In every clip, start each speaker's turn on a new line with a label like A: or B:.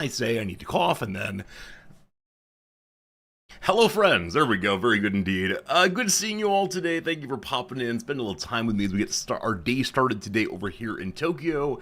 A: I say I need to cough, and then hello, friends. There we go. Very good indeed. Good seeing you all today. Thank you for popping in, spending a little time with me as we get to start our day started today over here in Tokyo.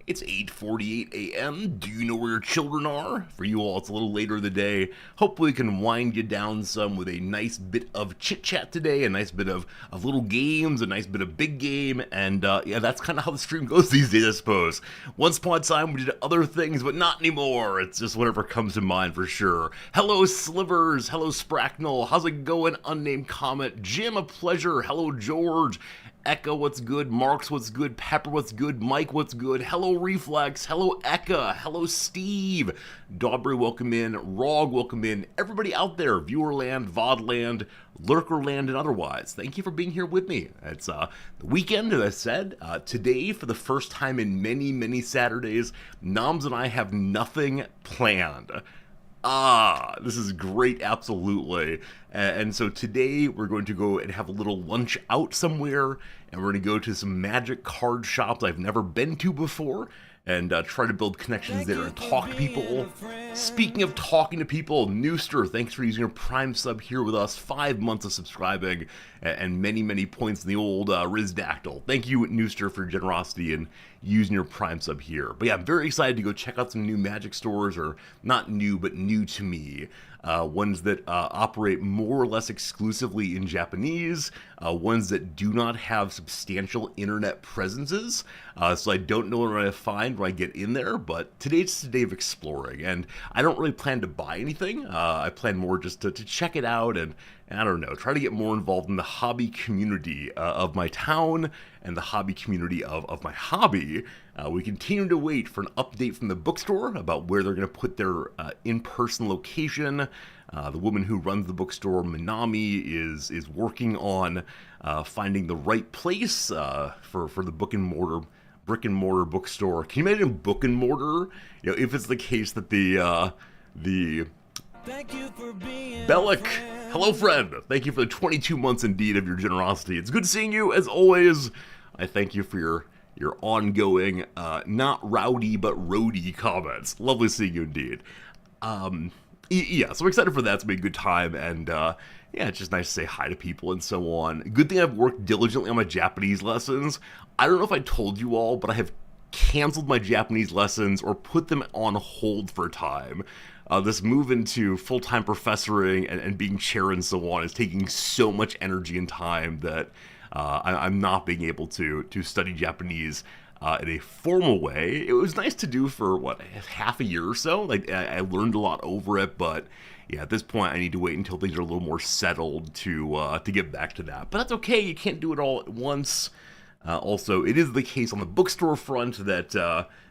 A: It's 8:48 a.m. Do you know where your children are? For you all, it's a little later in the day. Hopefully, we can wind you down some with a nice bit of chit chat today, a nice bit of little games, a nice bit of big game, and yeah, that's kind of how the stream goes these days, I suppose. Once upon a time, we did other things, but not anymore. It's just whatever comes to mind for sure. Hello, Slivers. Hello, Spracknell. How's it going, Unnamed Comet? Jim, a pleasure. Hello, George. Echo, what's good? Marks, what's good? Pepper, what's good? Mike, what's good? Hello, Reflex. Hello, Eka. Hello, Steve. Daubry, welcome in. Rog, welcome in. Everybody out there, Viewerland, Vodland, Lurkerland, and otherwise, thank you for being here with me. It's the weekend, as I said. Today, for the first time in many, many Saturdays, Noms and I have nothing planned. This is great, absolutely. And so today we're going to go and have a little lunch out somewhere, and we're going to go to some magic card shops I've never been to before, and try to build connections there and talk to people. Speaking of talking to people, Nooster, thanks for using your Prime sub here with us. 5 months of subscribing and many, many points in the old Rizdactyl. Thank you, Nooster, for your generosity and using your Prime sub here. But yeah, I'm very excited to go check out some new Magic stores, or not new, but new to me. Ones that operate more or less exclusively in Japanese, ones that do not have substantial internet presences, so I don't know what I'm going to find when I get in there, but today's just a day of exploring, and I don't really plan to buy anything. I plan more just to check it out and I don't know, try to get more involved in the hobby community of my town and the hobby community of my hobby. We continue to wait for an update from the bookstore about where they're going to put their in-person location. The woman who runs the bookstore, Minami, is working on finding the right place for the brick and mortar bookstore. Can you imagine book and mortar? You know, if it's the case that the Thank you for being Bellic, hello friend. Thank you for the 22 months indeed of your generosity. It's good seeing you as always. I thank you for your ongoing, not rowdy but roady comments. Lovely seeing you indeed. Yeah, so I'm excited for that. It's been a good time, and yeah, it's just nice to say hi to people and so on. Good thing I've worked diligently on my Japanese lessons. I don't know if I told you all, but I have canceled my Japanese lessons or put them on hold for a time. This move into full-time professoring and being chair and so on is taking so much energy and time that I'm not being able to study Japanese in a formal way. It was nice to do for, half a year or so? Like, I learned a lot over it, but yeah, at this point I need to wait until things are a little more settled to get back to that. But that's okay, you can't do it all at once. Also, it is the case on the bookstore front that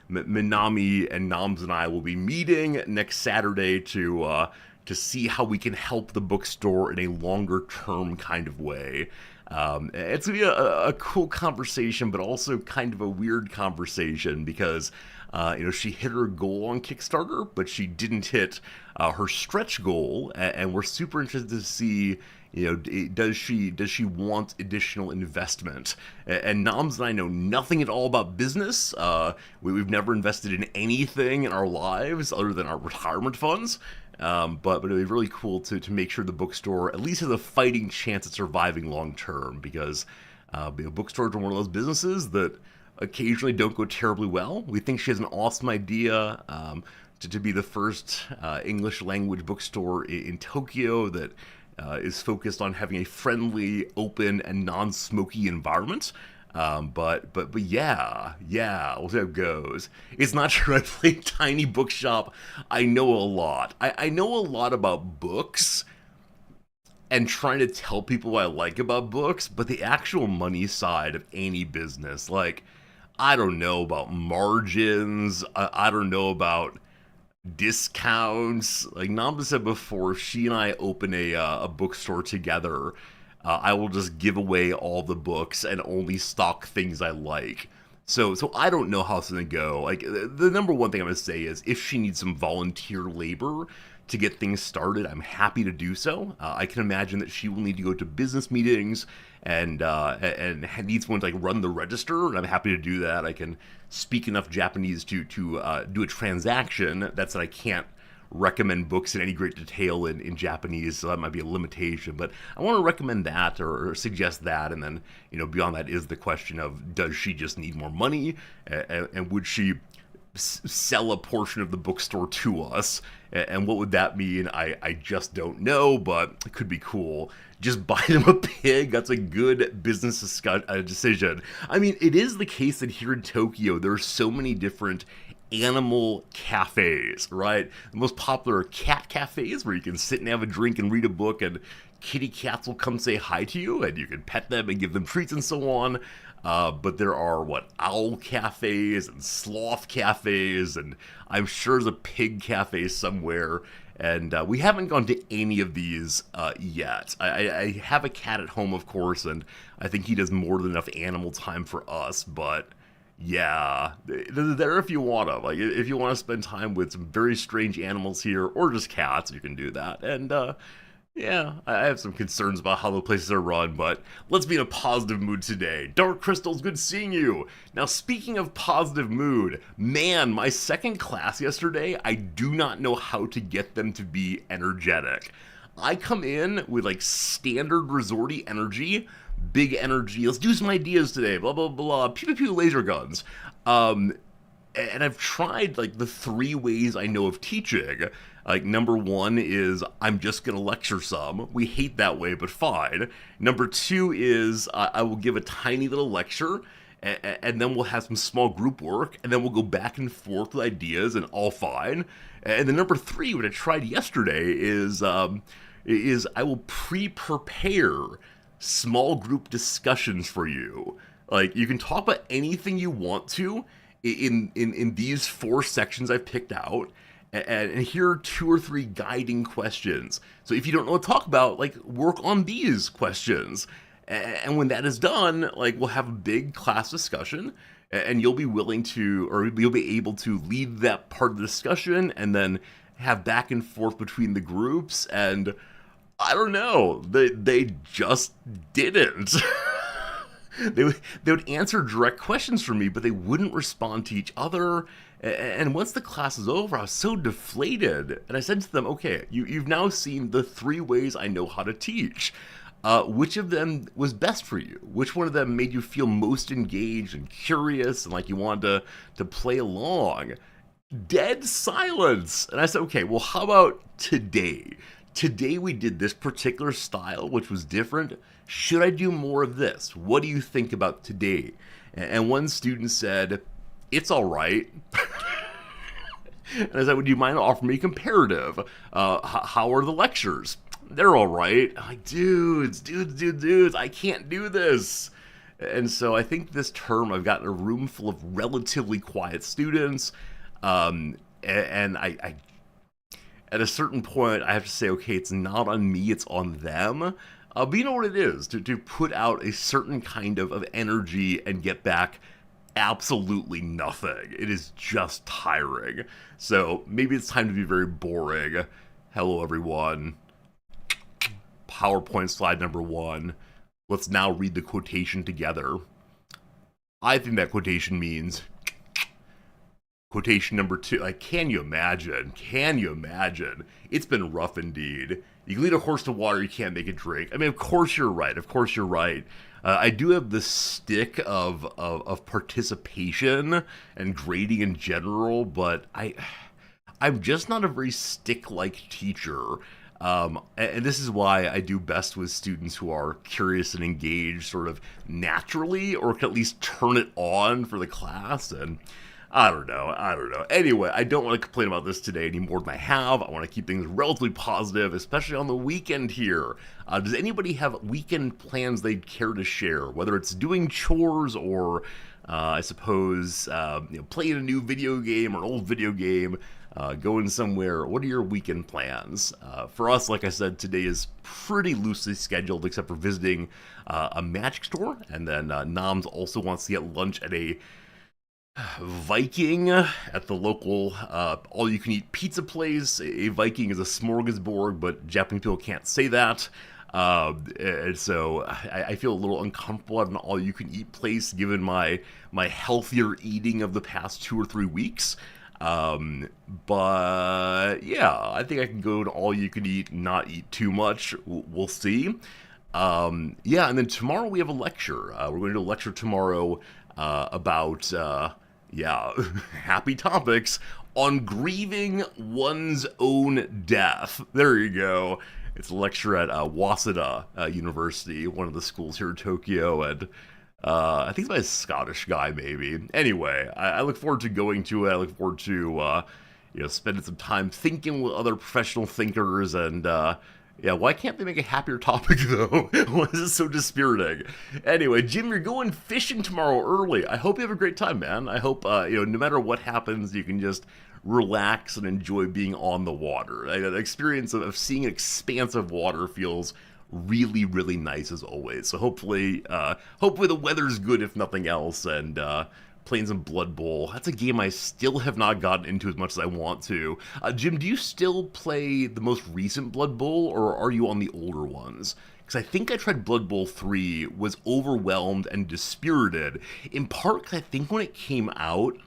A: Minami and Noms and I will be meeting next Saturday to see how we can help the bookstore in a longer term kind of way. It's going to be a cool conversation, but also kind of a weird conversation because, she hit her goal on Kickstarter, but she didn't hit her stretch goal, and we're super interested to see, does she want additional investment? And Noms and I know nothing at all about business. We've never invested in anything in our lives other than our retirement funds. But it'd be really cool to make sure the bookstore at least has a fighting chance at surviving long term, because bookstores are one of those businesses that occasionally don't go terribly well. We think she has an awesome idea to be the first English language bookstore in Tokyo that is focused on having a friendly, open, and non-smoky environment. But yeah, we'll see how it goes. It's not true. I play tiny bookshop. I know a lot. I know a lot about books and trying to tell people what I like about books, but the actual money side of any business, like, I don't know about margins. I don't know about discounts. Like Namba said before, if she and I open a bookstore together, I will just give away all the books and only stock things I like. So I don't know how it's gonna go. Like the number one thing I'm gonna say is if she needs some volunteer labor to get things started, I'm happy to do so. I can imagine that she will need to go to business meetings and needs someone to like run the register, and I'm happy to do that. I can speak enough Japanese to do a transaction. That's that I can't recommend books in any great detail in Japanese, so that might be a limitation. But I want to recommend that or suggest that, and then beyond that is the question of does she just need more money, and would she sell a portion of the bookstore to us, and what would that mean? I just don't know, but it could be cool. Just buy them a pig. That's a good business decision. I mean, it is the case that here in Tokyo, there are so many different animal cafes, right? The most popular are cat cafes where you can sit and have a drink and read a book, and kitty cats will come say hi to you, and you can pet them and give them treats and so on. But there are, owl cafes and sloth cafes, and I'm sure there's a pig cafe somewhere. And we haven't gone to any of these yet. I have a cat at home, of course, and I think he does more than enough animal time for us, but yeah, they're there if you want to. Like, if you want to spend time with some very strange animals here, or just cats, you can do that. And yeah, I have some concerns about how the places are run, but let's be in a positive mood today. Dark Crystal's good seeing you. Now, speaking of positive mood, man, my second class yesterday, I do not know how to get them to be energetic. I come in with like standard resorty energy, big energy, let's do some ideas today, blah, blah, blah, pew, pew, pew, laser guns. And I've tried like the 3 ways I know of teaching. Like, number 1 is I'm just gonna lecture some. We hate that way, but fine. Number 2 is I will give a tiny little lecture, and then we'll have some small group work, and then we'll go back and forth with ideas, and all fine. And then number 3, what I tried yesterday, is I will pre-prepare small group discussions for you. Like, you can talk about anything you want to in these 4 sections I've picked out, and here are 2 or 3 guiding questions. So if you don't know what to talk about, like, work on these questions. And when that is done, like, we'll have a big class discussion, and you'll be willing to, or you'll be able to lead that part of the discussion, and then have back and forth between the groups. And I don't know, they just didn't. They would answer direct questions from me, but they wouldn't respond to each other. And once the class is over, I was so deflated. And I said to them, okay, you've now seen the 3 ways I know how to teach. Which of them was best for you? Which one of them made you feel most engaged and curious and like you wanted to play along? Dead silence. And I said, okay, well, how about today? Today we did this particular style, which was different. Should I do more of this? What do you think about today? And one student said, it's all right. And I said, would you mind offering me comparative? How are the lectures? They're all right. I'm like, dudes, I can't do this. And so I think this term I've gotten a room full of relatively quiet students. And I at a certain point, I have to say, okay, it's not on me, it's on them. But you know what it is, to put out a certain kind of energy and get back absolutely nothing. It is just tiring. So maybe it's time to be very boring. Hello, everyone. PowerPoint slide number 1. Let's now read the quotation together. I think that quotation means... Quotation number 2, like, can you imagine? Can you imagine? It's been rough indeed. You can lead a horse to water, you can't make it drink. I mean, of course you're right. Of course you're right. I do have the stick of participation and grading in general, but I'm just not a very stick-like teacher. And this is why I do best with students who are curious and engaged sort of naturally, or can at least turn it on for the class. And I don't know. Anyway, I don't want to complain about this today any more than I have. I want to keep things relatively positive, especially on the weekend here. Does anybody have weekend plans they'd care to share? Whether it's doing chores or, I suppose, playing a new video game or an old video game, going somewhere. What are your weekend plans? For us, like I said, today is pretty loosely scheduled, except for visiting a magic store. And then Noms also wants to get lunch at a Viking at the local all-you-can-eat pizza place. A Viking is a smorgasbord, but Japanese people can't say that. And so I feel a little uncomfortable at an all-you-can-eat place given my healthier eating of the past 2 or 3 weeks. But yeah, I think I can go to all-you-can-eat, not eat too much. We'll see. Yeah, and then tomorrow we have a lecture. We're going to do a lecture tomorrow about yeah, happy topics on grieving one's own death. There you go. It's a lecture at Waseda University, one of the schools here in Tokyo, and I think it's by a Scottish guy, maybe. Anyway, I look forward to going to it. I look forward to spending some time thinking with other professional thinkers and. Yeah, why can't they make a happier topic, though? Why is this so dispiriting? Anyway, Jim, you're going fishing tomorrow early. I hope you have a great time, man. I hope, no matter what happens, you can just relax and enjoy being on the water. The experience of seeing an expanse of water feels really, really nice, as always. So hopefully the weather's good, if nothing else, and playing some Blood Bowl. That's a game I still have not gotten into as much as I want to. Jim, do you still play the most recent Blood Bowl, or are you on the older ones? Because I think I tried Blood Bowl 3, was overwhelmed and dispirited, in part because I think when it came out,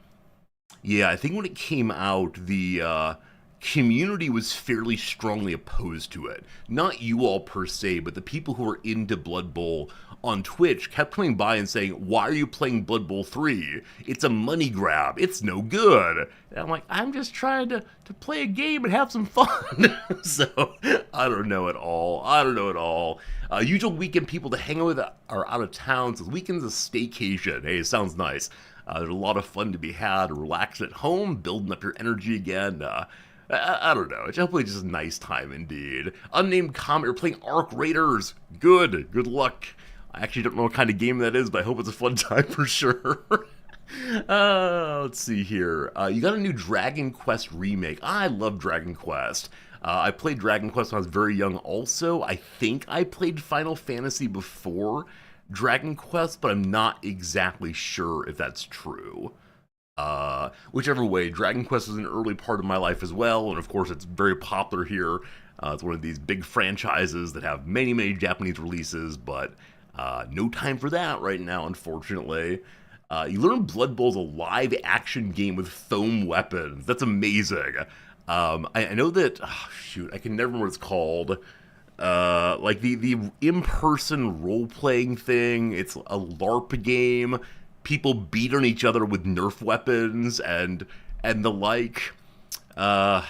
A: the community was fairly strongly opposed to it. Not you all per se, but the people who were into Blood Bowl on Twitch kept coming by and saying, why are you playing Blood Bowl 3? It's a money grab. It's no good. And I'm like, I'm just trying to play a game and have some fun. So, I don't know at all. Usual weekend people to hang out with are out of town, so the weekend's a staycation. Hey, it sounds nice. There's a lot of fun to be had, relaxing at home, building up your energy again. I don't know. It's hopefully just a nice time indeed. Unnamed comment, you're playing Arc Raiders. Good luck. I actually don't know what kind of game that is, but I hope it's a fun time for sure. Let's see here. You got a new Dragon Quest remake. I love Dragon Quest. I played Dragon Quest when I was very young also. I think I played Final Fantasy before Dragon Quest, but I'm not exactly sure if that's true. Whichever way, Dragon Quest was an early part of my life as well, and of course it's very popular here. It's one of these big franchises that have many, many Japanese releases, but no time for that right now, unfortunately. You learn Blood Bowl's a live-action game with foam weapons. That's amazing. I know that... Oh, shoot, I can never remember what it's called. Like the in-person role-playing thing. It's a LARP game. People beat on each other with Nerf weapons and the like. Yeah,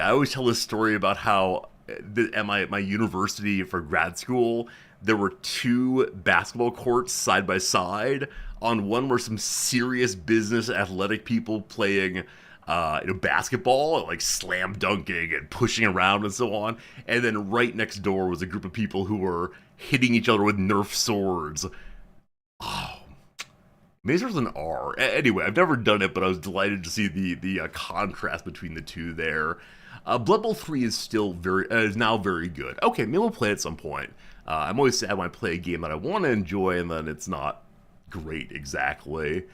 A: I always tell this story about how at my university for grad school, there were 2 basketball courts side by side. On one were some serious business athletic people playing basketball, like slam dunking and pushing around and so on. And then right next door was a group of people who were hitting each other with Nerf swords. Oh, maybe there's an R. Anyway, I've never done it, but I was delighted to see the contrast between the two there. Blood Bowl 3 is still is now very good. Okay, maybe we'll play it at some point. I'm always sad when I play a game that I want to enjoy and then it's not great exactly.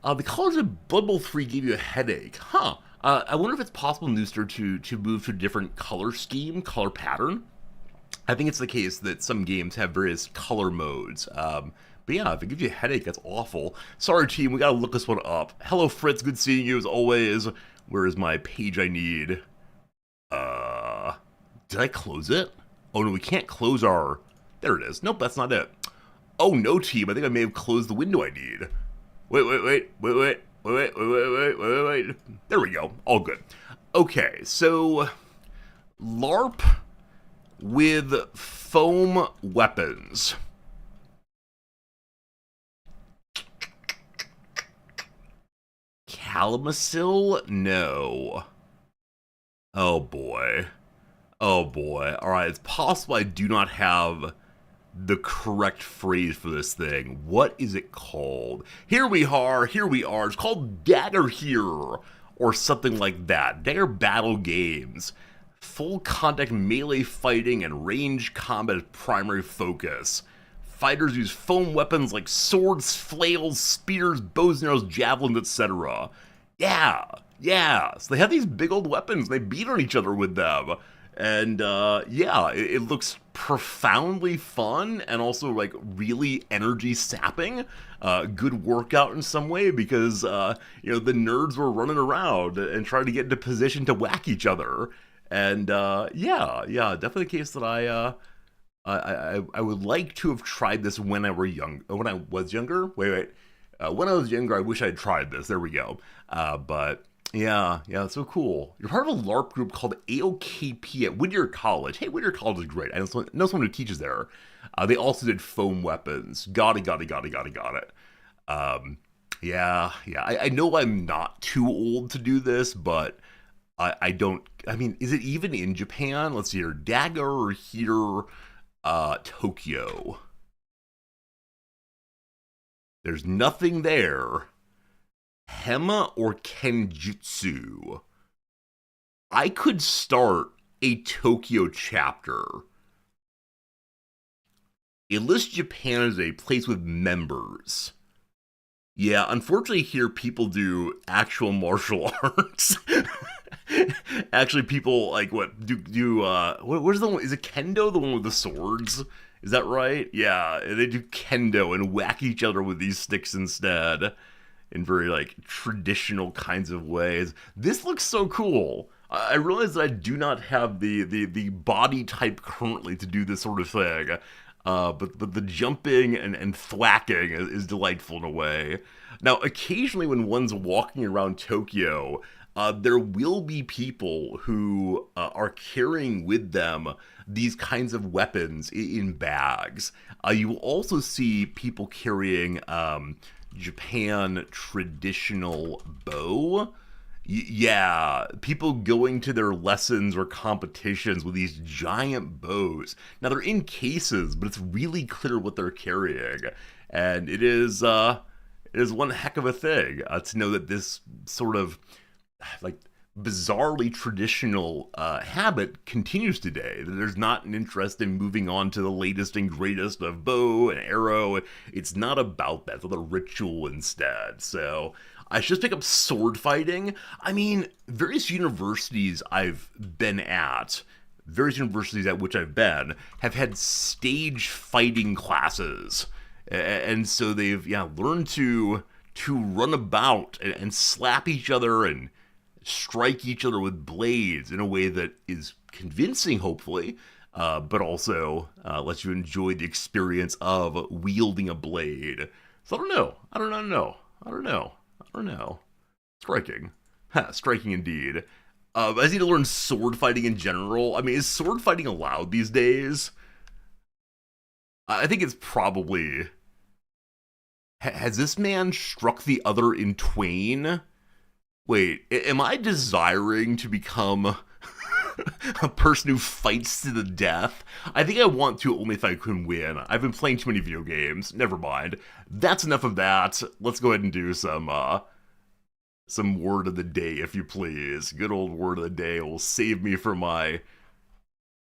A: The colors of Blood Bowl 3 gave you a headache. Huh. I wonder if it's possible, Nooster, to move to a different color scheme, color pattern. I think it's the case that some games have various color modes. But yeah, if it gives you a headache, that's awful. Sorry, team, we gotta look this one up. Hello, Fritz, good seeing you as always. Where is my page I need? Did I close it? Oh no, we can't close our... There it is. Nope, that's not it. Oh no, team, I think I may have closed the window I need. Wait. There we go. All good. Okay, so... LARP with foam weapons. Calamasil? No. Oh boy. Alright, it's possible I do not have the correct phrase for this thing. What is it called? Here we are. It's called Dagger Here, or something like that. Dagger Battle Games. Full contact melee fighting and range combat is primary focus. Fighters use foam weapons like swords, flails, spears, bows and arrows, javelins, etc. Yeah, yeah. So they have these big old weapons. They beat on each other with them. And yeah, it looks profoundly fun and also like really energy sapping. Good workout in some way because the nerds were running around and trying to get into position to whack each other. And yeah, definitely a case that I would like to have tried this when I was younger. Wait. When I was younger, I wish I had tried this. There we go. But yeah, it's so cool. You're part of a LARP group called AOKP at Whittier College. Hey, Whittier College is great. I know someone who teaches there. They also did foam weapons. Got it. Yeah. I know I'm not too old to do this, but I don't. I mean, is it even in Japan? Let's see here. Dagger or here, Tokyo. There's nothing there. Hema or Kenjutsu. I could start a Tokyo chapter. It lists Japan as a place with members. Yeah, unfortunately here people do actual martial arts. Actually, people like where's the one? Is it Kendo, the one with the swords? Is that right? Yeah, they do Kendo and whack each other with these sticks instead. In very like traditional kinds of ways. This looks so cool. I realize that I do not have the body type currently to do this sort of thing. But the jumping and thwacking is delightful in a way. Now, occasionally when one's walking around Tokyo, there will be people who are carrying with them these kinds of weapons in bags. You will also see people carrying Japan traditional bow. Yeah, people going to their lessons or competitions with these giant bows. Now they're in cases, but it's really clear what they're carrying, and it is one heck of a thing to know that this sort of like bizarrely traditional habit continues today. There's not an interest in moving on to the latest and greatest of bow and arrow. It's not about that. It's about the ritual instead. So I should just pick up sword fighting. I mean, various universities I've been at, which I've been, have had stage fighting classes. And so they've learned to run about and slap each other and strike each other with blades in a way that is convincing, hopefully, but also lets you enjoy the experience of wielding a blade. So I don't know. Striking. Striking indeed. I just need to learn sword fighting in general. I mean, is sword fighting allowed these days? I think it's probably... Has this man struck the other in twain? Wait, am I desiring to become a person who fights to the death? I think I want to only if I can win. I've been playing too many video games. Never mind. That's enough of that. Let's go ahead and do some word of the day, if you please. Good old word of the day will save me from my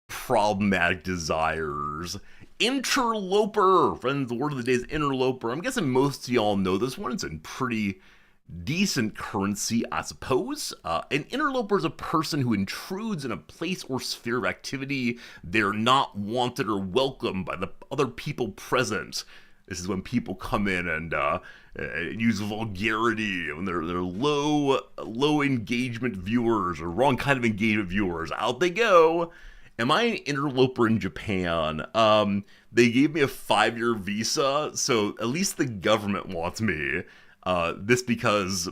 A: problematic desires. Interloper! Friends, the word of the day is interloper. I'm guessing most of y'all know this one. It's in pretty decent currency, I suppose. An interloper is a person who intrudes in a place or sphere of activity. They're not wanted or welcomed by the other people present. This is when people come in and use vulgarity, when they're low engagement viewers or wrong kind of engagement viewers. Out they go. Am I an interloper in Japan? They gave me a 5-year visa, so at least the government wants me. This because,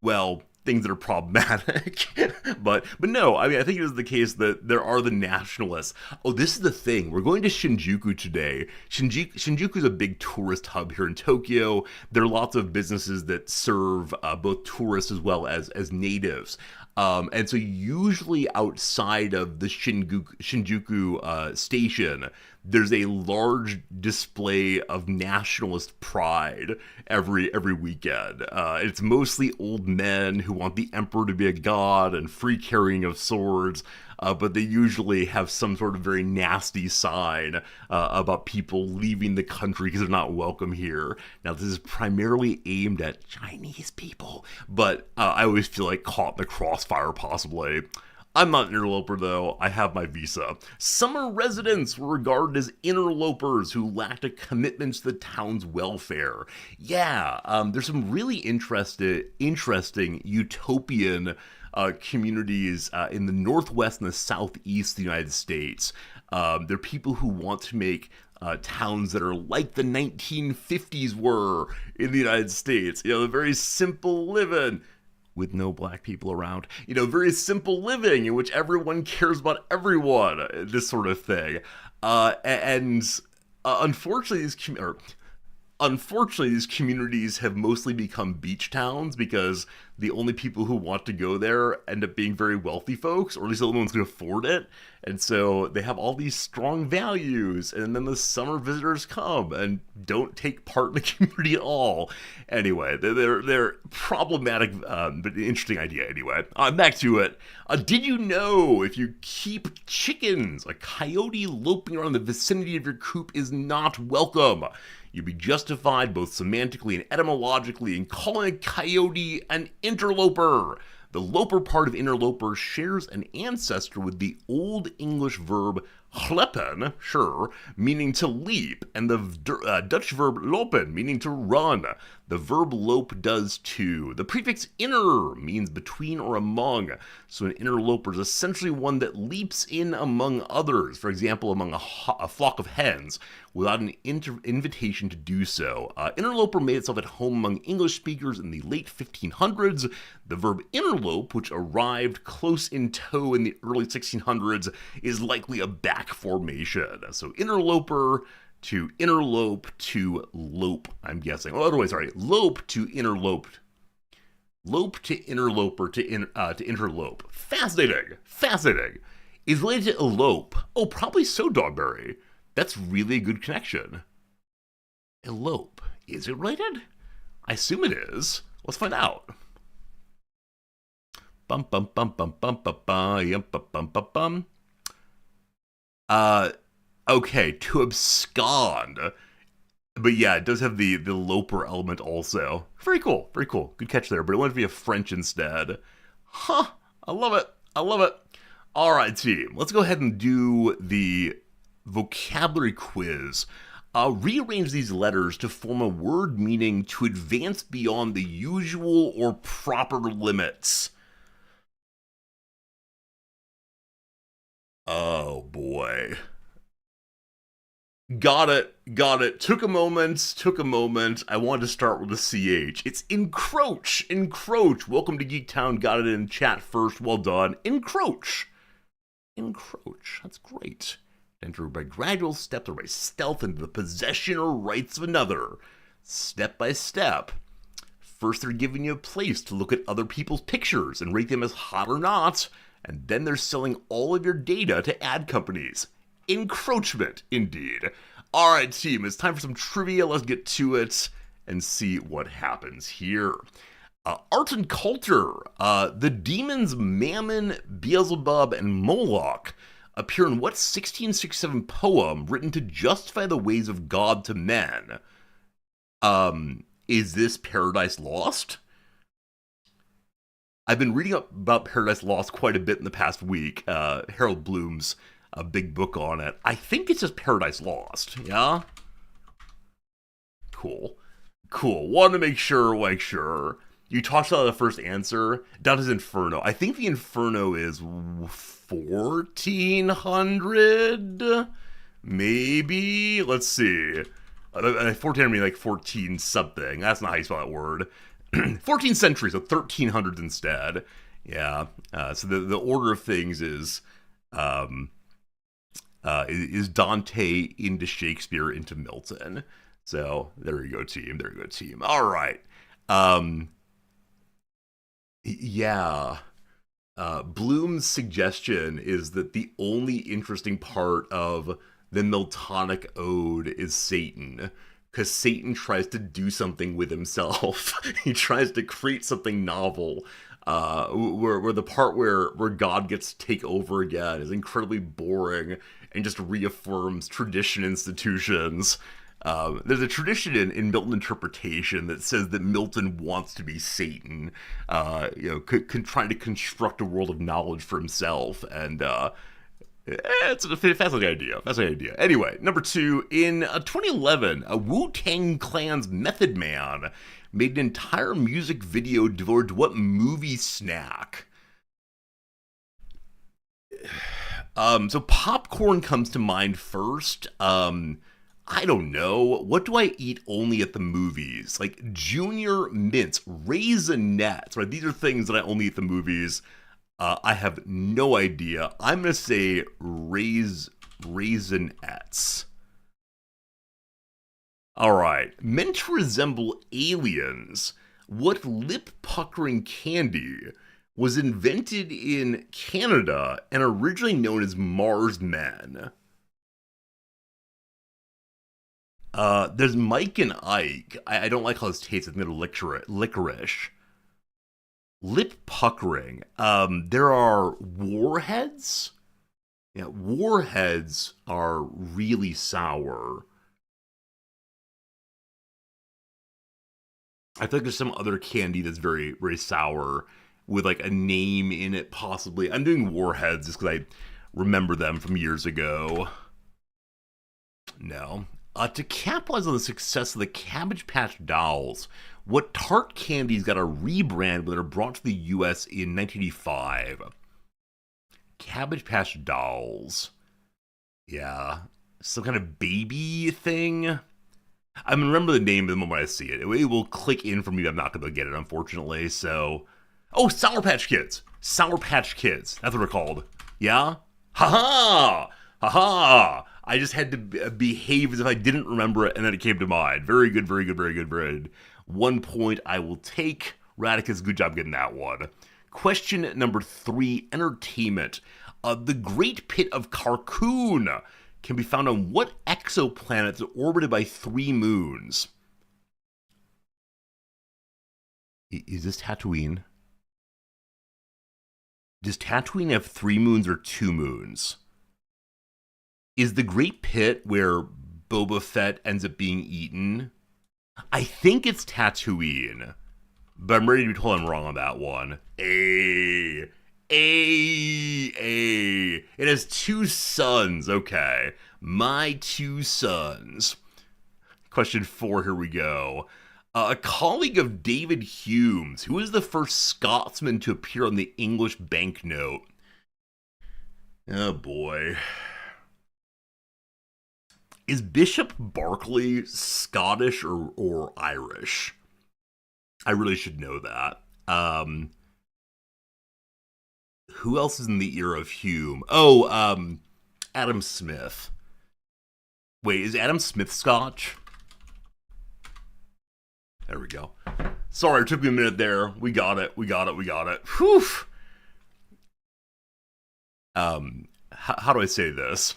A: well, things that are problematic. but no, I mean, I think it is the case that there are the nationalists. Oh, this is the thing. We're going to Shinjuku today. Shinjuku is a big tourist hub here in Tokyo. There are lots of businesses that serve both tourists as well as natives. And so usually outside of the Shinjuku station, there's a large display of nationalist pride every weekend. It's mostly old men who want the emperor to be a god and free carrying of swords. But they usually have some sort of very nasty sign about people leaving the country because they're not welcome here. Now, this is primarily aimed at Chinese people, but I always feel like caught in the crossfire, possibly. I'm not an interloper, though. I have my visa. Summer residents were regarded as interlopers who lacked a commitment to the town's welfare. Yeah, there's some really interesting utopian communities in the northwest and the southeast of the United States. They're people who want to make towns that are like the 1950s were in the United States. The very simple living with no black people around. Very simple living in which everyone cares about everyone. This sort of thing. And unfortunately, these communities have mostly become beach towns because the only people who want to go there end up being very wealthy folks, or at least the only ones who can afford it. And so they have all these strong values, and then the summer visitors come and don't take part in the community at all. Anyway, they're problematic, but interesting idea anyway. Back to it. Did you know if you keep chickens, a coyote loping around the vicinity of your coop is not welcome? You'd be justified both semantically and etymologically in calling a coyote an interloper. The loper part of interloper shares an ancestor with the Old English verb gleppen, sure, meaning to leap, and the Dutch verb lopen, meaning to run. The verb lope does too. The prefix inner means between or among, so an interloper is essentially one that leaps in among others, for example, among a flock of hens, without an invitation to do so. Interloper made itself at home among English speakers in the late 1500s. The verb interlope, which arrived close in tow in the early 1600s, is likely a back formation. So interloper to interlope to lope, I'm guessing. Oh, otherwise, sorry, lope to interloped. Lope to interloper to interlope. Fascinating. Is related to elope. Oh, probably so, Dogberry. That's really a good connection. Elope. Is it related? I assume it is. Let's find out. Bum bum bum bum bum bum bum bum bum bum bum. Okay, to abscond. But yeah, it does have the loper element also. Very cool. Good catch there, but it wanted to be a French instead. Huh, I love it. All right, team, let's go ahead and do the vocabulary quiz. Rearrange these letters to form a word meaning to advance beyond the usual or proper limits. Oh boy. Got it. Took a moment. I wanted to start with a CH. It's encroach. Welcome to Geektown. Got it in chat first. Well done. Encroach. That's great. Enter by gradual steps or by stealth into the possession or rights of another. Step by step. First, they're giving you a place to look at other people's pictures and rate them as hot or not. And then they're selling all of your data to ad companies. Encroachment, indeed. Alright, team, it's time for some trivia. Let's get to it and see what happens here. Art and culture. The demons Mammon, Beelzebub, and Moloch appear in what 1667 poem written to justify the ways of God to men? Is this Paradise Lost? I've been reading up about Paradise Lost quite a bit in the past week. Harold Bloom's a big book on it. I think it's just Paradise Lost, yeah? Cool. Wanted to make sure. You talked about the first answer. Dante's Inferno. I think the Inferno is 1400? Maybe? Let's see. 1400 mean like 14 something. That's not how you spell that word. 14th century, so 1300s instead. Yeah. So the order of things is Dante into Shakespeare into Milton. So there you go, team. All right. Yeah. Bloom's suggestion is that the only interesting part of the Miltonic ode is Satan. Because Satan tries to do something with himself. He tries to create something novel. Where the part where God gets to take over again is incredibly boring and just reaffirms tradition institutions. There's a tradition in Milton interpretation that says that Milton wants to be Satan, trying to construct a world of knowledge for himself, and it's a fascinating idea. Fascinating idea. Anyway, number 2, in 2011, Wu-Tang Clan's Method Man made an entire music video devoted to what movie snack? So popcorn comes to mind first. I don't know. What do I eat only at the movies? Like Junior Mints, Raisinets, right? These are things that I only eat at the movies. I have no idea. I'm going to say Raisinets. Alright, meant to resemble aliens, what lip-puckering candy was invented in Canada and originally known as Mars Men? There's Mike and Ike. I don't like how this tastes. I think they're licorice. Lip puckering. There are warheads. Yeah, warheads are really sour. I feel like there's some other candy that's very, very sour with like a name in it, possibly. I'm doing warheads just because I remember them from years ago. No. To capitalize on the success of the Cabbage Patch Dolls, what tart candies got a rebrand when they were brought to the U.S. in 1985? Cabbage Patch Dolls. Yeah. Some kind of baby thing? I remember the name of the moment I see it. It will click in for me, but I'm not going to get it, unfortunately, so... Oh, Sour Patch Kids! Sour Patch Kids. That's what they're called. Yeah? Ha-ha! Ha-ha! I just had to behave as if I didn't remember it, and then it came to mind. Very good, very good, very good, very good. 1 point I will take. Radicus, good job getting that one. Question number 3, entertainment. The Great Pit of Carcoon can be found on what exoplanet is orbited by 3 moons? Is this Tatooine? Does Tatooine have 3 moons or 2 moons? Is the Great Pit where Boba Fett ends up being eaten? I think it's Tatooine, but I'm ready to be told I'm wrong on that one. A. It has 2 suns. Okay. My 2 sons. Question 4, here we go. A colleague of David Hume's, who was the first Scotsman to appear on the English banknote? Oh boy. Is Bishop Berkeley Scottish or Irish? I really should know that. Who else is in the era of Hume? Oh, Adam Smith. Wait, is Adam Smith Scotch? There we go. Sorry, it took me a minute there. We got it. Whew. How do I say this?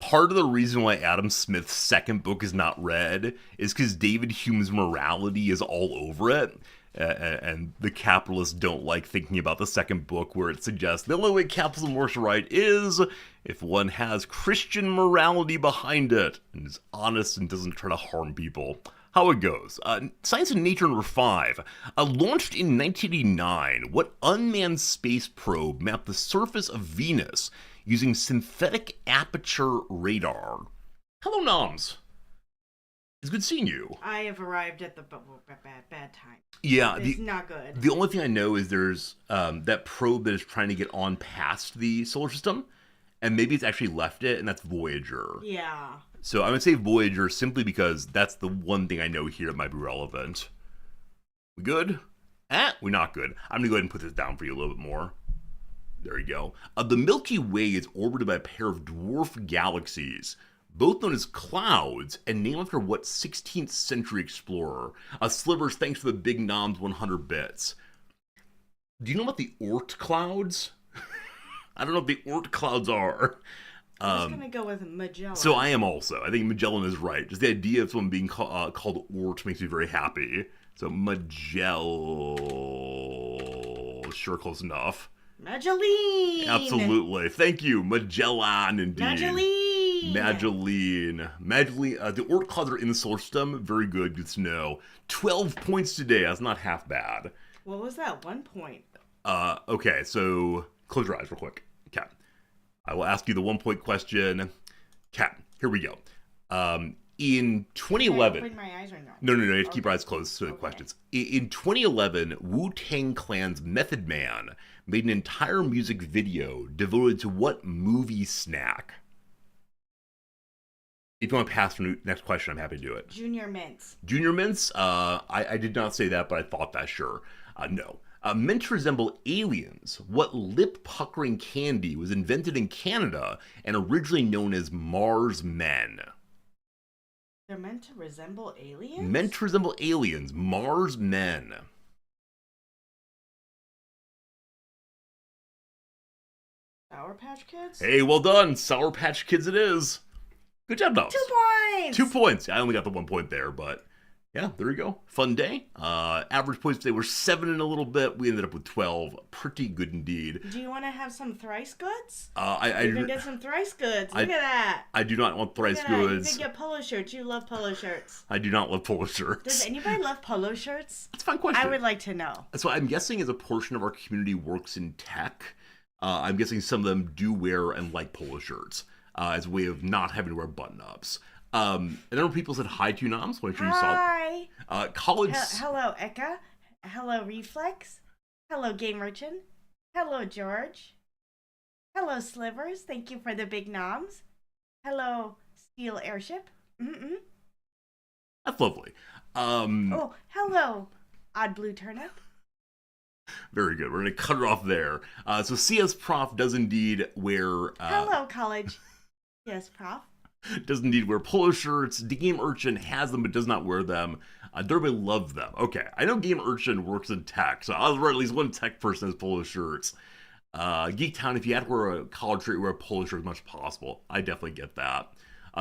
A: Part of the reason why Adam Smith's second book is not read is because David Hume's morality is all over it. And the capitalists don't like thinking about the second book, where it suggests the only way capitalism works right is if one has Christian morality behind it and is honest and doesn't try to harm people. How it goes. Science and Nature number 5. Launched in 1989, what unmanned space probe mapped the surface of Venus using synthetic aperture radar? Hello, Noms. It's good seeing you.
B: I have arrived at the bad time.
A: Yeah.
B: It's not good.
A: The only thing I know is there's that probe that is trying to get on past the solar system, and maybe it's actually left it, and that's Voyager.
B: Yeah.
A: So I'm going to say Voyager simply because that's the one thing I know here that might be relevant. We good? We're not good. I'm going to go ahead and put this down for you a little bit more. There you go. The Milky Way is orbited by a pair of dwarf galaxies, both known as clouds, and named after what 16th century explorer? Slivers, thanks for the big noms 100 bits. Do you know about the Oort clouds? I don't know what the Oort clouds are.
B: I'm just gonna go with Magellan.
A: So I am also. I think Magellan is right. Just the idea of someone being called Ort makes me very happy. So Magellan, sure, close enough.
B: Magellan.
A: Absolutely. Thank you, Magellan, indeed.
B: Magellan.
A: Magellan. The Oort clouds are in the solar system. Very good. Good to know. 12 points today. That's not half bad.
B: What was that 1 point?
A: Okay, so close your eyes real quick. Okay. I will ask you the 1 point question. Okay, here we go. In 2011...
B: Can I open my eyes or no?
A: No, you have to keep your eyes closed to the questions. In 2011, Wu-Tang Clan's Method Man made an entire music video devoted to what movie snack? If you want to pass for the next question, I'm happy to do it.
B: Junior Mints.
A: Junior Mints? I did not say that, but I thought that, sure. No. Meant to resemble aliens, what lip-puckering candy was invented in Canada and originally known as Mars Men?
B: They're meant to resemble aliens?
A: Meant to resemble aliens, Mars Men.
B: Sour Patch Kids?
A: Hey, well done. Sour Patch Kids it is. Good job, Dubs.
B: 2 points!
A: 2 points. I only got the 1 point there, but yeah, there you go. Fun day. Average points today were 7 and a little bit. We ended up with 12. Pretty good indeed.
B: Do you want to have some thrice goods?
A: You
B: can get some thrice goods. Look at that.
A: I do not want thrice goods.
B: You can get polo shirts. You love polo shirts.
A: I do not love polo shirts.
B: Does anybody love polo shirts?
A: That's a fun question.
B: I would like to know.
A: So I'm guessing as a portion of our community works in tech, I'm guessing some of them do wear and like polo shirts as a way of not having to wear button-ups. A number of people said hi to you, Noms. Why don't you
B: Hi.
A: College.
B: Hello, Eka. Hello, Reflex. Hello, Game Merchant. Hello, George. Hello, Slivers. Thank you for the big noms. Hello, Steel Airship.
A: That's lovely.
B: Oh, hello, Odd Blue Turnip.
A: Very good. We're going to cut it off there. So CS Prof does indeed wear...
B: hello, college. Yes, Prof.
A: Does indeed wear polo shirts. The Game Urchin has them but does not wear them. Derby loves them. Okay, I know Game Urchin works in tech, so I was right, at least one tech person has polo shirts. Geek Town, if you had to wear a college shirt, you wear a polo shirt as much as possible. I definitely get that.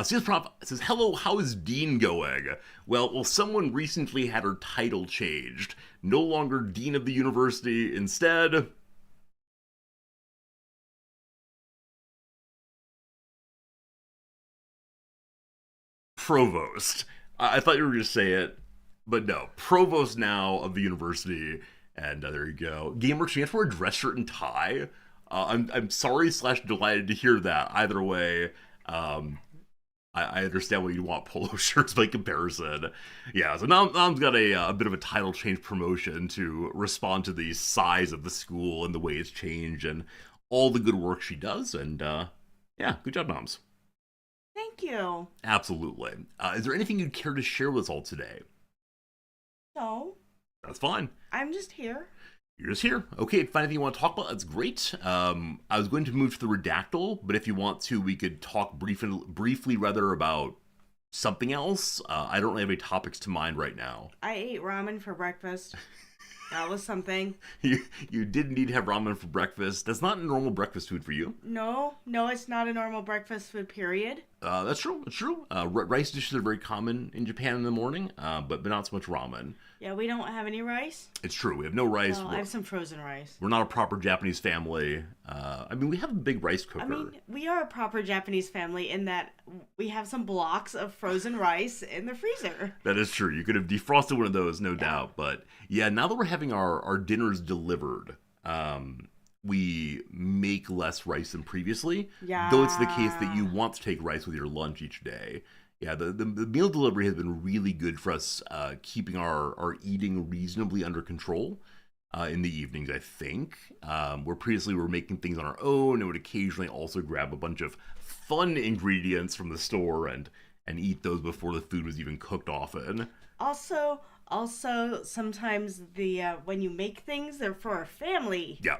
A: CS Prof says, hello, how is Dean going? Well, someone recently had her title changed. No longer Dean of the University, instead... Provost. I thought you were going to say it, but no. Provost now of the university, and there you go. Gamer, you have to wear a dress shirt and tie. I'm sorry / delighted to hear that. Either way, I understand why you want polo shirts by comparison. Yeah, so Nam's got a bit of a title change promotion to respond to the size of the school and the way it's changed and all the good work she does. And yeah, good job, Noms.
B: Thank you.
A: Absolutely. Is there anything you'd care to share with us all today?
B: No.
A: That's fine.
B: I'm just here.
A: You're just here. Okay, if anything you want to talk about, that's great. I was going to move to the Redactyl, but if you want to, we could talk briefly rather about something else. I don't really have any topics to mind right now.
B: I ate ramen for breakfast. That was something.
A: You did indeed have ramen for breakfast. That's not a normal breakfast food for you.
B: No, it's not a normal breakfast food, period.
A: That's true. It's true. Rice dishes are very common in Japan in the morning, but not so much ramen.
B: Yeah, we don't have any rice.
A: It's true. We have no rice.
B: Well, I have some frozen rice.
A: We're not a proper Japanese family. I mean, we have a big rice cooker.
B: I mean, we are a proper Japanese family in that we have some blocks of frozen rice in the freezer.
A: That is true. You could have defrosted one of those, no doubt. But yeah, now that we're having our dinners delivered, we make less rice than previously.
B: Yeah.
A: Though it's the case that you want to take rice with your lunch each day. Yeah, the meal delivery has been really good for us, keeping our eating reasonably under control in the evenings, I think. Where previously we were making things on our own and would occasionally also grab a bunch of fun ingredients from the store and eat those before the food was even cooked often.
B: Also, sometimes when you make things, they're for a family.
A: Yeah,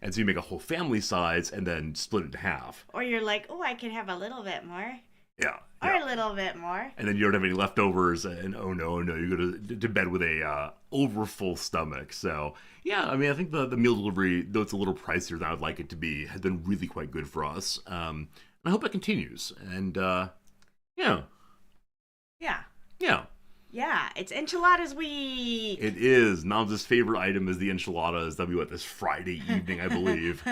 A: and so you make a whole family size and then split it in half.
B: Or you're like, oh, I can have a little bit more.
A: Yeah.
B: Or a little bit more.
A: And then you don't have any leftovers, and oh no, you go to bed with a overfull stomach. So, yeah, I mean, I think the meal delivery, though it's a little pricier than I would like it to be, has been really quite good for us. I hope it continues. And, yeah,
B: Yeah.
A: yeah.
B: Yeah, it's enchiladas week.
A: It is. Nam's favorite item is the enchiladas. That'll be what, this Friday evening, I believe.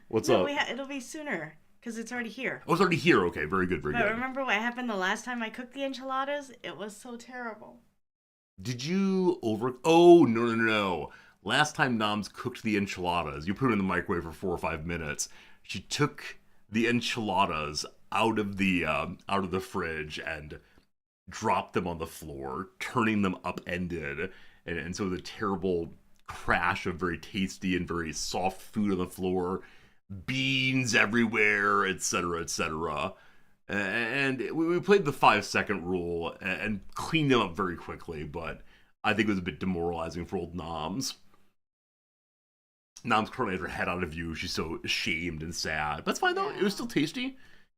A: What's
B: No,
A: up?
B: it'll be sooner because it's already here.
A: Oh, it's already here. Okay, very good, very
B: But
A: good.
B: remember what happened the last time I cooked the enchiladas? It was so terrible.
A: Did you over? Oh, no, no, no, no. Last time Noms cooked the enchiladas, you put them in the microwave for 4 or 5 minutes. She took the enchiladas out of the fridge and dropped them on the floor, turning them upended, and so the terrible crash of very tasty and very soft food on the floor, beans everywhere, etc., etc. And we played the 5 second rule and cleaned them up very quickly, but I think it was a bit demoralizing for old Noms. Noms currently has her head out of view. She's so ashamed and sad. But that's fine though. It was still tasty. It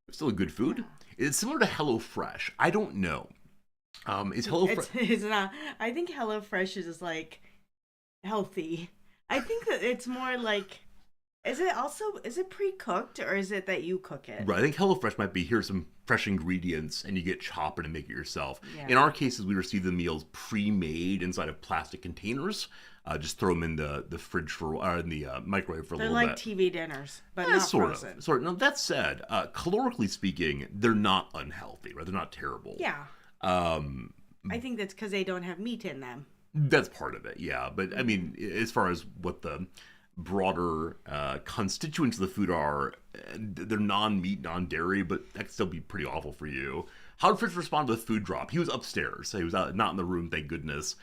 A: was still a good food. It's similar to HelloFresh. I don't know. Is HelloFresh?
B: It's not. I think HelloFresh is like healthy. I think that it's more like. Is it pre-cooked or is it that you cook it?
A: Right, I think HelloFresh might be here's some fresh ingredients and you get chop it and make it yourself.
B: Yeah.
A: In our cases, we receive the meals pre-made inside of plastic containers. Just throw them in the fridge or in the microwave for a
B: They're
A: little
B: like
A: bit.
B: TV dinners, but not
A: Sort
B: frozen.
A: of. Sort of. Now that said, calorically speaking, they're not unhealthy. Right, they're not terrible.
B: Yeah. I think that's because they don't have meat in them.
A: That's part of it, yeah. But I mean, as far as what the broader constituents of the food are, they're non-meat, non-dairy, but that could still be pretty awful for you. How did Fritz respond to the food drop? He was upstairs. So he was not in the room, thank goodness.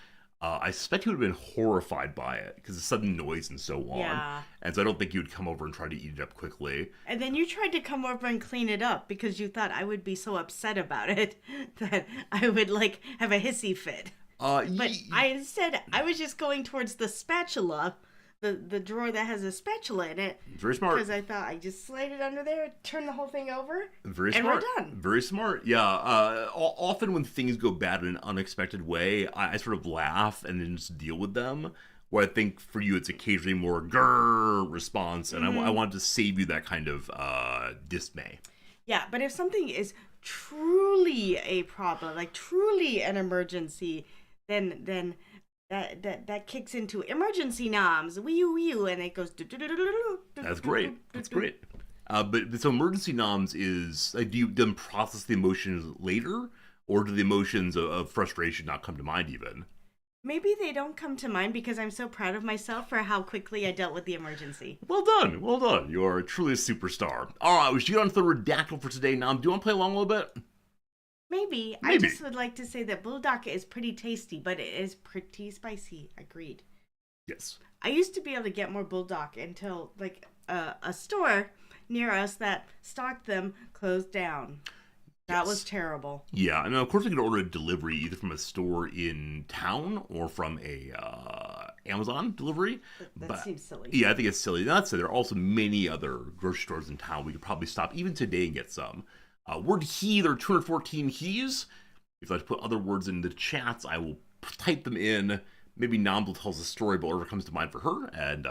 A: I suspect he would have been horrified by it because of sudden noise and so on.
B: Yeah.
A: And so I don't think he would come over and try to eat it up quickly.
B: And then you tried to come over and clean it up because you thought I would be so upset about it that I would like have a hissy fit. But I was just going towards the spatula, the drawer that has a spatula in it.
A: Very smart.
B: Because I thought I just slide it under there, turn the whole thing over,
A: Very
B: and
A: smart.
B: we're done.
A: Very smart. Yeah. Often when things go bad in an unexpected way, I sort of laugh and then just deal with them. Where I think for you, it's occasionally more grrr response, and I wanted to save you that kind of dismay.
B: Yeah, but if something is truly a problem, like truly an emergency, then that kicks into emergency noms, wee and it goes.
A: That's great. That's great. But so emergency noms is do you then process the emotions later, or do the emotions of frustration not come to mind even?
B: Maybe they don't come to mind because I'm so proud of myself for how quickly I dealt with the emergency.
A: Well done. Well done. You are truly a superstar. All right, we should get on to the redactyl for today. Nom, do you want to play along a little bit?
B: Maybe. I just would like to say that bulldog is pretty tasty, but it is pretty spicy. Agreed.
A: Yes.
B: I used to be able to get more bulldog until like a store near us that stocked them closed down. That was terrible.
A: Yeah, and of course we could order a delivery either from a store in town or from a Amazon delivery.
B: That seems silly.
A: Yeah, I think it's silly. Not so there are also many other grocery stores in town. We could probably stop even today and get some. Word he, there are 214 he's. If you'd like to put other words in the chats, I will type them in. Maybe Namble tells a story about whatever comes to mind for her. And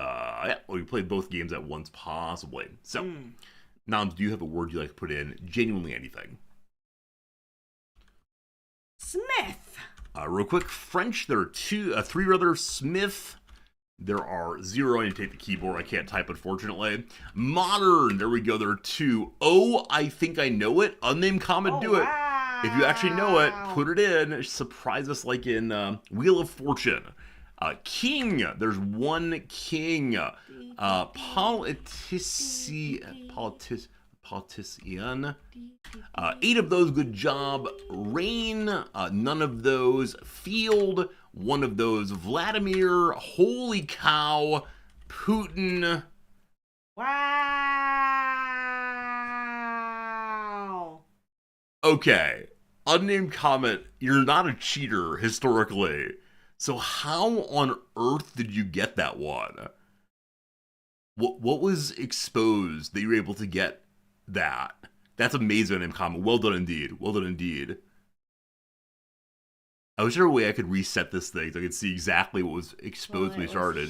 A: we played both games at once, possibly. So, Nams, do you have a word you'd like to put in? Genuinely anything.
B: Smith.
A: Real quick, French, there are three rather. Smith, there are 0. I need to take the keyboard. I can't type, unfortunately. Modern, there we go. There are 2. Oh, I think I know it. Unnamed comment, do it.
B: Wow.
A: If you actually know it, put it in. Surprise us like in Wheel of Fortune. King, there's 1 king. Politician. 8 of those, good job. Rain, none of those. Field, 1 of those. Vladimir, holy cow. Putin.
B: Wow.
A: Okay, unnamed comment, you're not a cheater historically. So how on earth did you get that one? What was exposed that you were able to get that? That's amazing, unnamed comment. Well done indeed. Well done indeed. I wish there were a way I could reset this thing so I could see exactly what was exposed when we started.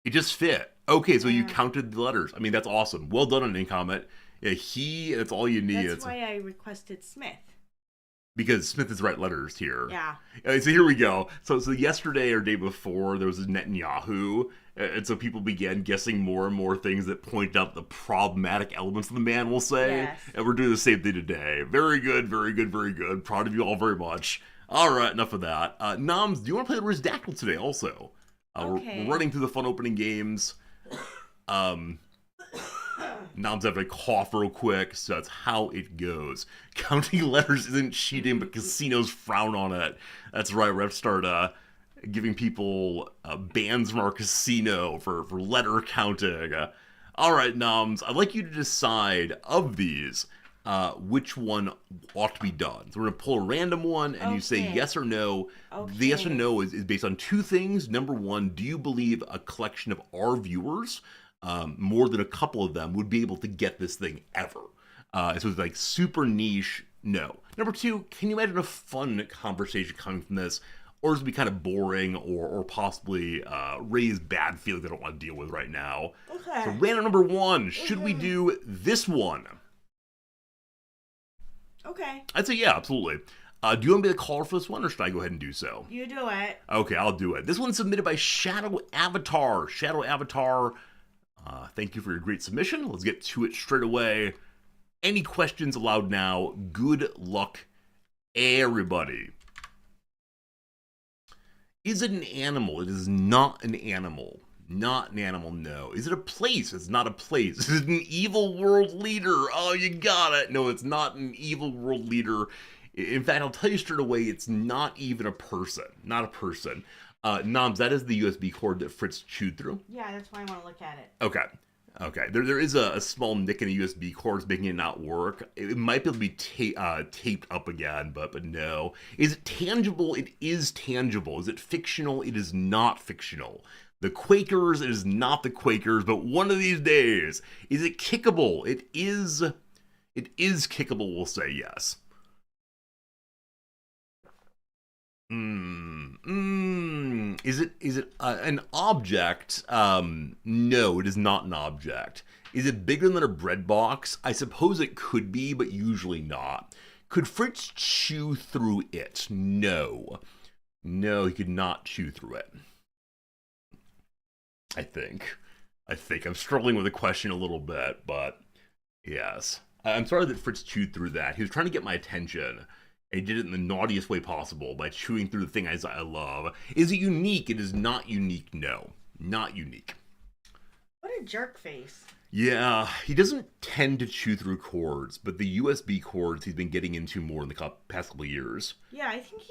A: It just fit. Okay, so you
B: Yeah.
A: counted the letters. I mean, that's awesome. Well done on Incomment. Yeah, that's all you need.
B: That's why I requested Smith.
A: Because Smith is right letters here.
B: Yeah.
A: So here we go. So yesterday or day before, there was a Netanyahu, and so people began guessing more and more things that point out the problematic elements of the man, we'll say.
B: Yes.
A: And we're doing the same thing today. Very good, very good, very good. Proud of you all very much. All right, enough of that. Noms, do you want to play the Rizdactyl today also?
B: Okay.
A: We're running through the fun opening games. Nom's having a cough real quick, so that's how it goes. Counting letters isn't cheating, but casinos frown on it. That's right, we're going to start giving people bans from our casino for letter counting. All right, Noms, I'd like you to decide of these which one ought to be done. So we're going to pull a random one, and you say yes or no.
B: Okay.
A: The yes or no is based on two things. Number one, do you believe a collection of our viewers, more than a couple of them, would be able to get this thing ever? So it's like super niche, no. Number two, can you imagine a fun conversation coming from this? Or is it be kind of boring or possibly raise bad feelings I don't want to deal with right now?
B: Okay.
A: So random number one, should we do this one?
B: Okay.
A: I'd say yeah, absolutely. Do you want me to call for this one, or should I go ahead and do so?
B: You do it.
A: Okay, I'll do it. This one's submitted by Shadow Avatar. Shadow Avatar, thank you for your great submission. Let's get to it straight away. Any questions allowed now? Good luck, everybody. Is it an animal? It is not an animal. Not an animal, no. Is it a place? It's not a place. Is it an evil world leader? Oh, you got it. No, it's not an evil world leader. In fact, I'll tell you straight away, it's not even a person. Not a person. Noms, that is the USB cord that Fritz chewed through.
B: Yeah, that's why I want to look at it.
A: Okay. Okay. There is a small nick in a USB cord making it not work. It might be able to be taped up again, but no. Is it tangible? It is tangible. Is it fictional? It is not fictional. The Quakers, it is not the Quakers, but one of these days. Is it kickable? It is kickable, we'll say yes. Is it an object? No, it is not an object. Is it bigger than a bread box? I suppose it could be, but usually not. Could Fritz chew through it? No. No, he could not chew through it. I think. I'm struggling with the question a little bit, but yes. I'm sorry that Fritz chewed through that. He was trying to get my attention. And he did it in the naughtiest way possible by chewing through the thing I love. Is it unique? It is not unique, no. Not unique.
B: What a jerk face.
A: Yeah, he doesn't tend to chew through cords, but the USB cords he's been getting into more in the past couple of years.
B: Yeah, I think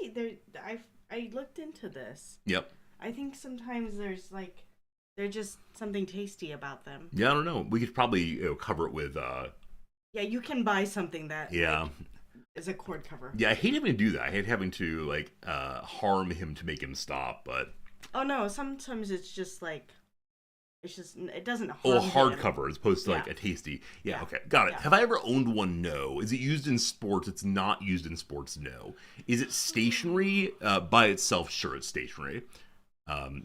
B: I looked into this.
A: Yep.
B: I think sometimes they're just something tasty about them.
A: Yeah, I don't know. We could probably cover it with
B: Yeah, you can buy something that is a cord cover.
A: Yeah, I hate having to do that. I hate having to harm him to make him stop, but
B: oh no, sometimes it doesn't harm
A: a
B: him.
A: hardcover as opposed to a tasty. Yeah, okay. Got it.
B: Yeah.
A: Have I ever owned one? No. Is it used in sports? It's not used in sports, no. Is it stationary? By itself, sure, it's stationary.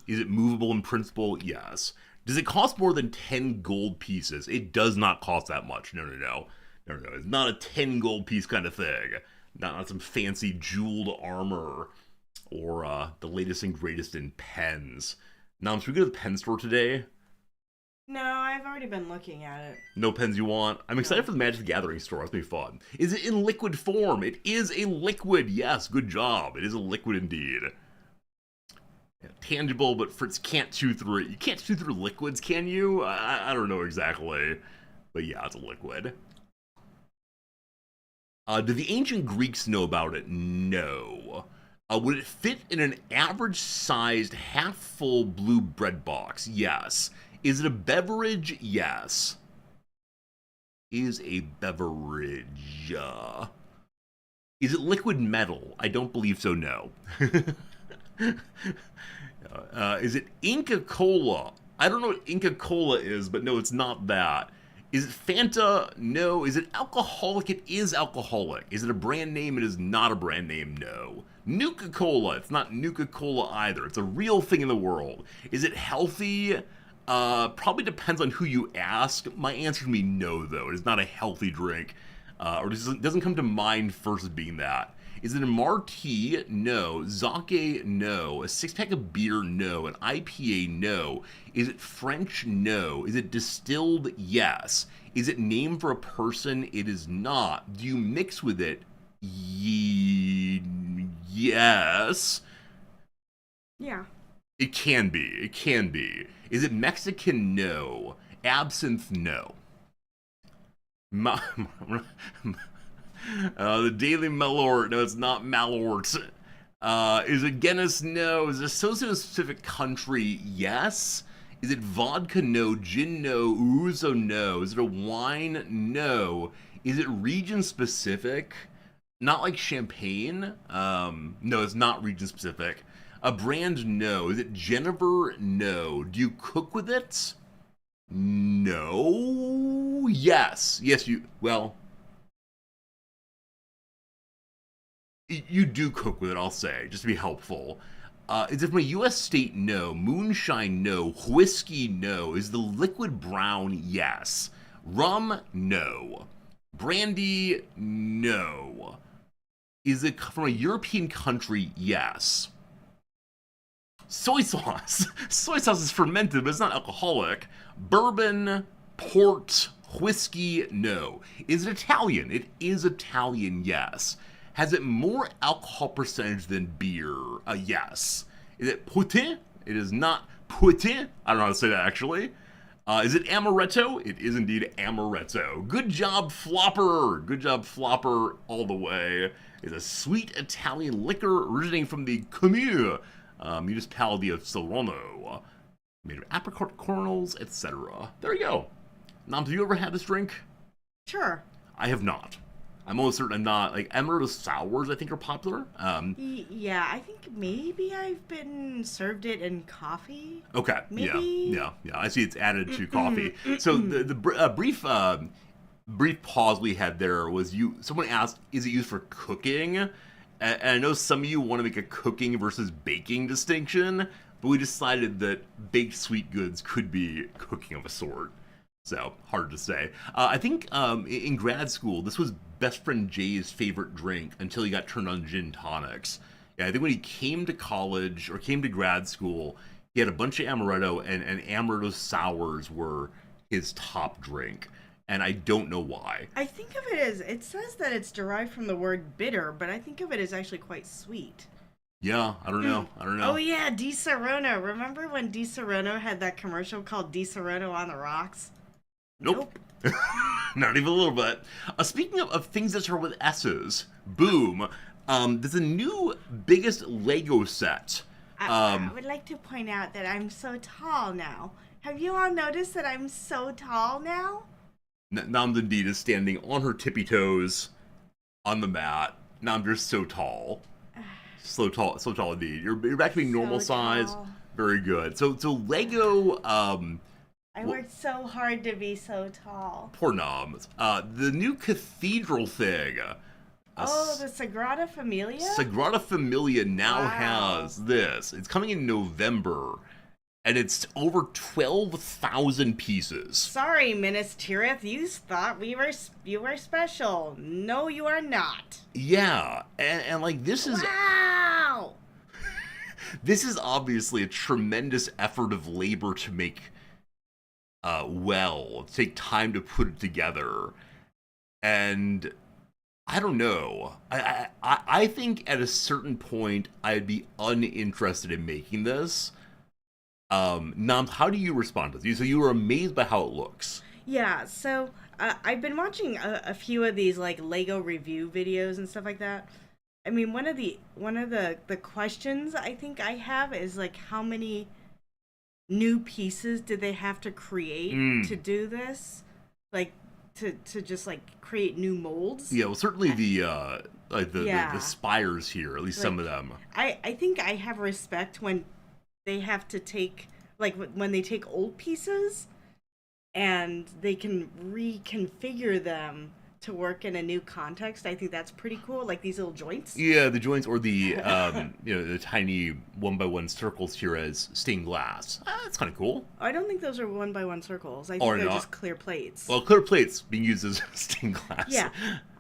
A: Is it movable in principle? Yes. Does it cost more than 10 gold pieces? It does not cost that much. No. It's not a 10 gold piece kind of thing. Not some fancy jeweled armor or the latest and greatest in pens. Now, should we go to the pen store today?
B: No, I've already been looking at it.
A: No pens you want? I'm excited for the Magic the Gathering store. It's going to be fun. Is it in liquid form? It is a liquid. Yes, good job. It is a liquid indeed. Yeah, tangible, but Fritz can't chew through it. You can't chew through liquids, can you? I don't know exactly. But yeah, it's a liquid. Do the ancient Greeks know about it? No. Would it fit in an average-sized, half-full blue bread box? Yes. Is it a beverage? Yes. Is a beverage. Is it liquid metal? I don't believe so, no. Is it Inca Cola? I don't know what Inca Cola is, but no, it's not that. Is it Fanta? No. Is it alcoholic? It is alcoholic. Is it a brand name? It is not a brand name, no. Nuka-Cola. It's not Nuka-Cola either. It's a real thing in the world. Is it healthy? Probably depends on who you ask. My answer to be no, though. It is not a healthy drink, or doesn't come to mind first being that. Is it a martini? No. Sake? No. A six-pack of beer? No. An IPA? No. Is it French? No. Is it distilled? Yes. Is it named for a person? It is not. Do you mix with it? Yes.
B: Yeah.
A: It can be. It can be. Is it Mexican? No. Absinthe? No. The Daily Malort. No, it's not Malort. Is it Guinness? No. Is it associated with a specific country? Yes. Is it vodka? No. Gin? No. Ouzo? No. Is it a wine? No. Is it region specific? Not like champagne. No, it's not region specific. A brand? No. Is it Jennifer? No. Do you cook with it? No. Yes. Yes, you. Well, you do cook with it, I'll say, just to be helpful. Is it from a U.S. state? No. Moonshine? No. Whiskey? No. Is the liquid brown? Yes. Rum? No. Brandy? No. Is it from a European country? Yes. Soy sauce. Soy sauce is fermented, but it's not alcoholic. Bourbon, port, whiskey, no. Is it Italian? It is Italian, yes. Has it more alcohol percentage than beer? Yes. Is it Putin? It is not Putin. I don't know how to say that actually. Is it amaretto? It is indeed amaretto. Good job, Flopper. Good job, Flopper, all the way. It's a sweet Italian liquor originating from the Comune municipality of Salerno. Made of apricot kernels, etc. There you go. Nam, have you ever had this drink?
B: Sure.
A: I have not. I'm almost certain I'm not. Like, amaretto sours, I think, are popular.
B: Yeah, I think maybe I've been served it in coffee.
A: Okay.
B: Maybe.
A: Yeah. I see it's added to coffee. So the brief pause we had there was someone asked, is it used for cooking? And I know some of you want to make a cooking versus baking distinction, but we decided that baked sweet goods could be cooking of a sort. So, hard to say. I think in grad school, this was best friend Jay's favorite drink until he got turned on gin tonics. Yeah, I think when he came to college or came to grad school, he had a bunch of amaretto, and amaretto sours were his top drink. And I don't know why.
B: I think of it as, it says that it's derived from the word bitter, but I think of it as actually quite sweet.
A: Yeah, I don't know.
B: Oh yeah, Di Serono. Remember when Di Serono had that commercial called Di Serono on the Rocks?
A: Nope. Not even a little bit. Speaking of things that start with S's, boom. There's a new biggest Lego set.
B: I would like to point out that I'm so tall now. Have you all noticed that I'm so tall now?
A: Nam indeed is standing on her tippy toes on the mat. Nam, you're so tall. So tall indeed. You're back to being normal size. Very good. So Lego.
B: I worked so hard to be so tall.
A: Poor Nam. The new cathedral thing.
B: The Sagrada Familia?
A: Sagrada Familia now has this. It's coming in November, and it's over 12,000 pieces.
B: Sorry, Menace Tirith, you thought you were special. No, you are not.
A: Yeah, and like this is...
B: Wow!
A: This is obviously a tremendous effort of labor to make take time to put it together. And I don't know. I think at a certain point I'd be uninterested in making this. Nam, how do you respond to this? So you were amazed by how it looks.
B: Yeah, so I've been watching a few of these like Lego review videos and stuff like that. I mean, one of the questions I think I have is like, how many new pieces did they have to create to do this? Like to just like create new molds?
A: Yeah, well, certainly the spires here, at least like, some of them.
B: I think I have respect when they have to take, like, when they take old pieces and they can reconfigure them to work in a new context. I think that's pretty cool. Like these little joints.
A: Yeah, the joints or the the tiny 1x1 circles here as stained glass. That's kind of cool.
B: I don't think those are 1x1 circles. I think
A: Or
B: they're
A: not.
B: just clear plates.
A: Well, clear plates being used as stained glass.
B: Yeah,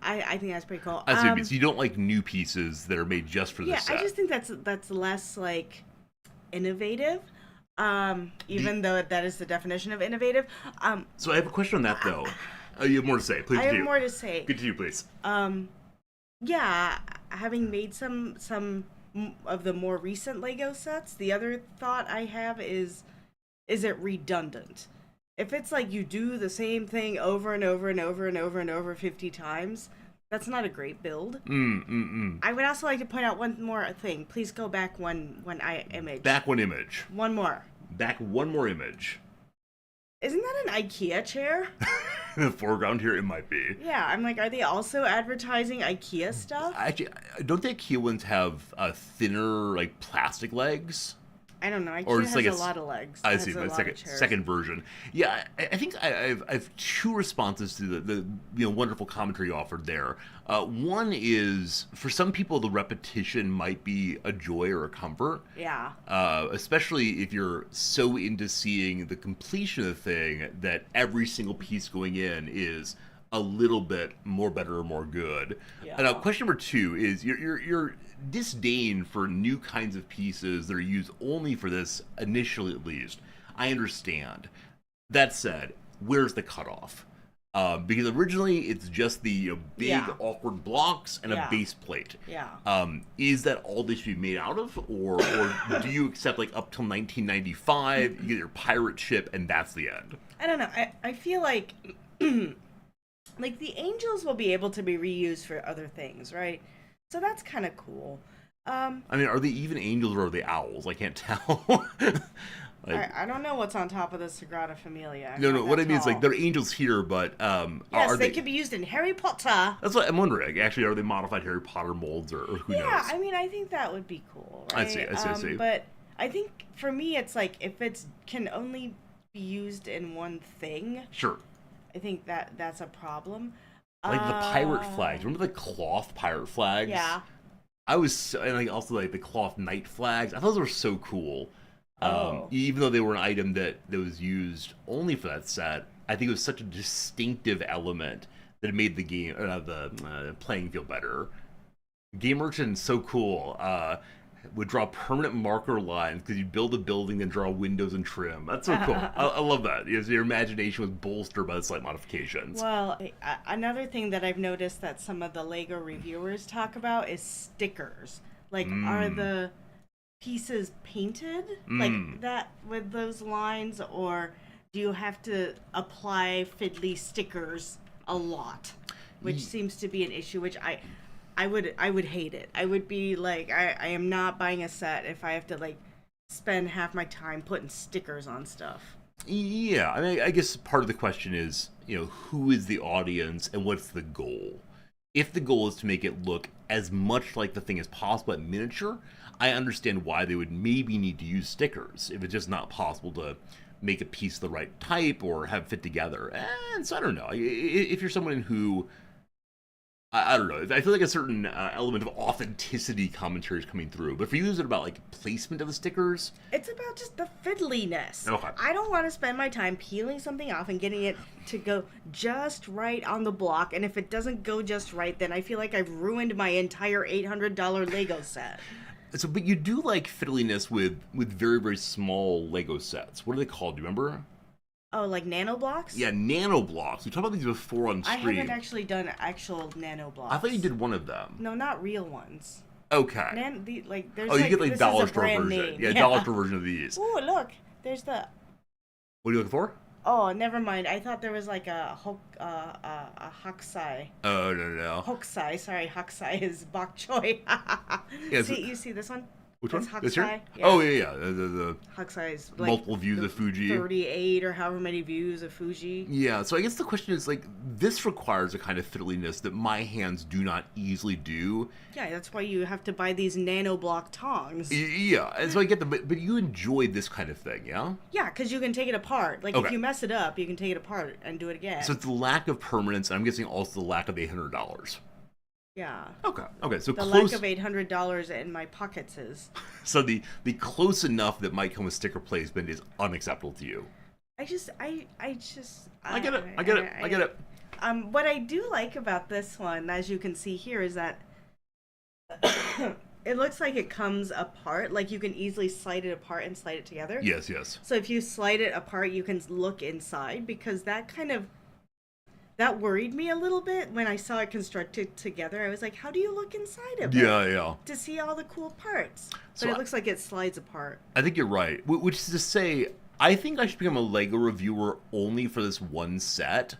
B: I think that's pretty cool.
A: I see what you mean. So you don't like new pieces that are made just for this set.
B: I just think that's less like innovative. Even though that is the definition of innovative.
A: So I have a question on that though. You have more to say. Please do.
B: I have more to say.
A: Continue, please.
B: Yeah, having made some of the more recent Lego sets, the other thought I have is it redundant? If it's like you do the same thing over and over and over and over and over 50 times, that's not a great build. I would also like to point out one more thing. Please go back one image.
A: Back one image.
B: One more.
A: Back one more image.
B: Isn't that an IKEA chair?
A: In the foreground here, it might be.
B: Yeah, I'm like, are they also advertising IKEA stuff?
A: Actually, don't the IKEA ones have thinner, like, plastic legs?
B: I don't know. IKEA
A: Or it's
B: has
A: like
B: a lot of legs.
A: I
B: It
A: see,
B: has a
A: my
B: lot of chairs.
A: second version. Yeah, I think I have two responses to the wonderful commentary offered there. One is, for some people, the repetition might be a joy or a comfort.
B: Yeah.
A: Especially if you're so into seeing the completion of the thing that every single piece going in is a little bit more better or more good.
B: Yeah.
A: And question number two is your disdain for new kinds of pieces that are used only for this, initially at least. I understand. That said, where's the cutoff? Because originally it's just the big awkward blocks and a base plate.
B: Yeah.
A: Is that all they should be made out of, or do you accept like up till 1995 you get your pirate ship and that's the end?
B: I don't know. I feel like like the angels will be able to be reused for other things, right? So that's kind of cool.
A: I mean, are they even angels or are they owls? I can't tell.
B: I don't know what's on top of the Sagrada Familia.
A: No. What I mean is, like, they're angels here, but
B: yes,
A: are
B: they could be used in Harry Potter.
A: That's what I'm wondering. Actually, are they modified Harry Potter molds, or who knows?
B: Yeah, I mean, I think that would be cool. Right?
A: I see.
B: But I think for me, it's like if it's can only be used in one thing.
A: Sure.
B: I think that's a problem.
A: Like the pirate flags. Remember the cloth pirate flags?
B: Yeah.
A: And like also like the cloth knight flags. I thought those were so cool. Even though they were an item that was used only for that set, I think it was such a distinctive element that it made the game, the playing feel better. Game Merchant is so cool. Would draw permanent marker lines because you build a building and draw windows and trim. That's so cool. I love that. Your imagination was bolstered by the slight modifications.
B: Well, another thing that I've noticed that some of the Lego reviewers talk about is stickers. Like, are the pieces painted like that with those lines, or do you have to apply fiddly stickers a lot? Which seems to be an issue, which I would hate it. I would be like, I am not buying a set if I have to like spend half my time putting stickers on stuff.
A: Yeah, I mean, I guess part of the question is, who is the audience and what's the goal? If the goal is to make it look as much like the thing as possible at miniature, I understand why they would maybe need to use stickers if it's just not possible to make a piece the right type or have fit together. And so I don't know. If you're someone who I don't know. I feel like a certain element of authenticity commentary is coming through. But for you, is it about like placement of the stickers?
B: It's about just the fiddliness.
A: Okay.
B: I don't want to spend my time peeling something off and getting it to go just right on the block. And if it doesn't go just right, then I feel like I've ruined my entire $800 Lego set.
A: So, but you do like fiddliness with very, very small Lego sets. What are they called? Do you remember?
B: Oh, like nano blocks?
A: Yeah, nano blocks. We talked about these before on stream.
B: I haven't actually done actual nano blocks.
A: I thought you did one of them.
B: No, not real ones.
A: Okay.
B: There's
A: you get like
B: this
A: dollar
B: is a
A: store
B: brand
A: version.
B: name.
A: Yeah, dollar store version of these.
B: Ooh, look. There's the...
A: What are you looking for?
B: Oh, never mind. I thought there was like a Hokusai.
A: Oh, no.
B: Hokusai. Sorry, Hokusai is bok choy.
A: Yes.
B: See, you see this one?
A: Which
B: That's
A: one? This here?
B: Hakusai? Yeah.
A: Oh, yeah. The
B: Hakusai's like
A: multiple views
B: the
A: of Fuji.
B: 38 or however many views of Fuji.
A: Yeah, so I guess the question is, like, this requires a kind of fiddliness that my hands do not easily do.
B: Yeah, that's why you have to buy these nano block tongs.
A: Yeah, and so I get but you enjoy this kind of thing, yeah?
B: Yeah, because you can take it apart. Like,
A: Okay.
B: if you mess it up, you can take it apart and do it again.
A: So it's the lack of permanence, and I'm guessing also the lack of $800.
B: Yeah.
A: Okay, so
B: The
A: close.
B: lack of $800 in my pockets is...
A: So the close enough that might come with sticker placement is unacceptable to you.
B: I get
A: I get it.
B: What I do like about this one, as you can see here, is that it looks like it comes apart. Like, you can easily slide it apart and slide it together.
A: Yes.
B: So if you slide it apart, you can look inside, because that worried me a little bit when I saw it constructed together. I was like, how do you look inside of it?
A: Yeah.
B: To see all the cool parts.
A: So
B: But it looks like it slides apart.
A: I think you're right. Which is to say, I think I should become a LEGO reviewer only for this one set.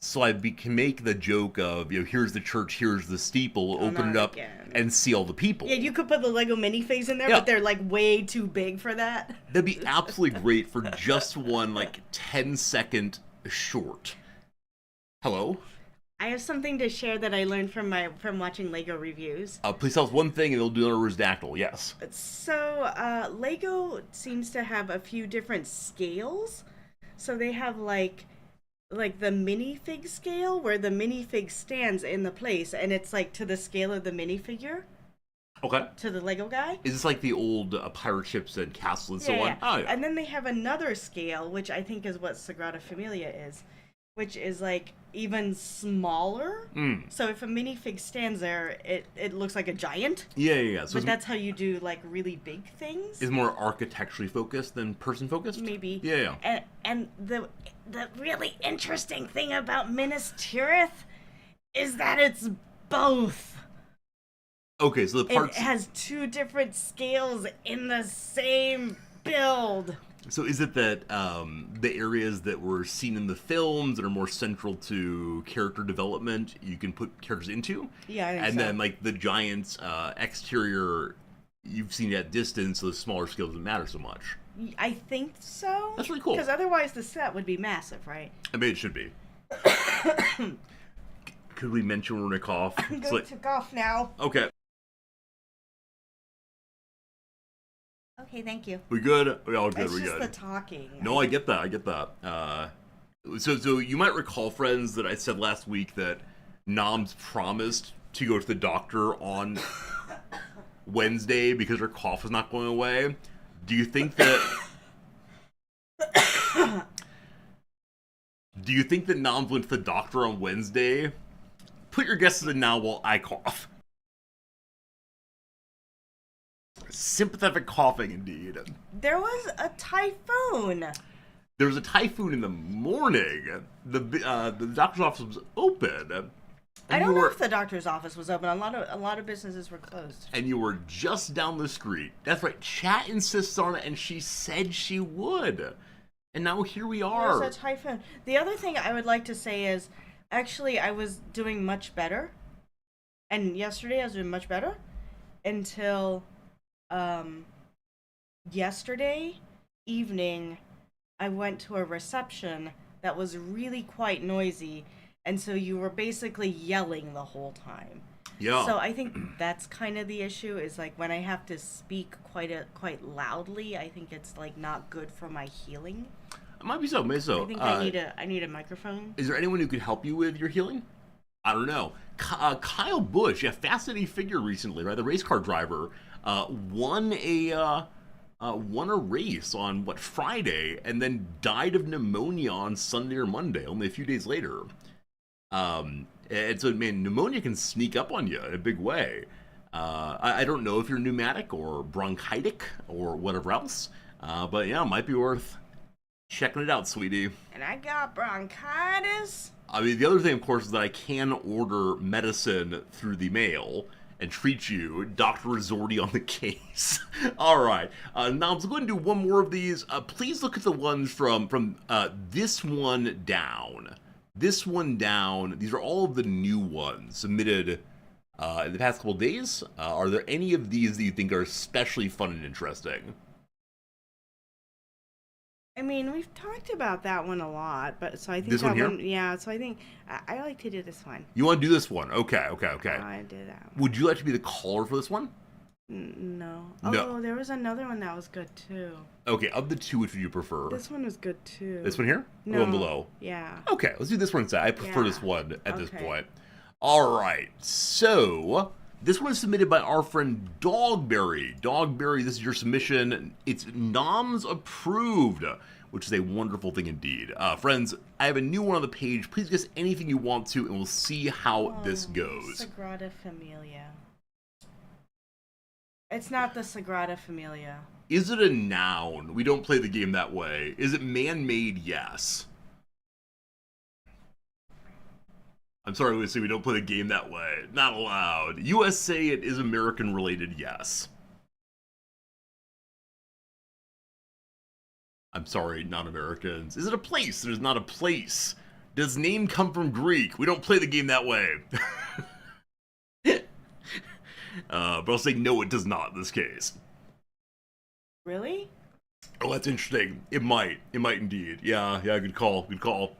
A: So I can make the joke of, here's the church, here's the steeple, open it up, and see all the people.
B: Yeah, you could put the Lego minifigs in there, but they're, like, way too big for that.
A: That'd be absolutely great for just one, 10-second short. Hello?
B: I have something to share that I learned from watching Lego reviews.
A: Please tell us one thing and they'll do another Rosdactyl, yes.
B: So, Lego seems to have a few different scales. So they have, like the minifig scale, where the minifig stands in the place, and it's, like, to the scale of the minifigure.
A: Okay.
B: To the Lego guy.
A: Is this like the old pirate ships and castles and so on?
B: Yeah.
A: Oh, yeah.
B: And then they have another scale, which I think is what Sagrada Familia is, which is, like, even smaller. So if a minifig stands there, it looks like a giant.
A: Yeah. So
B: but that's how you do, like, really big things.
A: Is more architecturally focused than person focused?
B: Maybe.
A: Yeah.
B: And the really interesting thing about Menace Tirith is that it's both.
A: Okay, so the parts...
B: It has two different scales in the same build.
A: So is it that the areas that were seen in the films that are more central to character development you can put characters into?
B: Yeah, I think
A: and
B: so.
A: then, like, the giant's exterior, you've seen at distance, so the smaller scale doesn't matter so much.
B: I think so.
A: That's really cool.
B: Because otherwise the set would be massive, right?
A: I mean, it should be. Could we mention when we're going to cough?
B: I'm going to cough now.
A: Okay.
B: Okay, thank you.
A: We good? We all good.
B: It's
A: we
B: just
A: good.
B: the talking.
A: No, I get that. So you might recall, friends, that I said last week that Noms promised to go to the doctor on Wednesday because her cough was not going away. Do you think that? Do you think that Noms went to the doctor on Wednesday? Put your guesses in now while I cough. Sympathetic coughing, indeed.
B: There was a typhoon.
A: There was a typhoon in the morning. The doctor's office was open.
B: I don't know if the doctor's office was open. A lot of businesses were closed.
A: And you were just down the street. That's right. Chat insists on it, and she said she would. And now here we are.
B: There's a typhoon. The other thing I would like to say is, actually, I was doing much better. And yesterday I was doing much better until yesterday evening I went to a reception that was really quite noisy, and so you were basically yelling the whole time.
A: Yeah.
B: So I think that's kind of the issue, is like when I have to speak quite loudly, I think it's like not good for my healing.
A: It might be so. Maybe so.
B: I think I need a microphone.
A: Is there anyone who could help you with your healing? I don't know. Kyle Busch, a fascinating figure recently, right? The race car driver won a race on Friday, and then died of pneumonia on Sunday or Monday, only a few days later. And so, man, pneumonia can sneak up on you in a big way. I don't know if you're pneumatic or bronchitic or whatever else, but yeah, it might be worth checking it out, sweetie.
B: And I got bronchitis.
A: I mean, the other thing, of course, is that I can order medicine through the mail and treat you. Dr. Resorti on the case. All right. Now, I'm going to do one more of these. Please look at the ones from this one down. This one down. These are all of the new ones submitted in the past couple days. Are there any of these that you think are especially fun and interesting?
B: I mean, we've talked about that one a lot, but so I think
A: This one
B: that
A: here?
B: one, yeah. So I think I like to do this one.
A: You want to do this one? Okay, okay, okay.
B: I do that one.
A: Would you like to be the caller for this one?
B: No.
A: No.
B: Oh, there was another one that was good too.
A: Okay, of the two, which would you prefer?
B: This one was good too.
A: This one here? Or
B: No.
A: one below?
B: Yeah.
A: Okay, let's do this one instead. I prefer
B: Yeah.
A: this one at this
B: Okay.
A: point. All right, so this one is submitted by our friend Dogberry. Dogberry, this is your submission. It's noms approved, which is a wonderful thing indeed. Friends, I have a new one on the page. Please guess anything you want to, and we'll see how this goes.
B: Sagrada Familia. It's not the Sagrada Familia.
A: Is it a noun? We don't play the game that way. Is it man-made? Yes. I'm sorry, Lucy, we don't play the game that way. Not allowed. USA, it is American-related, yes. I'm sorry, non-Americans. Is it a place? There's not a place. Does name come from Greek? We don't play the game that way. But I'll say no, it does not in this case.
B: Really?
A: Oh, that's interesting. It might. It might indeed. Yeah, good call. Good call.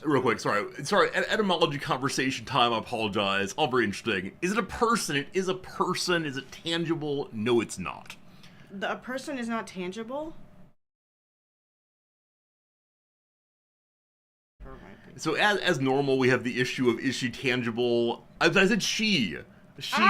A: Real quick, sorry, etymology conversation time, I apologize. All very interesting. Is it a person? It is a person. Is it tangible? No, it's not.
B: A person is not tangible?
A: So as normal, we have the issue of is she tangible? I said she. She.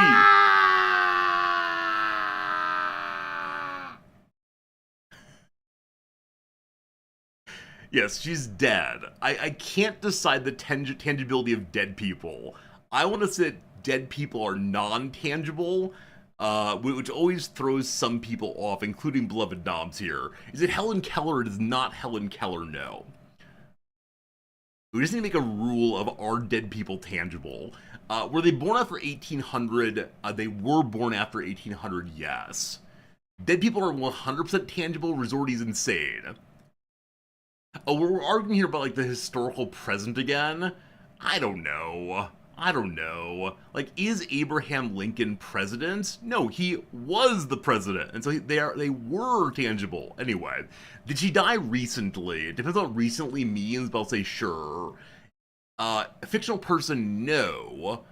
A: Yes, she's dead. I can't decide the tangibility of dead people. I want to say that dead people are non-tangible, which always throws some people off, including beloved Noms here. Is it Helen Keller? It is not Helen Keller, no. We just need to make a rule of are dead people tangible. Were they born after 1800? They were born after 1800, yes. Dead people are 100% tangible. Resorty's insane. Oh, we're arguing here about, like, the historical present again? I don't know. Like, is Abraham Lincoln president? No, he was the president, and so they were tangible. Anyway, did she die recently? It depends on what recently means, but I'll say sure. A fictional person, no.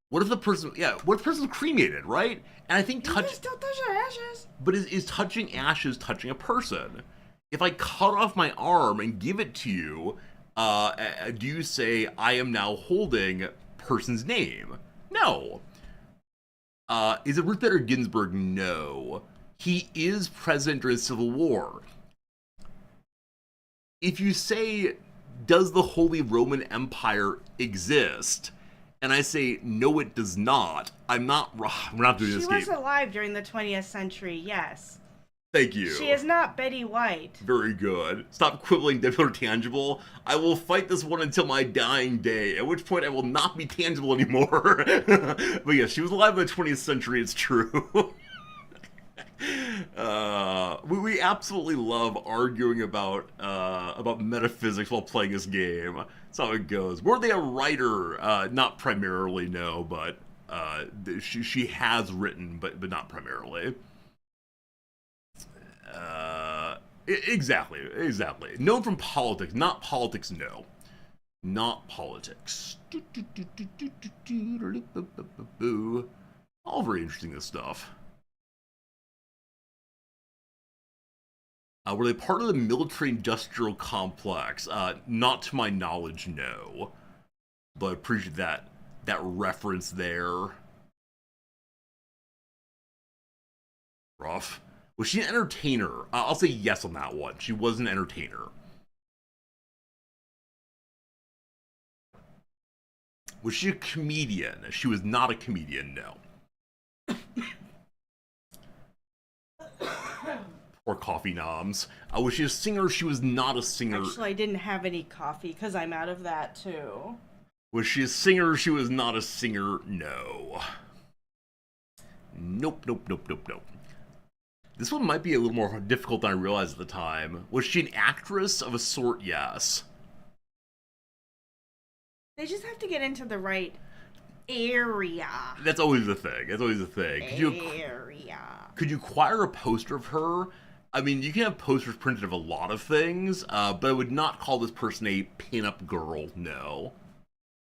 A: What if the person, what if the person's cremated, right? And I think
B: You can still touch your ashes.
A: But is touching ashes touching a person? If I cut off my arm and give it to you, do you say I am now holding person's name? No. Is it Ruth Bader Ginsburg? No. He is president during the Civil War. If you say, does the Holy Roman Empire exist? And I say, no, it does not. We're not doing this game.
B: She was alive during the 20th century, yes.
A: Thank you.
B: She is not Betty White.
A: Very good. Stop quibbling, dead or tangible. I will fight this one until my dying day, at which point I will not be tangible anymore. But yeah, she was alive in the 20th century, it's true. We absolutely love arguing about metaphysics while playing this game. That's how it goes. Were they a writer? Not primarily, no, but she has written, but not primarily. Exactly. Known from politics, not politics, no. Not politics. All very interesting, this stuff. Were they part of the military-industrial complex? Not to my knowledge, no. But I appreciate that reference there. Rough. Was she an entertainer? I'll say yes on that one. She was an entertainer. Was she a comedian? She was not a comedian, no. Or coffee noms. Was she a singer? She was not a singer.
B: Actually, I didn't have any coffee because I'm out of that too.
A: Was she a singer? She was not a singer. No. Nope, nope, nope, nope, nope. This one might be a little more difficult than I realized at the time. Was she an actress of a sort? Yes.
B: They just have to get into the right area.
A: That's always the thing. That's always the thing. Could you acquire a poster of her? I mean, you can have posters printed of a lot of things, but I would not call this person a pin-up girl, no.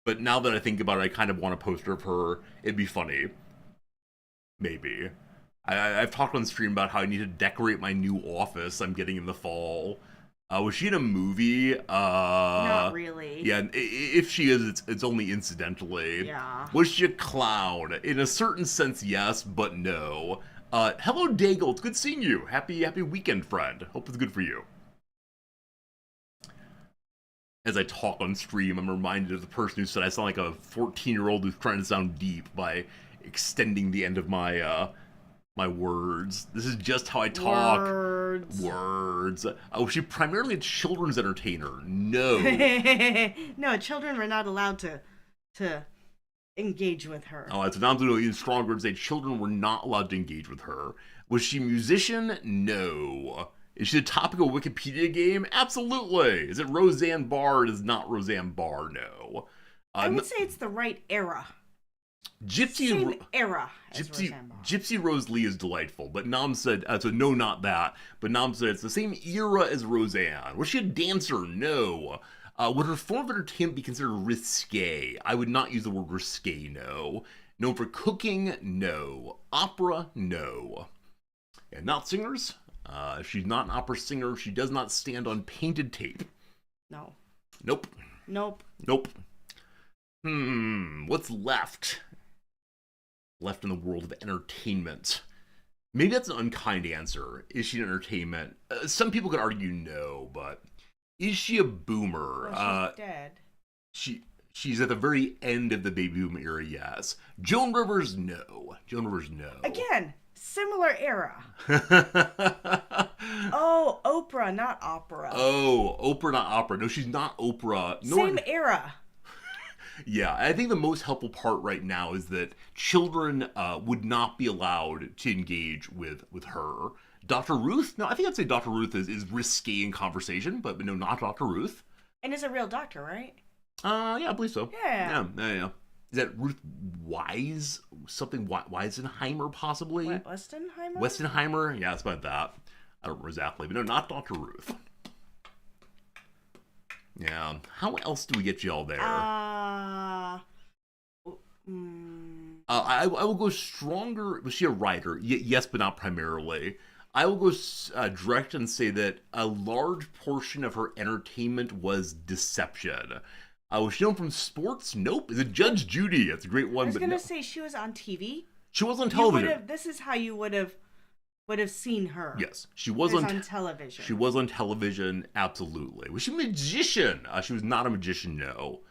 A: But now that I think about it, I kind of want a poster of her. It'd be funny. Maybe. I've talked on stream about how I need to decorate my new office I'm getting in the fall. Was she in a movie?
B: Not really.
A: Yeah, if she is, it's only incidentally.
B: Yeah.
A: Was she a clown? In a certain sense, yes, but no. Hello, Daigle. It's good seeing you. Happy weekend, friend. Hope it's good for you. As I talk on stream, I'm reminded of the person who said I sound like a 14-year-old who's trying to sound deep by extending the end of my my words. This is just how I talk. Words. Was she primarily a children's entertainer? No.
B: No, children were not allowed to engage with her.
A: Oh, that's not even stronger to say children were not allowed to engage with her. Was she a musician? No. Is she the topic of a Wikipedia game? Absolutely. Is it Roseanne Barr? It is not Roseanne Barr, no.
B: I would say it's the right era.
A: Gypsy
B: era as Roseanne Barr.
A: Gypsy Rose Lee is delightful, but Nam said, so no, not that. But Nam said it's the same era as Roseanne. Was she a dancer? No. Would her form of entertainment be considered risque? I would not use the word risque, no. Known for cooking? No. Opera? No. And not singers? She's not an opera singer. She does not stand on painted tape.
B: No.
A: Nope.
B: Nope.
A: Nope. What's left? Left in the world of entertainment. Maybe that's an unkind answer. Is she an entertainment? Some people could argue no, but is she a boomer?
B: Well, she's dead.
A: She's at the very end of the baby boom era, yes. Joan Rivers, no. Joan Rivers, no.
B: Again, similar era. Oh, Oprah, not opera.
A: Oh, Oprah, not opera. No, she's not Oprah.
B: Same era.
A: Yeah, I think the most helpful part right now is that children would not be allowed to engage with her. Dr. Ruth? No, I think I'd say Dr. Ruth is risque in conversation, but no, not Dr. Ruth.
B: And is a real doctor, right?
A: Yeah, I believe so.
B: Yeah.
A: Yeah. Is that Ruth Wise? Something Weisenheimer, possibly?
B: Westenheimer?
A: Westenheimer? Yeah, it's about that. I don't remember exactly, but no, not Dr. Ruth. Yeah. How else do we get you all there? I will go stronger. Was she a writer? Yes, but not primarily. I will go direct and say that a large portion of her entertainment was deception. Was she known from sports? Nope. Is it Judge Judy? That's a great one.
B: I was going to say she was on TV.
A: She was on television.
B: This is how you would have seen her.
A: Yes, she was on
B: television.
A: She was on television, absolutely. Was she a magician? She was not a magician, no.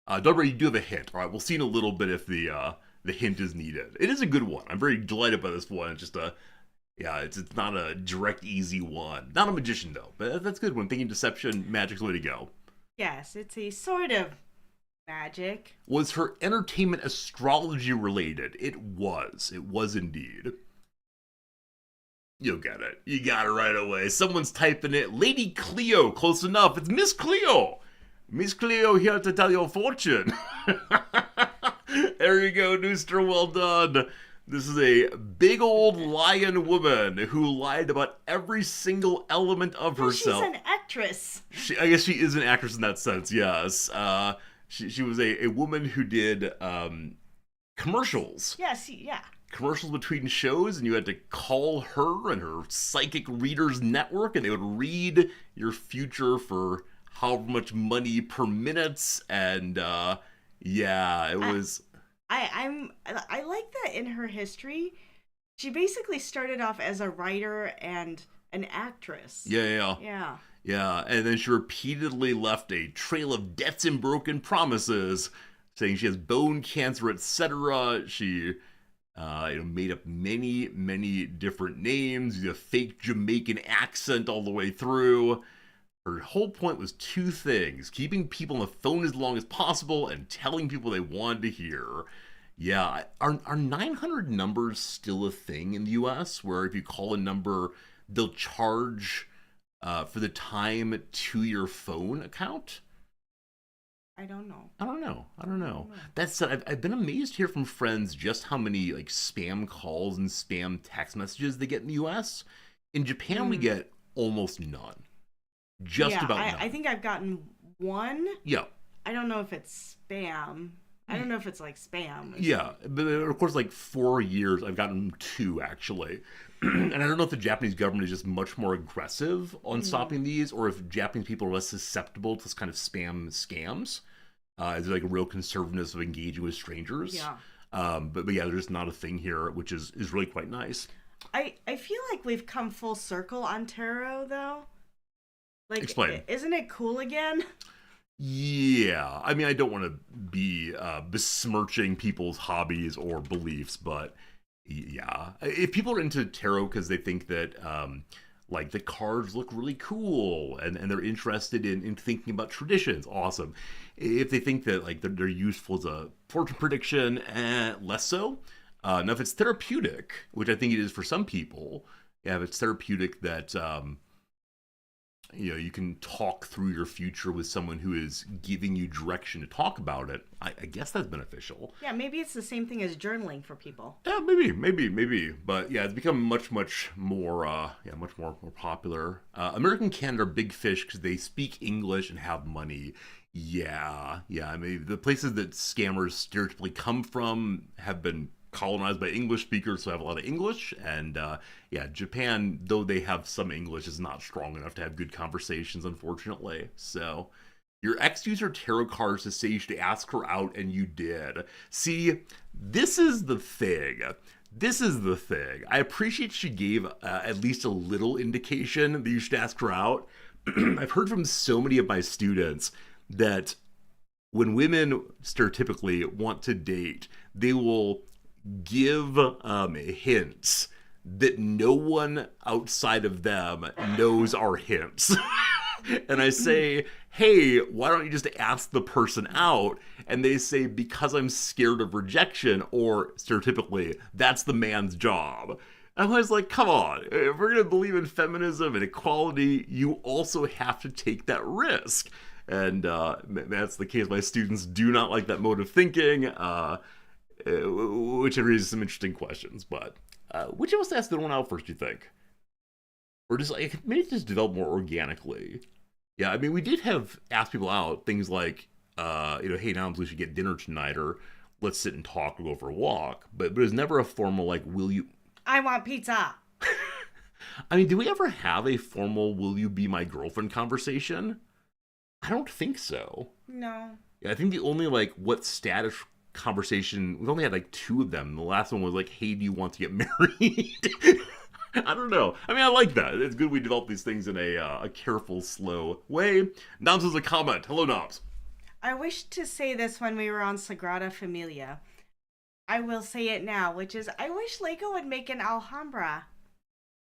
A: Dubber, you do have a hint. All right, we'll see in a little bit if the hint is needed. It is a good one. I'm very delighted by this one. It's just it's not a direct, easy one. Not a magician, though. But that's good. When thinking deception, magic's the way to go.
B: Yes, it's a sort of magic.
A: Was her entertainment astrology related? It was. It was indeed. You'll get it. You got it right away. Someone's typing it. Lady Cleo, close enough. It's Miss Cleo. Miss Cleo here to tell your fortune. There you go, Nooster. Well done. This is a big old lion woman who lied about every single element of herself.
B: She's an actress.
A: I guess she is an actress in that sense, yes. She was a woman who did commercials.
B: Yes, yeah.
A: Commercials between shows, and you had to call her and her psychic readers network, and they would read your future for however much money per minute, and it was.
B: I like that in her history. She basically started off as a writer and an actress.
A: Yeah. Yeah, and then she repeatedly left a trail of debts and broken promises, saying she has bone cancer, etc. She Made up many different names, fake Jamaican accent all the way through. Her whole point was two things: keeping people on the phone as long as possible and telling people they wanted to hear. Yeah, are 900 numbers still a thing in the U.S. where if you call a number, they'll charge for the time to your phone account?
B: I don't know.
A: I don't know. That said, I've been amazed to hear from friends just how many like spam calls and spam text messages they get in the U.S. In Japan, we get almost none. Just
B: Yeah,
A: about none.
B: I think I've gotten one.
A: Yeah.
B: I don't know if it's spam. I don't know if it's like spam.
A: Yeah, but of course, like 4 years, I've gotten two actually. And I don't know if the Japanese government is just much more aggressive on stopping these, or if Japanese people are less susceptible to this kind of spam scams. Is there like a real conservativeness of engaging with strangers?
B: Yeah.
A: But yeah, there's just not a thing here, which is really quite nice.
B: I feel like we've come full circle on tarot, though. Like,
A: Explain.
B: Isn't it cool again?
A: Yeah, I mean, I don't want to be besmirching people's hobbies or beliefs, but yeah, if people are into tarot because they think that like the cards look really cool and they're interested in thinking about traditions, awesome. If they think that like they're useful as a fortune prediction, less so. Now, if it's therapeutic, which I think it is for some people, yeah, if it's therapeutic that you can talk through your future with someone who is giving you direction to talk about it, I guess that's beneficial.
B: Yeah, maybe it's the same thing as journaling for people.
A: Yeah, maybe. But yeah, it's become much more, much more popular. American Canada are big fish because they speak English and have money. Yeah. I mean, the places that scammers stereotypically come from have been colonized by English speakers, so have a lot of English. And Japan, though they have some English, is not strong enough to have good conversations, unfortunately. So your ex used her tarot cards to say you should ask her out, and you did. See, this is the thing. I appreciate she gave at least a little indication that you should ask her out. I've heard from so many of my students that when women stereotypically want to date, they will give hints that no one outside of them knows are hints. And I say, hey, why don't you just ask the person out? And they say, because I'm scared of rejection, or stereotypically, that's the man's job. And I was like, come on, if we're going to believe in feminism and equality, you also have to take that risk. And that's the case. My students do not like that mode of thinking, which raises some interesting questions. But which of us asked the one out first, do you think? Or just like, maybe just develop more organically? Yeah, I mean, we did have asked people out, things like, hey, Noms, we should get dinner tonight, or let's sit and talk or go for a walk. But it was never a formal, like, will you...
B: I want pizza.
A: I mean, do we ever have a formal will you be my girlfriend conversation? I don't think so.
B: No.
A: Yeah, I think the only, like, what status conversation, we only had, like, 2 of them. The last one was, like, hey, do you want to get married? I don't know. I mean, I like that. It's good we develop these things in a careful, slow way. Noms has a comment. Hello, Noms.
B: I wish to say this when we were on Sagrada Familia. I will say it now, which is, I wish Lego would make an Alhambra.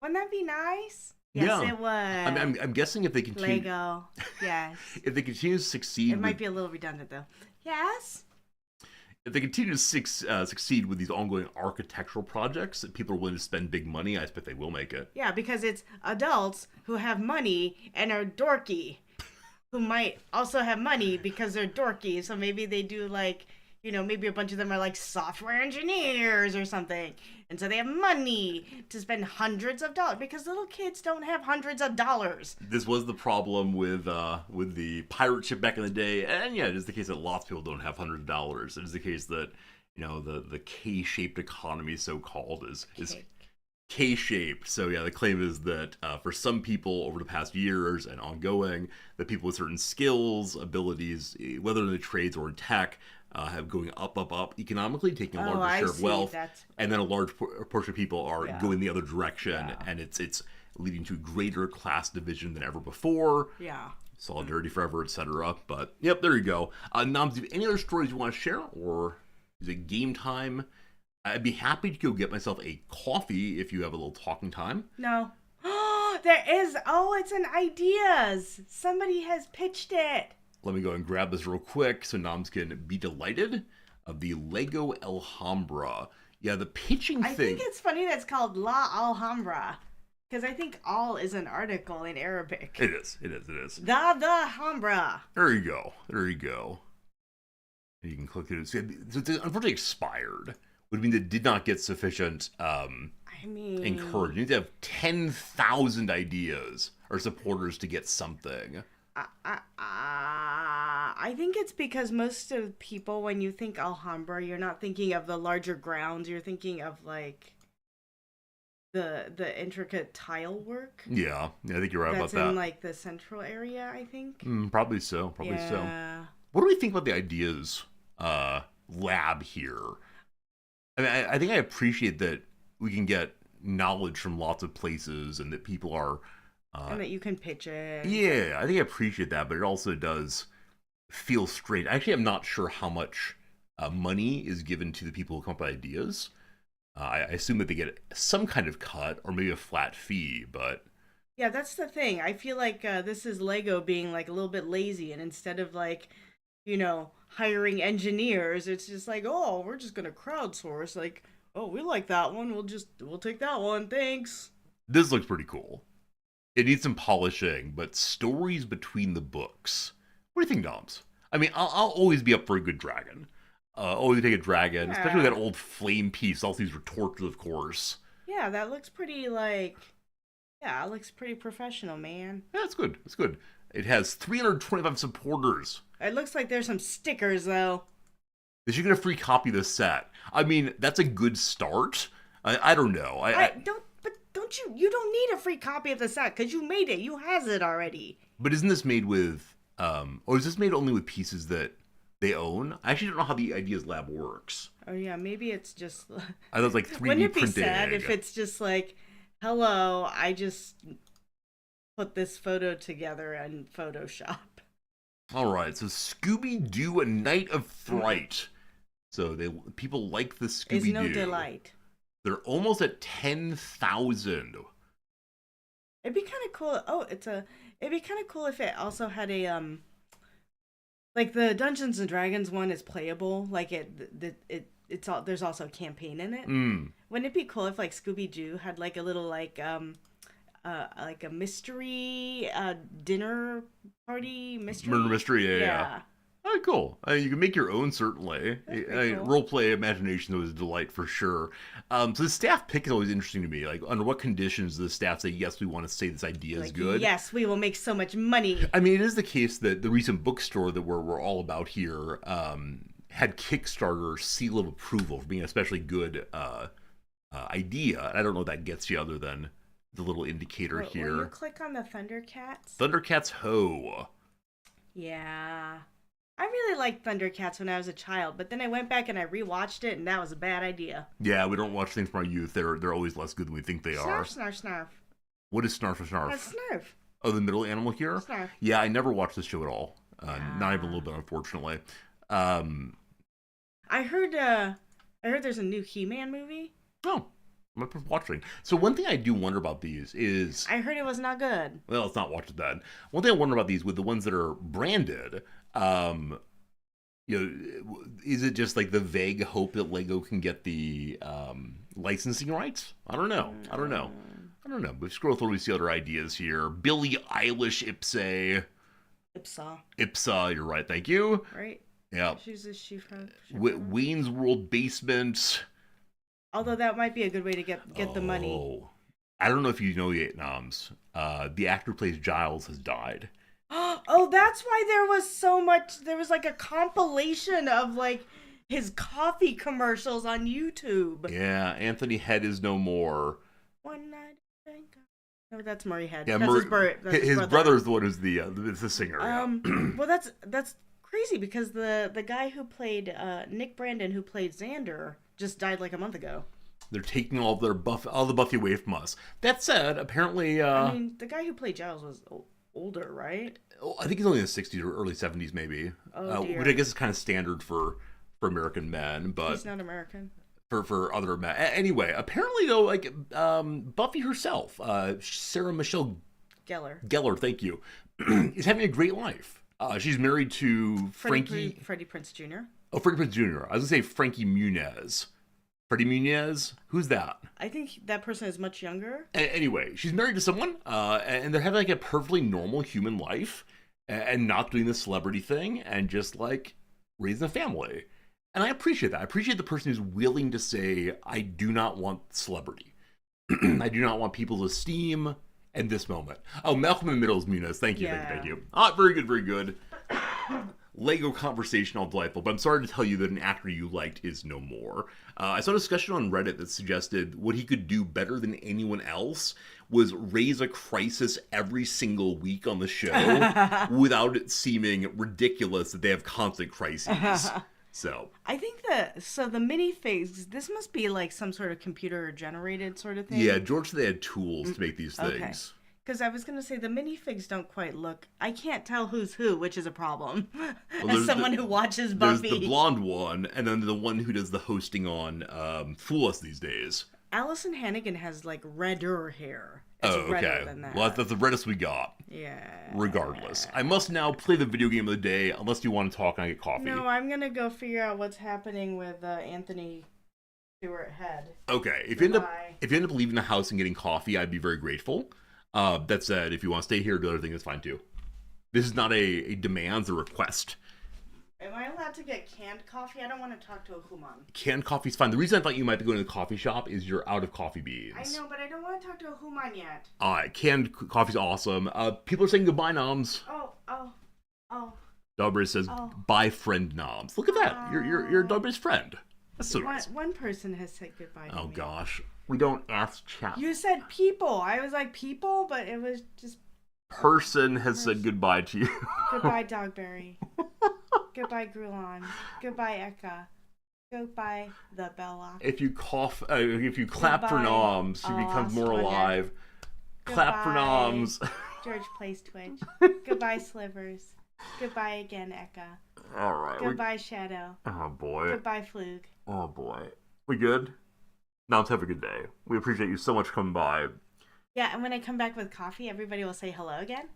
B: Wouldn't that be nice? Yes,
A: yeah.
B: It would.
A: I'm guessing if they continue...
B: Lego, yes.
A: If they continue to succeed...
B: It might be a little redundant, though. Yes?
A: If they continue to succeed with these ongoing architectural projects that people are willing to spend big money, I expect they will make it.
B: Yeah, because it's adults who have money and are dorky, who might also have money because they're dorky. So maybe they do like, maybe a bunch of them are like software engineers or something. And so they have money to spend hundreds of dollars because little kids don't have hundreds of dollars.
A: This was the problem with the pirate ship back in the day. And yeah, it is the case that lots of people don't have hundreds of dollars. It is the case that, the K-shaped economy, so-called, is K-shaped. So yeah, the claim is that for some people over the past years and ongoing, that people with certain skills, abilities, whether in the trades or in tech, have going up economically, taking a larger share of wealth, and then a large portion of people are going the other direction, and it's leading to greater class division than ever before.
B: Yeah.
A: Solidarity forever, etc. But yep, there you go. Noms, do you have any other stories you want to share, or is it game time? I'd be happy to go get myself a coffee if you have a little talking time.
B: No. Oh, there is. Oh, it's an ideas. Somebody has pitched it.
A: Let me go and grab this real quick so Noms can be delighted of the Lego Alhambra. Yeah, the pitching
B: I
A: thing.
B: think it's funny that it's called La Alhambra. Because I think al is an article in Arabic.
A: It is. It is. It is.
B: The Alhambra.
A: There you go. There you go. You can click it. So it's unfortunately expired. Would mean it did not get sufficient encouragement. You need to have 10,000 ideas or supporters to get something.
B: I think it's because most of people, when you think Alhambra, you're not thinking of the larger grounds. You're thinking of like the intricate tile work.
A: Yeah, I think you're right about that.
B: That's in like the central area, I think.
A: Probably so. Probably so. What do we think about the ideas lab here? I mean, I think I appreciate that we can get knowledge from lots of places and that people are...
B: and that you can pitch it.
A: Yeah, I think I appreciate that, but it also does feel strange. Actually, I'm not sure how much money is given to the people who come up with ideas. I assume that they get some kind of cut or maybe a flat fee, but...
B: Yeah, that's the thing. I feel like this is Lego being like a little bit lazy, and instead of like, hiring engineers, it's just like, oh, we're just gonna crowdsource. Like, oh, we like that one. We'll take that one. Thanks.
A: This looks pretty cool. It needs some polishing, but stories between the books. What do you think, Noms? I mean, I'll always be up for a good dragon. Always take a dragon, especially with that old flame piece. All these were torches, of course.
B: Yeah, that looks pretty like... Yeah, it looks pretty professional, man.
A: Yeah, it's good. It's good. It has 325 supporters.
B: It looks like there's some stickers, though.
A: They should get a free copy of the set. I mean, that's a good start. I don't know.
B: You don't need a free copy of the set, because you made it. You has it already.
A: But isn't this made with... or is this made only with pieces that they own? I actually don't know how the Ideas Lab works.
B: Oh, yeah, maybe it's just...
A: I thought it was like 3D printed.
B: Wouldn't it be sad if it's just like, hello, I just put this photo together in Photoshop?
A: All right, so Scooby-Doo, A Night of Fright. So people like the Scooby-Doo.
B: Is no delight.
A: They're almost at 10,000.
B: It'd be kind of cool. It'd be kind of cool if it also had a like the Dungeons and Dragons one is playable. Like there's also a campaign in it. Wouldn't it be cool if like Scooby-Doo had like a little like a mystery dinner party mystery?
A: Murder mystery, yeah. Oh, cool. You can make your own, certainly.
B: Cool.
A: Role-play imagination was a delight for sure. So the staff pick is always interesting to me. Like, under what conditions does the staff say, yes, we want to say this idea is good?
B: Yes, we will make so much money.
A: I mean, it is the case that the recent bookstore that we're all about here had Kickstarter seal of approval for being an especially good idea. I don't know what that gets you other than the little indicator here.
B: Will you click on the Thundercats?
A: Thundercats Ho.
B: Yeah. I really liked Thundercats when I was a child, but then I went back and I rewatched it, and that was a bad idea.
A: Yeah, we don't watch things from our youth. They're always less good than we think they are.
B: Snarf, snarf, snarf.
A: What is Snarf or Snarf?
B: That's Snarf.
A: Oh, the middle animal here?
B: Snarf.
A: Yeah, I never watched this show at all. Not even a little bit, unfortunately.
B: I heard there's a new He-Man movie.
A: Oh, I'm watching. So one thing I do wonder about these is...
B: I heard it was not good.
A: Well, let's not watch it then. One thing I wonder about these with the ones that are branded... is it just like the vague hope that Lego can get the licensing rights? I don't know. But scroll through, we see other ideas here. Billie Eilish Ipsa, you're right, thank you.
B: Right?
A: Yeah.
B: She's from
A: Wayne's World Basement.
B: Although that might be a good way to get the money.
A: I don't know if you know yet, Noms. The actor who plays Giles has died.
B: Oh, that's why there was so much. There was like a compilation of like his coffee commercials on YouTube.
A: Yeah, Anthony Head is no more.
B: One night, no, that's Murray Head.
A: Yeah,
B: that's
A: his brother is the one who's the singer.
B: Well, that's crazy because the guy who played Nick Brandon, who played Xander, just died like a month ago.
A: They're taking all the Buffy away from us. That said, apparently,
B: I mean, the guy who played Giles was older, right?
A: I think he's only in the 60s or early 70s, maybe.
B: Oh, dear.
A: Which I guess is kind of standard for American men. But
B: he's not American.
A: for other men. Anyway, apparently though, like Buffy herself, Sarah Michelle
B: Geller.
A: Gellar, thank you, is having a great life. She's married to Frankie.
B: Freddie Prinze Jr.
A: Oh, Freddie Prinze Jr. I was gonna say Frankie Muniz. Freddie Muniz? Who's that?
B: I think that person is much younger.
A: Anyway, she's married to someone, and they're having like a perfectly normal human life, and not doing the celebrity thing, and just like raising a family. And I appreciate that. I appreciate the person who's willing to say, I do not want celebrity. I do not want people's esteem in this moment. Oh, Malcolm in the Middle is Muniz. Thank you, thank you. Ah, very good, very good. Lego conversation, all delightful, but I'm sorry to tell you that an actor you liked is no more. I saw a discussion on Reddit that suggested what he could do better than anyone else was raise a crisis every single week on the show without it seeming ridiculous that they have constant crises. So
B: I think the minifigs, this must be like some sort of computer generated sort of thing.
A: Yeah, George said they had tools to make these things.
B: Okay. Because I was going to say the minifigs don't quite look... I can't tell who's who, which is a problem. Well, as someone who watches Buffy.
A: There's the blonde one, and then the one who does the hosting on Fool Us these days.
B: Allison Hannigan has, like, redder hair.
A: It's redder than that. Well, that's the reddest we got.
B: Yeah.
A: Regardless. I must now play the video game of the day, unless you want to talk and I get coffee.
B: No, I'm going to go figure out what's happening with Anthony Stewart Head.
A: Okay. If you end up leaving the house and getting coffee, I'd be very grateful. That said, if you want to stay here and do other things, that's fine too. This is not a demand, it's a request.
B: Am I allowed to get canned coffee? I don't want to talk to a human.
A: Canned coffee's fine. The reason I thought you might be going to the coffee shop is you're out of coffee beans.
B: I know, but I don't want to talk to a human yet.
A: Canned coffee's awesome. People are saying goodbye, Noms.
B: Oh.
A: Dubris says, bye, friend Noms. Look at that. You're Dubris' friend. That's so nice.
B: One person has said goodbye to me.
A: Oh, gosh. We don't ask chat.
B: You said people. I was like people, but it was just...
A: Person has said goodbye to you.
B: Goodbye, Dogberry. Goodbye, Grulon. Goodbye, Eka. Goodbye, the Belloc.
A: If you clap for Noms, she becomes more alive. Clap for Noms.
B: George plays Twitch. Goodbye, Slivers. Goodbye again, Eka.
A: All right.
B: Goodbye, Shadow.
A: Oh, boy.
B: Goodbye, Flug.
A: Oh, boy. We good? Noms, have a good day. We appreciate you so much coming by.
B: Yeah, and when I come back with coffee, everybody will say hello again.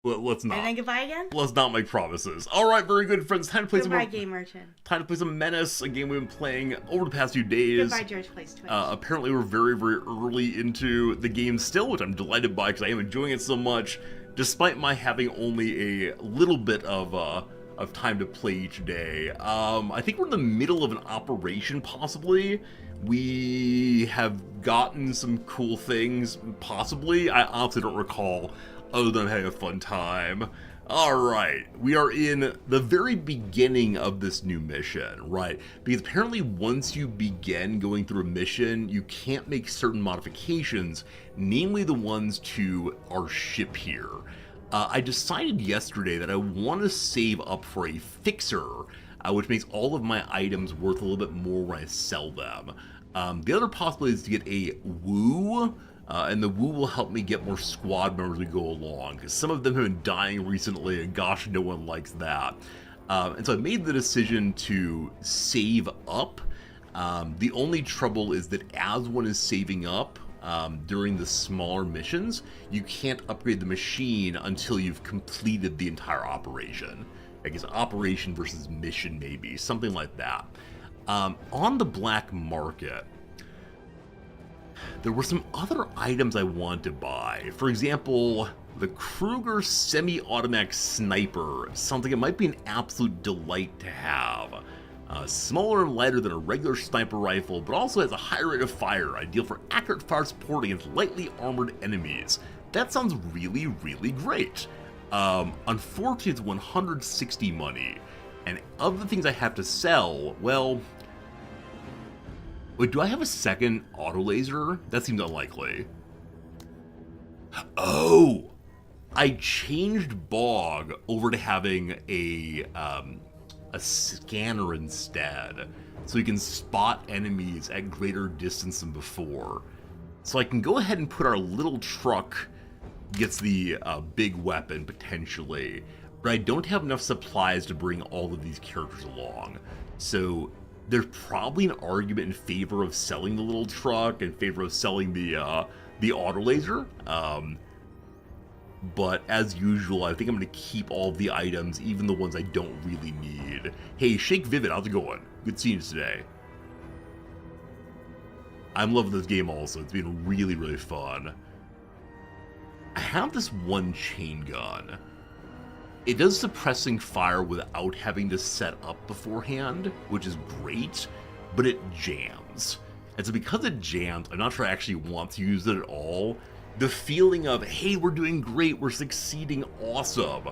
A: Let's not.
B: And then goodbye again?
A: Let's not make promises. All right, very good, friends. Time to play
B: goodbye, Game Merchant.
A: Time to play some Menace, a game we've been playing over the past few days.
B: Goodbye, George Plays Twitch.
A: Apparently, we're very, very early into the game still, which I'm delighted by because I am enjoying it so much, despite my having only a little bit of time to play each day. I think we're in the middle of an operation, possibly. We have gotten some cool things, possibly. I honestly don't recall, other than having a fun time. Alright, we are in the very beginning of this new mission, right? Because apparently once you begin going through a mission, you can't make certain modifications, namely the ones to our ship here. I decided yesterday that I want to save up for a fixer, which makes all of my items worth a little bit more when I sell them. The other possibility is to get a woo, and the woo will help me get more squad members as we go along, because some of them have been dying recently, and gosh, no one likes that. And so I made the decision to save up. The only trouble is that as one is saving up, during the smaller missions, you can't upgrade the machine until you've completed the entire operation. I guess operation versus mission, maybe, something like that. On the black market, there were some other items I wanted to buy. For example, the Kruger semi-automatic sniper, something that might be an absolute delight to have. Smaller and lighter than a regular sniper rifle, but also has a high rate of fire, ideal for accurate fire support against lightly armored enemies. That sounds really, really great. Unfortunately, it's 160 money. And of the things I have to sell, well... Wait, do I have a second auto laser? That seems unlikely. Oh! I changed Bog over to having a scanner instead, so you can spot enemies at greater distance than before. So I can go ahead and put our little truck gets the big weapon, potentially, but I don't have enough supplies to bring all of these characters along. So there's probably an argument in favor of selling the little truck, in favor of selling the auto laser. But as usual, I think I'm going to keep all of the items, even the ones I don't really need. Hey, Shake Vivid, how's it going? Good seeing you today. I'm loving this game also. It's been really, really fun. I have this one chain gun. It does suppressing fire without having to set up beforehand, which is great, but it jams. And so because it jams, I'm not sure I actually want to use it at all. The feeling of, hey, we're doing great, we're succeeding, awesome,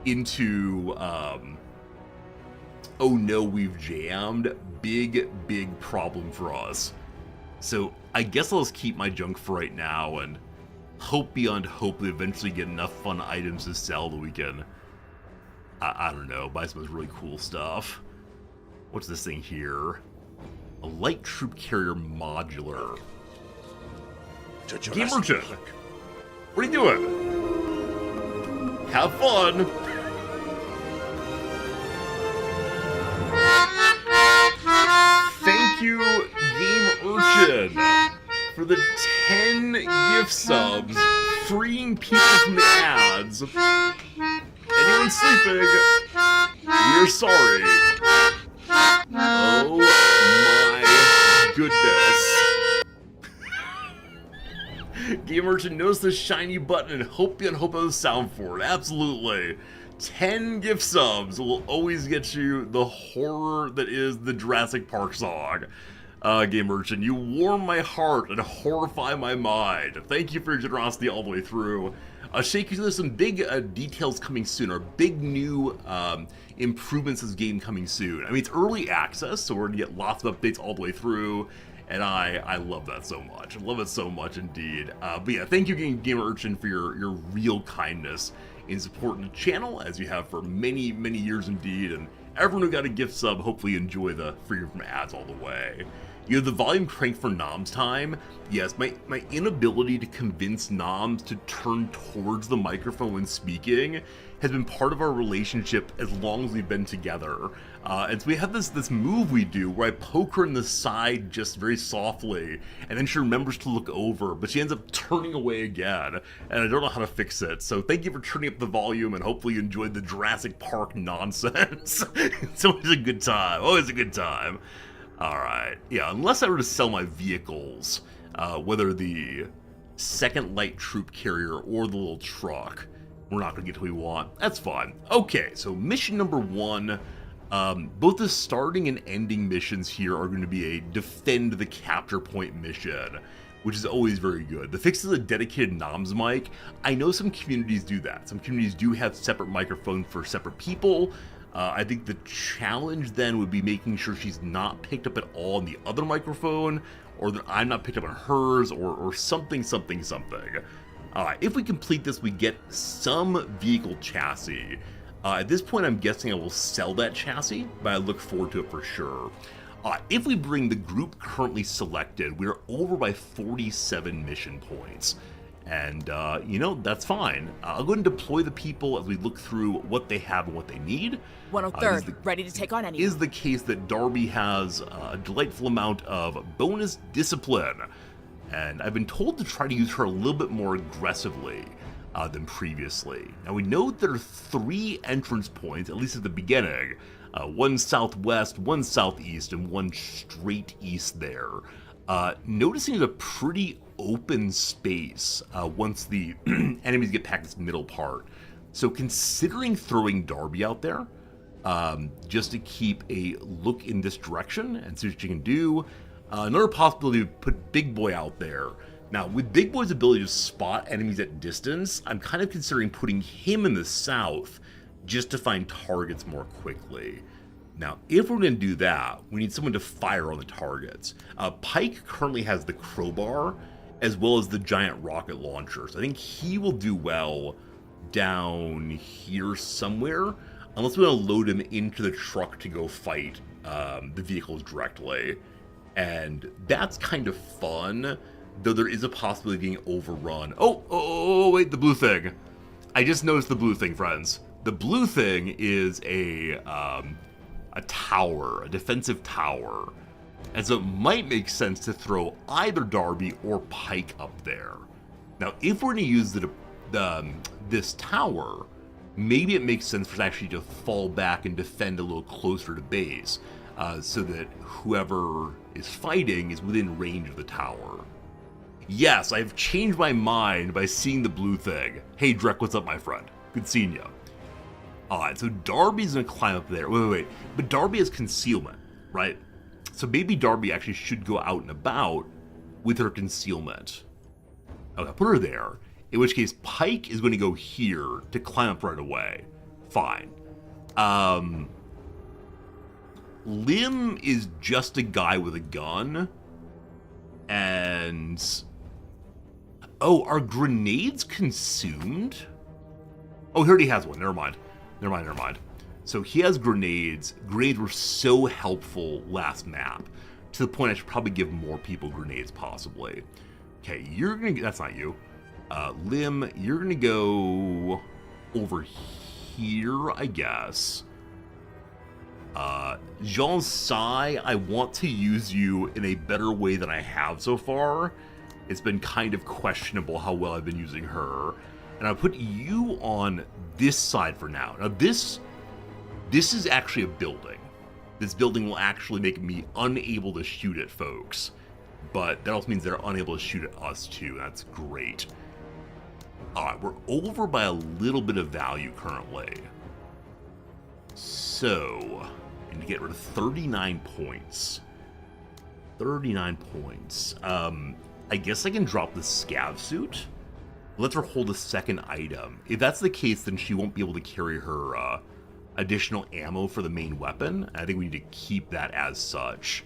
A: into, oh no, we've jammed, big, big problem for us. So I guess I'll just keep my junk for right now and hope beyond hope we eventually get enough fun items to sell that we can, I don't know, buy some of this really cool stuff. What's this thing here? A light troop carrier modular. Game Merchant, what are you doing? Have fun! Thank you, Game Urchin, for the 10 gift subs, freeing people from the ads. Anyone sleeping? We're sorry. Oh my goodness. Game Merchant knows the shiny button and hope beyond hope of the sound for it. Absolutely. 10 gift subs will always get you the horror that is the Jurassic Park song. Game Merchant, you warm my heart and horrify my mind. Thank you for your generosity all the way through. Shaky, there's some big details coming soon, or big new improvements to this game coming soon. I mean, it's early access, so we're going to get lots of updates all the way through. And I love that so much. I love it so much indeed. But yeah, thank you, Gamer Urchin, for your real kindness in supporting the channel, as you have for many, many years indeed. And everyone who got a gift sub, hopefully enjoy the freedom from ads all the way. You know, the volume crank for Noms time. Yes, my inability to convince Noms to turn towards the microphone when speaking has been part of our relationship as long as we've been together. And so we have this move we do where I poke her in the side just very softly, and then she remembers to look over, but she ends up turning away again, and I don't know how to fix it. So thank you for turning up the volume, and hopefully you enjoyed the Jurassic Park nonsense. It's always a good time, always a good time. Alright, yeah, unless I were to sell my vehicles, whether the second light troop carrier or the little truck, we're not going to get what we want. That's fine. Okay, so mission number 1, both the starting and ending missions here are going to be a defend the capture point mission, which is always very good. The fix is a dedicated Noms mic. I know some communities do that. Some communities do have separate microphones for separate people. I think the challenge then would be making sure she's not picked up at all on the other microphone, or that I'm not picked up on hers, or something. If we complete this, we get some vehicle chassis. At this point, I'm guessing I will sell that chassis, but I look forward to it for sure. If we bring the group currently selected, we're over by 47 mission points. And, you know, that's fine. I'll go ahead and deploy the people as we look through what they have and what they need.
C: 103rd, ready to take on anyone.
A: Is the case that Darby has a delightful amount of bonus discipline. And I've been told to try to use her a little bit more aggressively than previously. Now, we know there are 3 entrance points, at least at the beginning. One southwest, one southeast, and one straight east there. Noticing a pretty open space once the enemies get past this middle part. So considering throwing Darby out there, just to keep a look in this direction and see what you can do. Another possibility to put Big Boy out there. Now, with Big Boy's ability to spot enemies at distance, I'm kind of considering putting him in the south just to find targets more quickly. Now, if we're going to do that, we need someone to fire on the targets. Pike currently has the crowbar, as well as the giant rocket launcher, so I think he will do well down here somewhere, unless we want to load him into the truck to go fight the vehicles directly. And that's kind of fun, though there is a possibility of being overrun. Oh, wait, the blue thing. I just noticed the blue thing, friends. The blue thing is a a tower, a defensive tower. And so it might make sense to throw either Darby or Pike up there. Now, if we're going to use this tower, maybe it makes sense for it actually to fall back and defend a little closer to base, so that whoever is fighting is within range of the tower. Yes, I have changed my mind by seeing the blue thing. Hey, Drek, what's up, my friend? Good seeing you. Alright, so Darby's going to climb up there. Wait. But Darby has concealment, right? So maybe Darby actually should go out and about with her concealment. Okay, put her there. In which case, Pike is going to go here to climb up right away. Fine. Lim is just a guy with a gun. And... oh, are grenades consumed? Oh, he already has one. Never mind. So he has grenades. Grenades were so helpful last map, to the point I should probably give more people grenades, possibly. Okay, you're gonna... that's not you. Lim, you're gonna go over here, I guess. Jean-Sai, I want to use you in a better way than I have so far. It's been kind of questionable how well I've been using her. And I'll put you on this side for now. Now this is actually a building. This building will actually make me unable to shoot at folks. But that also means they're unable to shoot at us too. That's great. Alright, we're over by a little bit of value currently. So, I need to get rid of 39 points. 39 points. I guess I can drop the scav suit. Let her hold a second item. If that's the case, then she won't be able to carry her additional ammo for the main weapon. I think we need to keep that as such.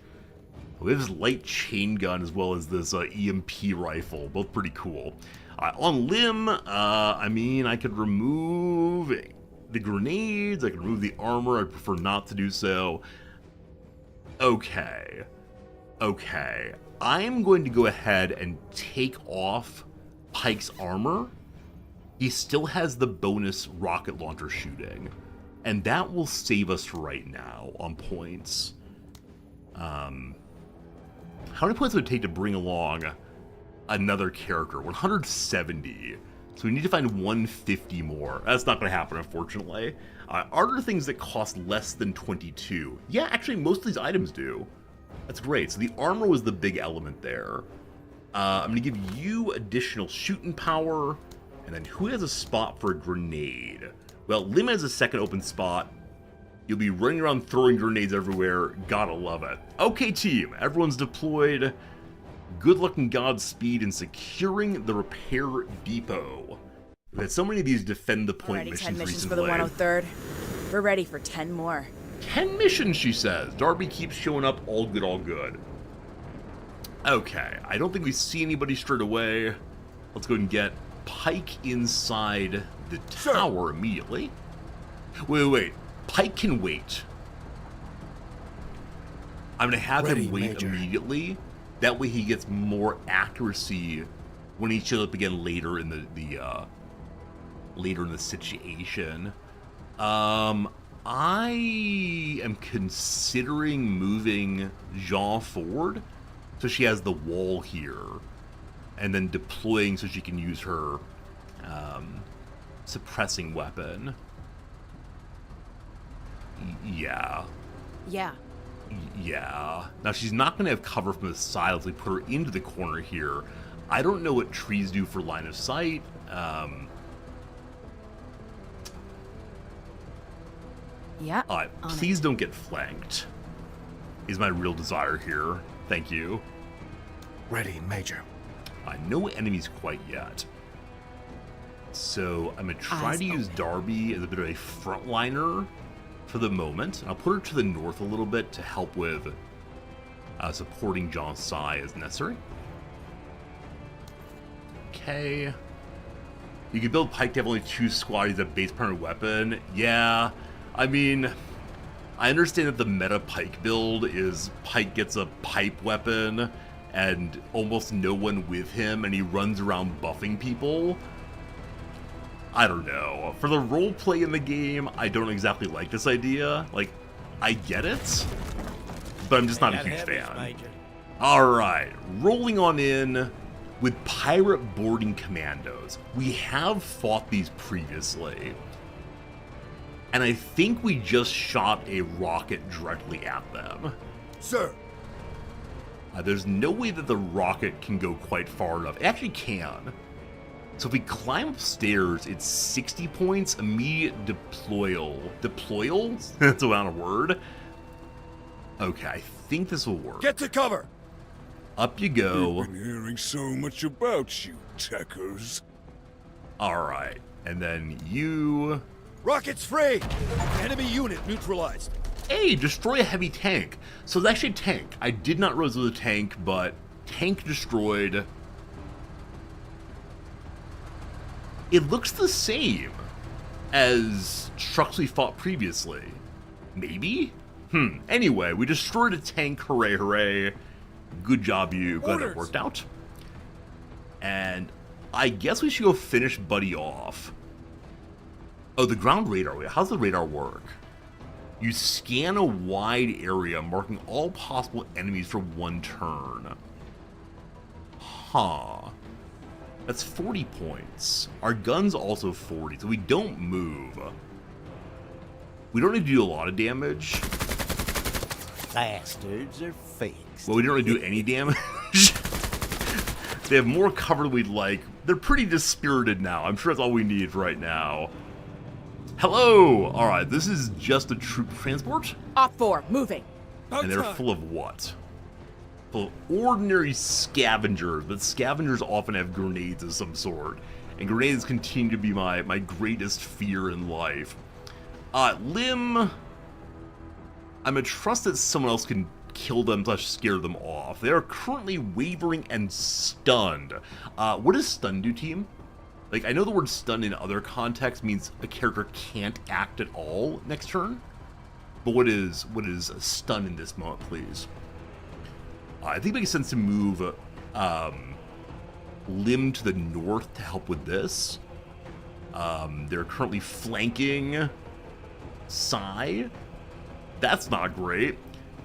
A: We have this light chain gun as well as this EMP rifle. Both pretty cool. On Lim, I mean, I could remove the grenades. I could remove the armor. I prefer not to do so. Okay. I'm going to go ahead and take off Pike's armor. He still has the bonus rocket launcher shooting, and that will save us right now on points. How many points would it take to bring along another character? 170. So we need to find 150 more. That's not going to happen, unfortunately. Are there things that cost less than 22? Yeah, actually, most of these items do. That's great. So the armor was the big element there. I'm going to give you additional shooting power. And then who has a spot for a grenade? Well, Lim has a second open spot. You'll be running around throwing grenades everywhere. Gotta love it. Okay, team. Everyone's deployed. Good luck and Godspeed in securing the repair depot. We've had so many of these defend the point
C: Already
A: missions
C: 10 missions
A: recently.
C: for the 103rd. We're ready for 10 more.
A: 10 missions, she says. Darby keeps showing up. All good, all good. Okay, I don't think we see anybody straight away. Let's go ahead and get Pike inside the tower immediately. Wait. Pike can wait. I'm going to have him wait Major. Immediately. That way he gets more accuracy when he shows up again later in the situation. I am considering moving Jean forward so she has the wall here, and then deploying so she can use her suppressing weapon. Yeah. Now she's not going to have cover from the side as we put her into the corner here. I don't know what trees do for line of sight.
C: Yeah.
A: Please don't get flanked. Is my real desire here. Thank you.
D: Ready, Major.
A: No enemies quite yet. So I'm going to try to use Darby as a bit of a frontliner for the moment. I'll put her to the north a little bit to help with supporting Jean-Sai as necessary. Okay. You can build Pike to have only 2 squaddies of base primary weapon. Yeah, I mean, I understand that the meta Pike build is Pike gets a pipe weapon and almost no one with him, and he runs around buffing people. I don't know. For the roleplay in the game, I don't exactly like this idea. Like, I get it, but I'm just not a
D: Got
A: huge
D: heavies,
A: fan.
D: Major.
A: Alright, rolling on in with Pirate Boarding Commandos. We have fought these previously, and I think we just shot a rocket directly at them.
D: Sir.
A: There's no way that the rocket can go quite far enough. It actually can. So if we climb upstairs, it's 60 points, immediate deployal. Deployal? That's not a word. Okay, I think this will work.
D: Get to cover.
A: Up you go.
E: I've been hearing so much about you, techers.
A: Alright, and then you...
D: Rockets free. Enemy unit neutralized.
A: Hey, destroy a heavy tank. So it's actually a tank. I did not realize it was a tank, but tank destroyed. It looks the same as trucks we fought previously. Maybe? Anyway, we destroyed a tank. Hooray, hooray. Good job, you. Glad it worked out. And I guess we should go finish Buddy off. Oh, the ground radar. How's the radar work? You scan a wide area, marking all possible enemies for 1 turn. Huh. That's 40 points. Our gun's also 40, so we don't move. We don't need to do a lot of damage.
D: Bastards are fakes.
A: Well, we don't really do any damage. They have more cover than we'd like. They're pretty dispirited now. I'm sure that's all we need right now. Hello! Alright, this is just a troop transport?
C: Op 4, moving.
A: And they're full of what? Full of ordinary scavengers, but scavengers often have grenades of some sort. And grenades continue to be my greatest fear in life. Lim... I'm gonna trust that someone else can kill them / scare them off. They are currently wavering and stunned. What does stun do, team? Like, I know the word stun in other contexts means a character can't act at all next turn. But what is stun in this moment, please? I think it makes sense to move Lim to the north to help with this. They're currently flanking Psy. That's not great.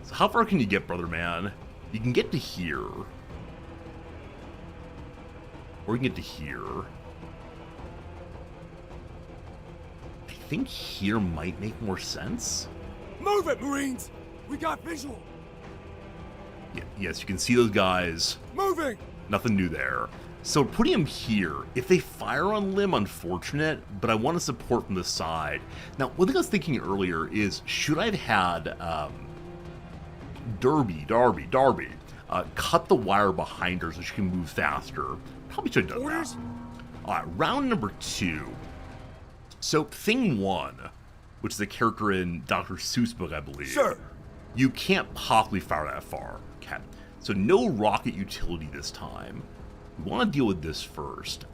A: So how far can you get, brother man? You can get to here. Or you can get to here. I think here might make more sense.
D: Move it, Marines. We got visual.
A: Yeah, yes, you can see those guys.
D: Moving.
A: Nothing new there. So putting him here, if they fire on Lim, unfortunate, but I want to support from the side. Now, one thing I was thinking earlier is, should I have had Darby, cut the wire behind her so she can move faster? Probably should have done that. Alright, round number 2. So, thing 1, which is a character in Dr. Seuss book, I believe.
D: Sir.
A: You can't possibly fire that far. Okay. So no rocket utility this time. We want to deal with this first.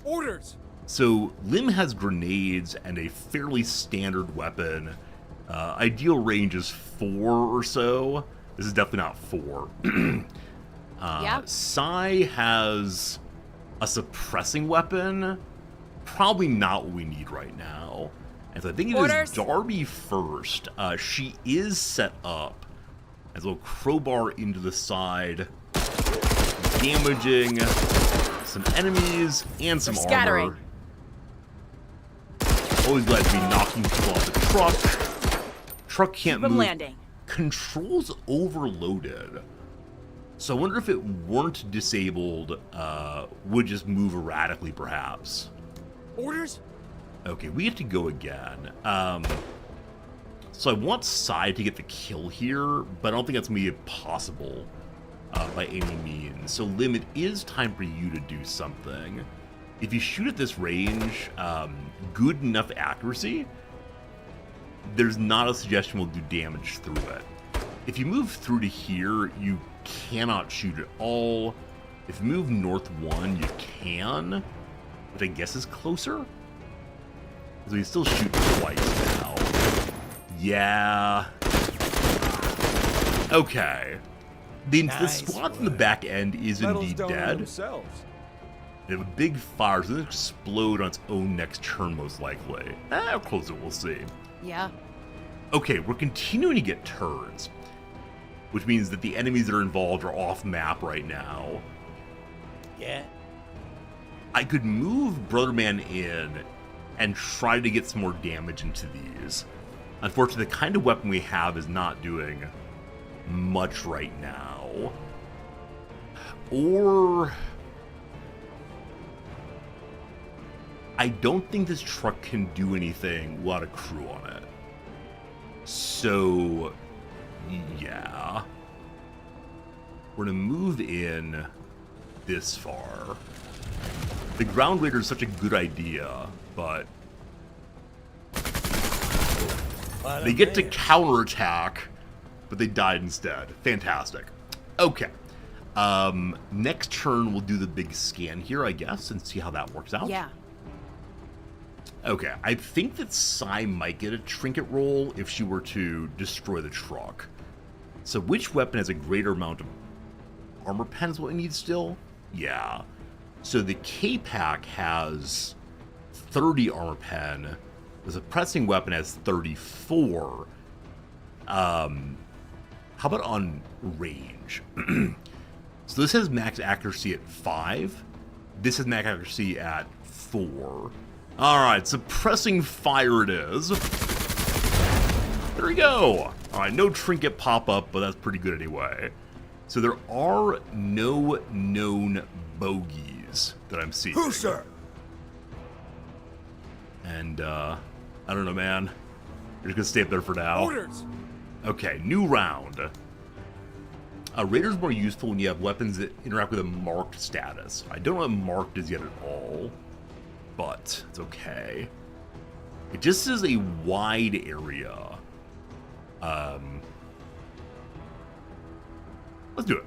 D: Orders.
A: So Lim has grenades and a fairly standard weapon. Ideal range is 4 or so. This is definitely not 4.
C: Yeah.
A: Psy has a suppressing weapon. Probably not what we need right now. And so I think it
C: Orders.
A: is Darby first. She is set up as a little crowbar into the side, damaging some enemies and some
C: Scattering.
A: armor. Always glad to be knocking people off the truck. Truck can't
C: Keep 'em
A: move.
C: landing.
A: Controls overloaded. So I wonder if it weren't disabled, would just move erratically, perhaps.
D: Orders.
A: Okay, we have to go again. So I want Psy to get the kill here, but I don't think that's going to be possible by any means. So Lim, it is time for you to do something. If you shoot at this range, good enough accuracy, there's not a suggestion we'll do damage through it. If you move through to here, you cannot shoot at all. If you move north 1, you can, which I guess is closer. So we still shoot twice now. Yeah. Okay. The squad from the back end is indeed dead. They have a big fire, so they'll explode on its own next turn, most likely. How close it, we'll see.
C: Yeah.
A: Okay, we're continuing to get turns, which means that the enemies that are involved are off map right now.
D: Yeah.
A: I could move Brother Man in and try to get some more damage into these. Unfortunately, the kind of weapon we have is not doing much right now. Or... I don't think this truck can do anything without a crew on it. So... yeah. We're gonna move in this far. The ground raider is such a good idea, but they get to counterattack, but they died instead. Fantastic. Okay. Next turn we'll do the big scan here, I guess, and see how that works out.
C: Yeah.
A: Okay, I think that Sai might get a trinket roll if she were to destroy the truck. So which weapon has a greater amount of armor pen is what we need still? Yeah. So the K-Pack has 30 armor pen. The suppressing weapon has 34. How about on range? So this has max accuracy at 5. This has max accuracy at 4. Alright, suppressing fire it is. There we go. Alright, no trinket pop-up, but that's pretty good anyway. So there are no known bogeys that I'm seeing.
D: Who, sir?
A: And, I don't know, man. You're just gonna stay up there for now.
D: Orders.
A: Okay, new round. Raider's more useful when you have weapons that interact with a marked status. I don't know what marked is yet at all, but it's okay. It just is a wide area. Let's do it.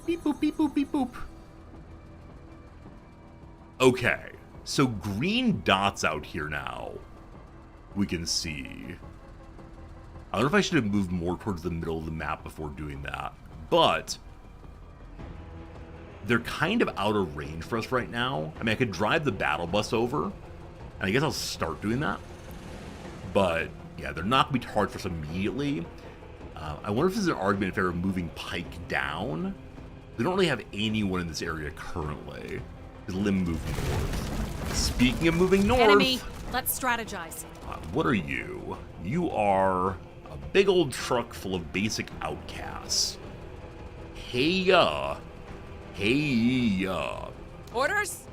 A: Beep boop, beep boop, beep boop. Okay, so green dots out here now. We can see. I don't know if I should have moved more towards the middle of the map before doing that, but they're kind of out of range for us right now. I mean, I could drive the battle bus over, and I guess I'll start doing that. But yeah, they're not going to be targeted for us immediately. I wonder if there's an argument if they were moving Pike down. We don't really have anyone in this area currently. Lim moved north. Speaking of moving north...
C: Enemy, let's strategize.
A: What are you? You are a big old truck full of basic outcasts. Hey-ya. Hey-ya.
C: Orders?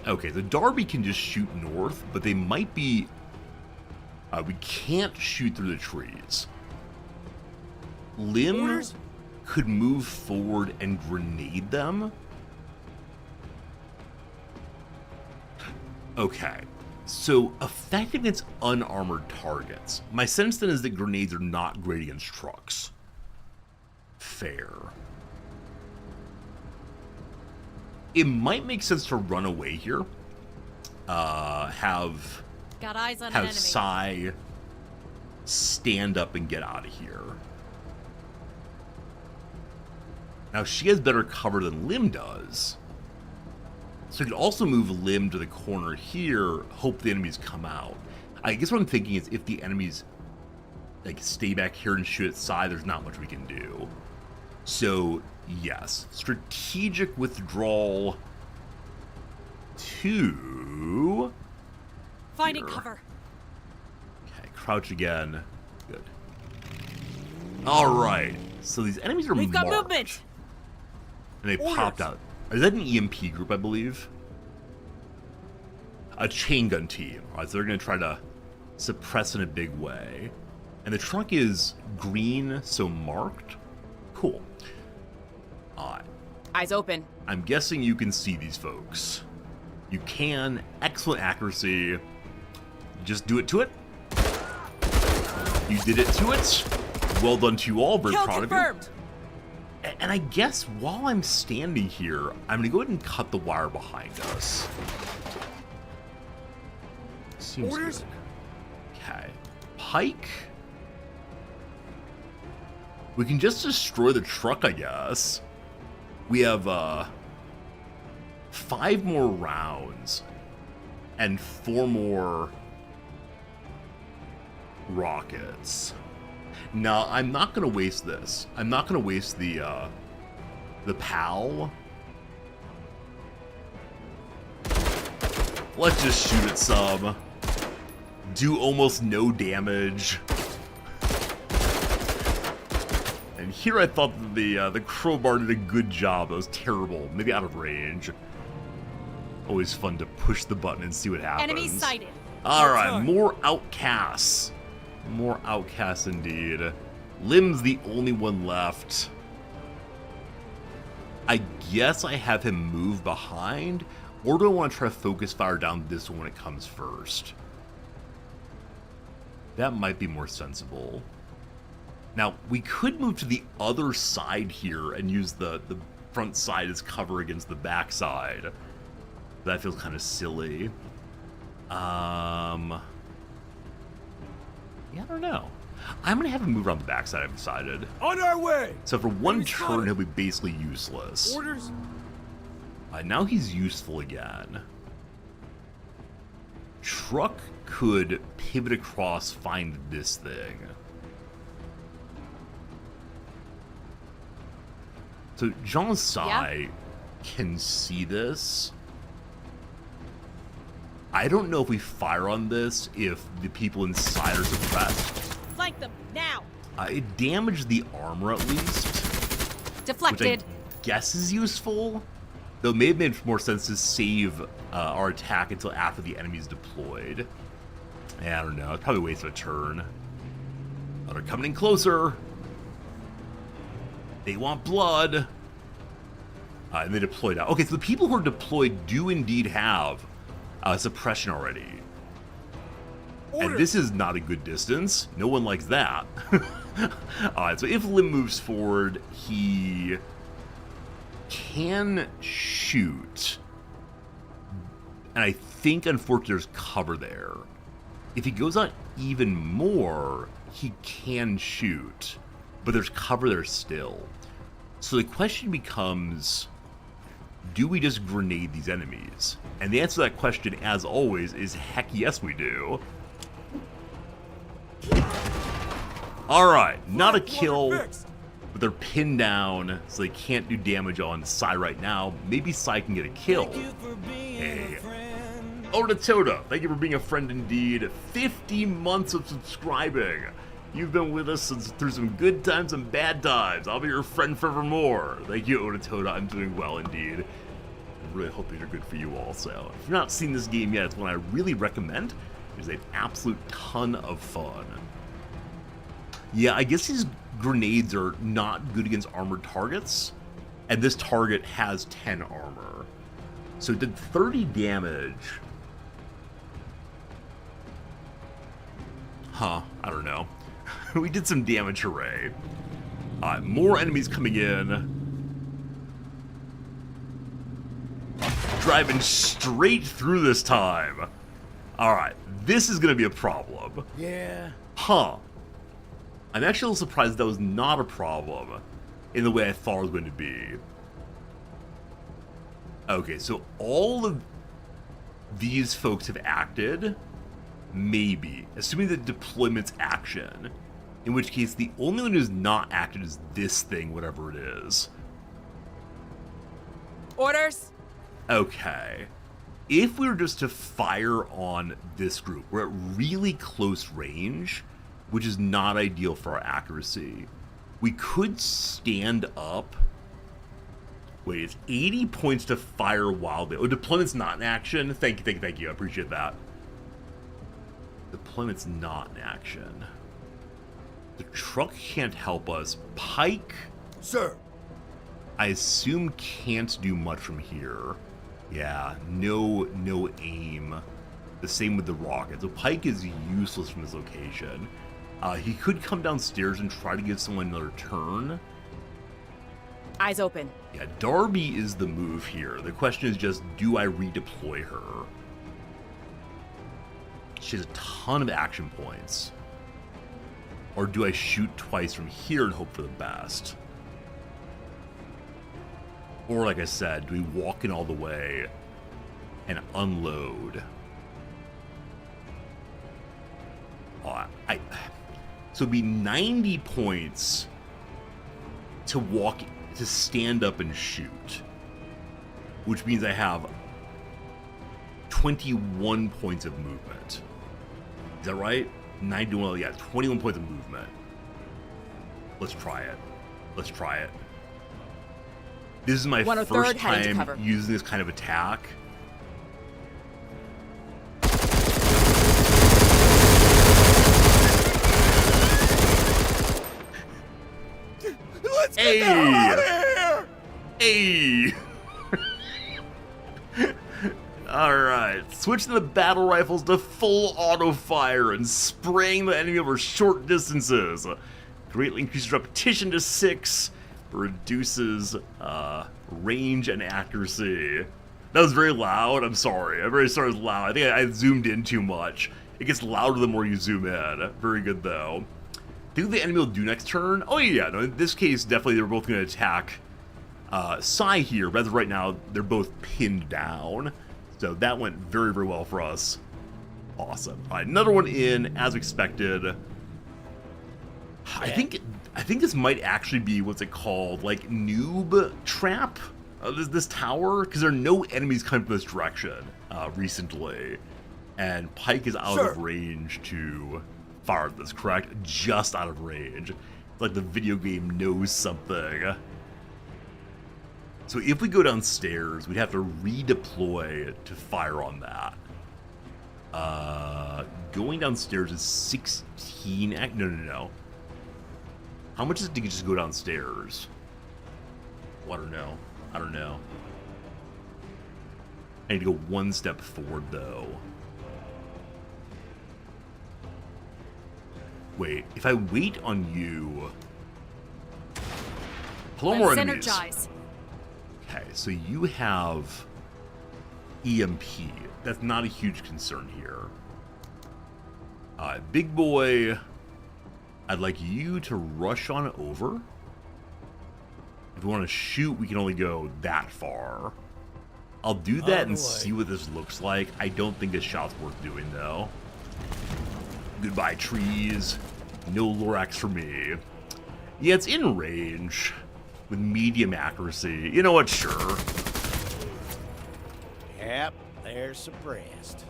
A: Okay, the Darby can just shoot north, but they might be... we can't shoot through the trees. Lim
D: Orders?
A: could move forward and grenade them. Okay, so effective against unarmored targets. My sense then is that grenades are not great against trucks. Fair. It might make sense to run away here. Have
C: Got eyes on an enemy.
A: Sai stand up and get out of here. Now she has better cover than Lim does. So you could also move Lim to the corner here, hope the enemies come out. I guess what I'm thinking is if the enemies like stay back here and shoot at Sai, there's not much we can do. So yes, strategic withdrawal to
C: Finding
A: here.
C: cover.
A: Okay, crouch again. Good. Alright, so these enemies are
C: We've got
A: marked,
C: movement.
A: and they popped out. Is that an EMP group, I believe? A chain gun team. Alright, so they're going to try to suppress in a big way. And the truck is green, so marked. Cool. Alright.
C: Eyes open.
A: I'm guessing you can see these folks. You can. Excellent accuracy. Just do it to it. You did it to it. Well done to you all. Very
C: Kill
A: proud
C: confirmed.
A: of you. And I guess while I'm standing here, I'm going to go ahead and cut the wire behind us. Seems
D: Orders?
A: good. Okay. Pike. We can just destroy the truck, I guess. We have 5 more rounds and 4 more rockets. Now, I'm not going to waste this. I'm not going to waste the PAL. Let's just shoot at some. Do almost no damage. And here I thought that the crowbar did a good job. That was terrible. Maybe out of range. Always fun to push the button and see what happens.
C: Enemy sighted.
A: Alright, more outcasts. More outcasts indeed. Lim's the only one left. I guess I have him move behind, or do I want to try to focus fire down this one when it comes first? That might be more sensible. Now, we could move to the other side here and use the front side as cover against the back side. That feels kind of silly. Yeah, I don't know. I'm gonna have him move around the backside, I've decided.
D: On our way!
A: So for one
D: Enemy
A: turn,
D: spotted.
A: he'll be basically useless.
D: Orders?
A: Now he's useful again. Truck could pivot across, find this thing. So Jean Sai can see this. I don't know if we fire on this if the people inside are suppressed.
C: Flank them now.
A: It damaged the armor at least,
C: Deflected.
A: which I guess is useful. Though it may have made more sense to save our attack until after the enemy's deployed. Yeah, I don't know. It's probably a waste of a turn. Oh, they're coming in closer. They want blood. And they deployed out. Okay, so the people who are deployed do indeed have suppression already.
D: Order.
A: And this is not a good distance. No one likes that. Alright, so if Lim moves forward, he can shoot. And I think, unfortunately, there's cover there. If he goes out even more, he can shoot. But there's cover there still. So the question becomes, do we just grenade these enemies? And the answer to that question, as always, is heck yes we do. Alright, not a kill, but they're pinned down, so they can't do damage on Sai right now. Maybe Sai can get a kill. Hey. Odatota, thank you for being a friend indeed. 50 months of subscribing. You've been with us through some good times and bad times. I'll be your friend forevermore. Thank you, Odatota. I'm doing well indeed. I really hope these are good for you also. If you've not seen this game yet, it's one I really recommend. It's an absolute ton of fun. Yeah, I guess these grenades are not good against armored targets. And this target has 10 armor. So it did 30 damage. Huh, I don't know. We did some damage, hooray. More enemies coming in. Driving straight through this time. Alright, this is gonna be a problem.
D: Yeah.
A: Huh. I'm actually a little surprised that was not a problem in the way I thought it was going to be. Okay, so all of these folks have acted. Maybe. Assuming that deployment's action. In which case, the only one who's not acted is this thing, whatever it is.
C: Orders.
A: Okay. If we were just to fire on this group, we're at really close range, which is not ideal for our accuracy. We could stand up. Wait, it's 80 points to fire wildly. Oh, deployment's not in action. Thank you. I appreciate that. Deployment's not in action. The truck can't help us. Pike,
D: Sir.
A: I assume can't do much from here. Yeah, no aim. The same with the rocket. So Pike is useless from this location. He could come downstairs and try to give someone another turn.
C: Eyes open.
A: Yeah, Darby is the move here. The question is just, do I redeploy her? She has a ton of action points. Or do I shoot twice from here and hope for the best? Or, like I said, do we walk in all the way and unload? Oh, So it'd be 90 points to walk, to stand up and shoot, which means I have 21 points of movement. Is that right? 91, yeah, 21 points of movement. Let's try it. Let's try it. This is my
C: 103rd
A: first
C: heading to
A: time
C: cover.
A: using this kind of attack.
D: Let's
A: Hey!
D: get the hell out of here!
A: Hey! Alright, switching the battle rifles to full auto fire and spraying the enemy over short distances. Greatly increases repetition to 6, reduces range and accuracy. That was very loud, I'm sorry. I'm very sorry it was loud. I think I zoomed in too much. It gets louder the more you zoom in. Very good though. Think the enemy will do next turn? Oh yeah, no, in this case, definitely they're both going to attack Sai here, but as of right now, they're both pinned down. So that went very, very well for us. Awesome. All right, another one in, as expected. I think this might actually be, what's it called, like noob trap? This tower, because there are no enemies coming from this direction recently. And Pike is out of range to fire this, correct? Just out of range. It's like the video game knows something. So if we go downstairs, we'd have to redeploy to fire on that. Going downstairs is 16... No. How much is it to just go downstairs? Well, I don't know. I need to go one step forward, though. Wait, if I wait on you... Hello, more enemies.
C: Synergize.
A: Okay, so you have EMP. That's not a huge concern here. Big boy, I'd like you to rush on over. If we want to shoot, we can only go that far. I'll do that and see what this looks like. I don't think this shot's worth doing, though. Goodbye, trees. No Lorax for me. Yeah, it's in range with medium accuracy. You know what? Sure.
D: Yep, they're suppressed.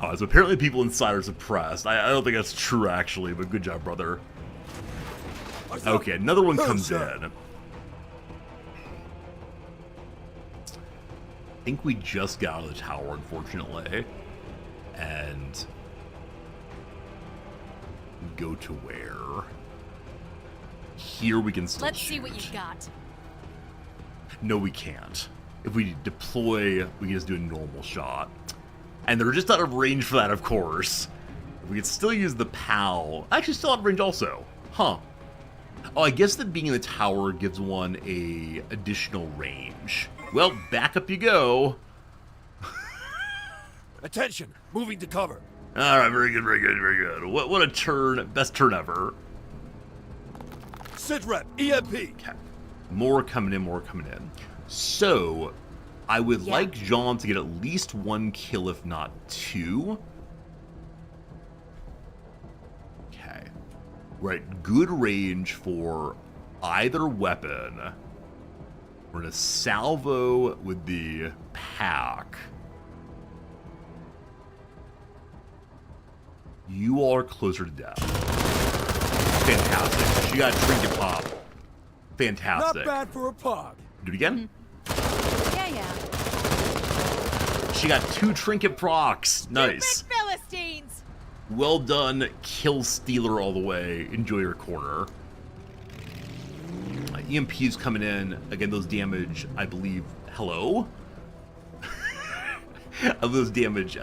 A: Oh, so apparently people inside are suppressed. I don't think that's true, actually, but good job, brother. Okay, another one comes in. I think we just got out of the tower, unfortunately. And go to where? Here we can still
C: Let's
A: shoot.
C: see what you got.
A: No, we can't. If we deploy, we can just do a normal shot. And they're just out of range for that, of course. We could still use the PAL. Actually, still out of range also. Huh. Oh, I guess that being in the tower gives one a additional range. Well, back up you go.
D: Attention, moving to cover.
A: All right, very good, very good, very good. What a turn. Best turn ever.
D: Sit rep, EMP.
A: Okay. More coming in, more coming in. So, I would like Jean to get at least 1 kill, if not 2. Okay. We're at good range for either weapon. We're gonna salvo with the pack. You all are closer to death. Fantastic. She got trinket pop. Fantastic.
D: Not bad for a pog.
A: Do it again.
C: Yeah.
A: She got 2 trinket procs. Nice.
C: Stupid Philistines!
A: Well done, kill stealer all the way. Enjoy your corner. EMP's coming in. Again, those damage, I believe. Hello? Of those damage,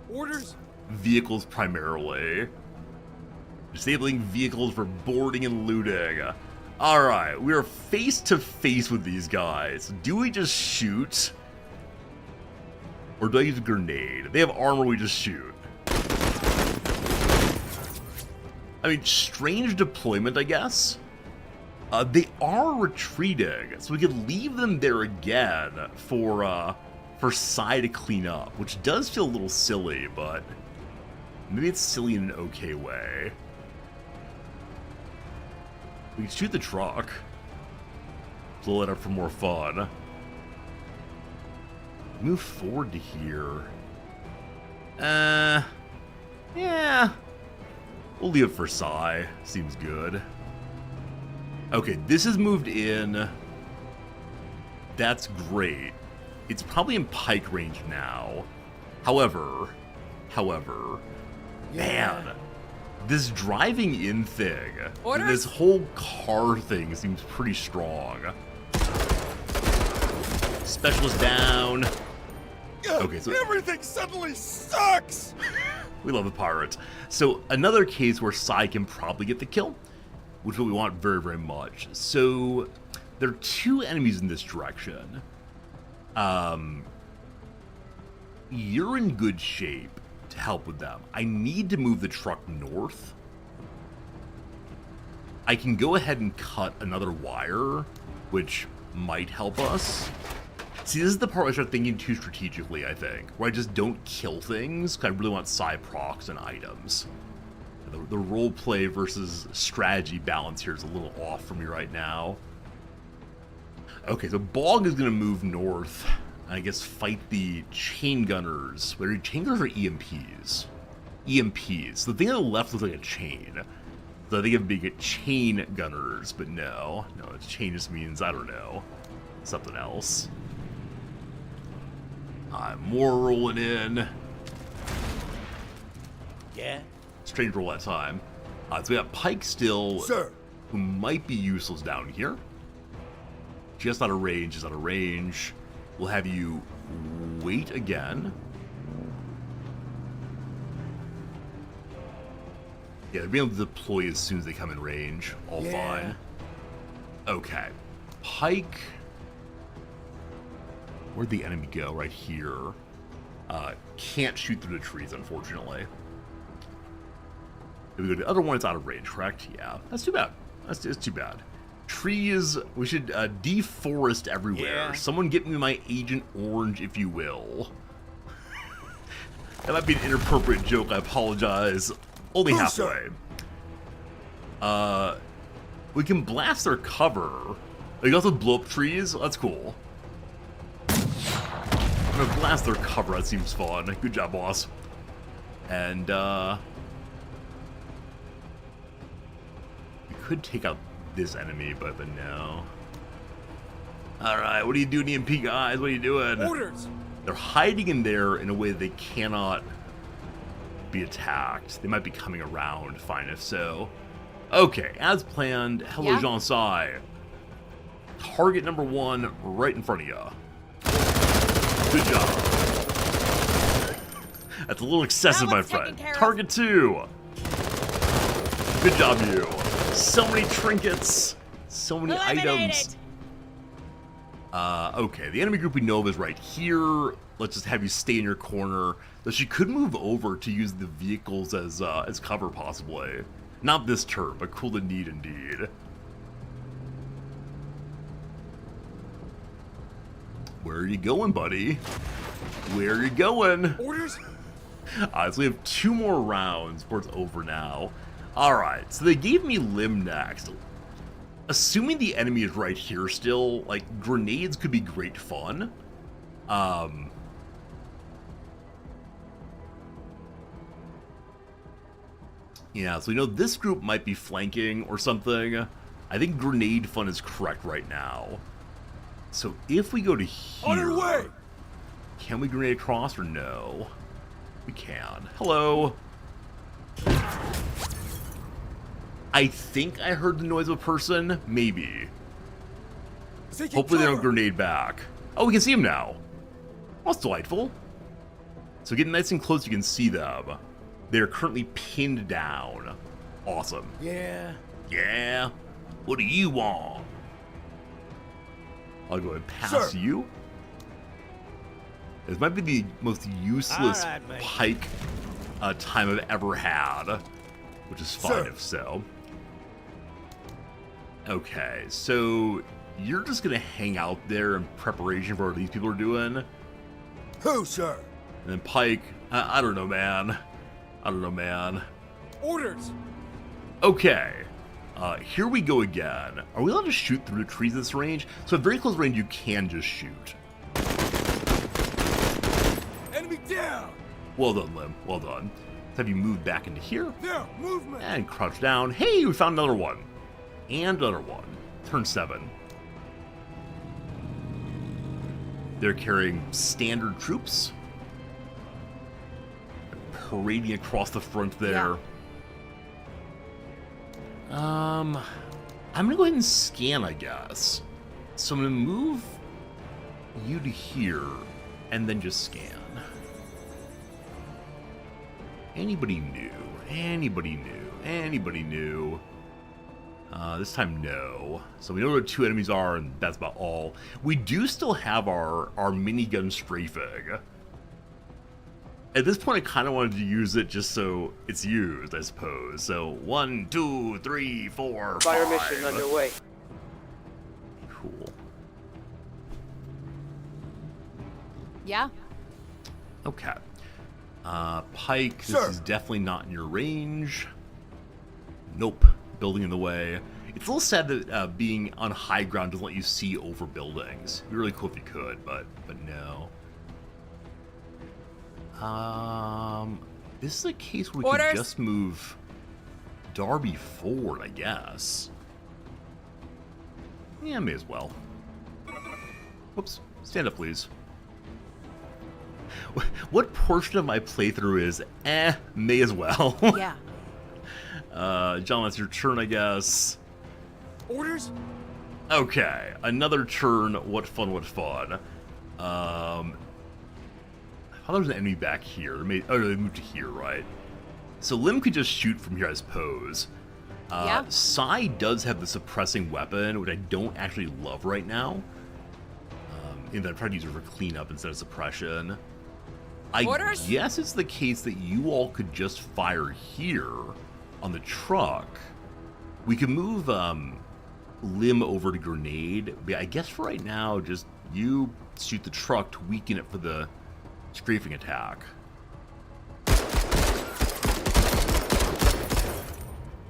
D: Orders?
A: vehicles primarily. Disabling vehicles for boarding and looting. Alright, we are face to face with these guys. Do we just shoot? Or do I use a grenade? They have armor, we just shoot. I mean, strange deployment, I guess. They are retreating, so we could leave them there again for Sai to clean up, which does feel a little silly, but Maybe it's silly in an okay way. We can shoot the truck. Blow it up for more fun. Move forward to here. Yeah. We'll leave it for Psy. Seems good. Okay, this is moved in. That's great. It's probably in pike range now. However, man, this driving in thing,
C: Orders?
A: this whole car thing seems pretty strong. Specialist down. Okay, so
D: everything suddenly sucks.
A: we love the pirates. So another case where Psy can probably get the kill, which is what we want very, very much. So there are two enemies in this direction. You're in good shape to help with them. I need to move the truck north. I can go ahead and cut another wire, which might help us. See, this is the part where I start thinking too strategically, I think, where I just don't kill things, because I really want Psy procs and items. The roleplay versus strategy balance here is a little off for me right now. Okay, so Bog is going to move north, and I guess fight the chain gunners. Whether chain gunners or EMPs? EMPs. So the thing on the left looks like a chain. So I think it'd be chain gunners, but no. No, chain just means, I don't know, something else. More rolling in.
D: Yeah?
A: Strange roll that time. So we got Pike still,
D: Sir.
A: who might be useless down here. Just out of range, just out of range. We'll have you wait again. Yeah, they'll be able to deploy as soon as they come in range. All fine. Okay. Pike. Where'd the enemy go? Right here. Can't shoot through the trees, unfortunately. If we go to the other one, it's out of range, correct? Yeah. That's too bad. That's too bad. Trees, we should deforest everywhere.
D: Yeah.
A: Someone get me my Agent Orange, if you will. That might be an inappropriate joke, I apologize. Only halfway. We can blast their cover. We can also blow up trees. That's cool. I'm gonna blast their cover. That seems fun. Good job, boss. And we could take out this enemy, but no. All right, what are you doing, EMP guys? What are you doing?
D: Orders.
A: They're hiding in there in a way that they cannot be attacked. They might be coming around. Fine, if so. Okay, as planned. Hello,
C: Yeah?
A: Jean Sai. Target number 1 right in front of you. Good job. That's a little excessive,
C: That
A: my
C: one's taken
A: friend.
C: care of.
A: Target 2. Good job, you. So many trinkets. So many items. Okay, the enemy group we know of is right here. Let's just have you stay in your corner. Though she could move over to use the vehicles as cover, possibly. Not this turn, but cool to need indeed. Where are you going, buddy? Where are you going?
D: Orders.
A: So we have 2 more rounds before it's over now. Alright, so they gave me Limb next. Assuming the enemy is right here still, like, grenades could be great fun. Yeah, so we know this group might be flanking or something. I think grenade fun is correct right now. So if we go to here...
D: On our way.
A: Can we grenade across or no? We can. Hello. I think I heard the noise of a person. Maybe. Hopefully they don't grenade back. Oh, we can see them now. That's delightful. So getting nice and close, you can see them. They're currently pinned down. Awesome.
D: Yeah.
A: Yeah. What do you want? I'll go ahead and pass
D: Sir.
A: you. This might be the most useless
D: All right, mate.
A: pike time I've ever had, which is fine
D: Sir.
A: if so. Okay, so you're just gonna hang out there in preparation for what these people are doing, and
D: Who, sir?
A: then Pike, I don't know, man. I don't know, man.
D: Orders!
A: Okay. Here we go again. Are we allowed to shoot through the trees at this range? So at very close range, you can just shoot.
D: Enemy down!
A: Well done, Lim. Well done. Let's have you move back into here.
D: There, movement!
A: And crouch down. Hey, we found another one. And another one. Turn 7. They're carrying standard troops. Parading across the front there. I'm gonna go ahead and scan, I guess. So I'm gonna move you to here, and then just scan. Anybody new? Anybody new? Anybody new? This time, no. So we know where 2 enemies are, and that's about all. We do still have our minigun strafing. At this point, I kind of wanted to use it just so it's used, I suppose. So 1, 2, 3, 4, 5.
F: Fire mission underway.
A: Cool.
C: Yeah?
A: Okay. Pike, this
D: Sir.
A: is definitely not in your range. Nope. Building in the way. It's a little sad that being on high ground doesn't let you see over buildings. It'd be really cool if you could, but no. This is a case where we
C: Orders.
A: could just move Darby forward, I guess. Yeah, may as well. Whoops. Stand up, please. What portion of my playthrough is, may as well?
C: Yeah.
A: John, that's your turn, I guess.
D: Orders?
A: Okay, another turn. What fun, what fun. I thought there was an enemy back here. Oh, no, they moved to here, right? So Lim could just shoot from here, I suppose.
C: Yeah.
A: Sai does have the suppressing weapon, which I don't actually love right now. And I'm trying to use it for cleanup instead of suppression. I
C: Orders?
A: guess it's the case that you all could just fire here on the truck. We can move Lim over to grenade. But I guess for right now, just you shoot the truck to weaken it for the strafing attack.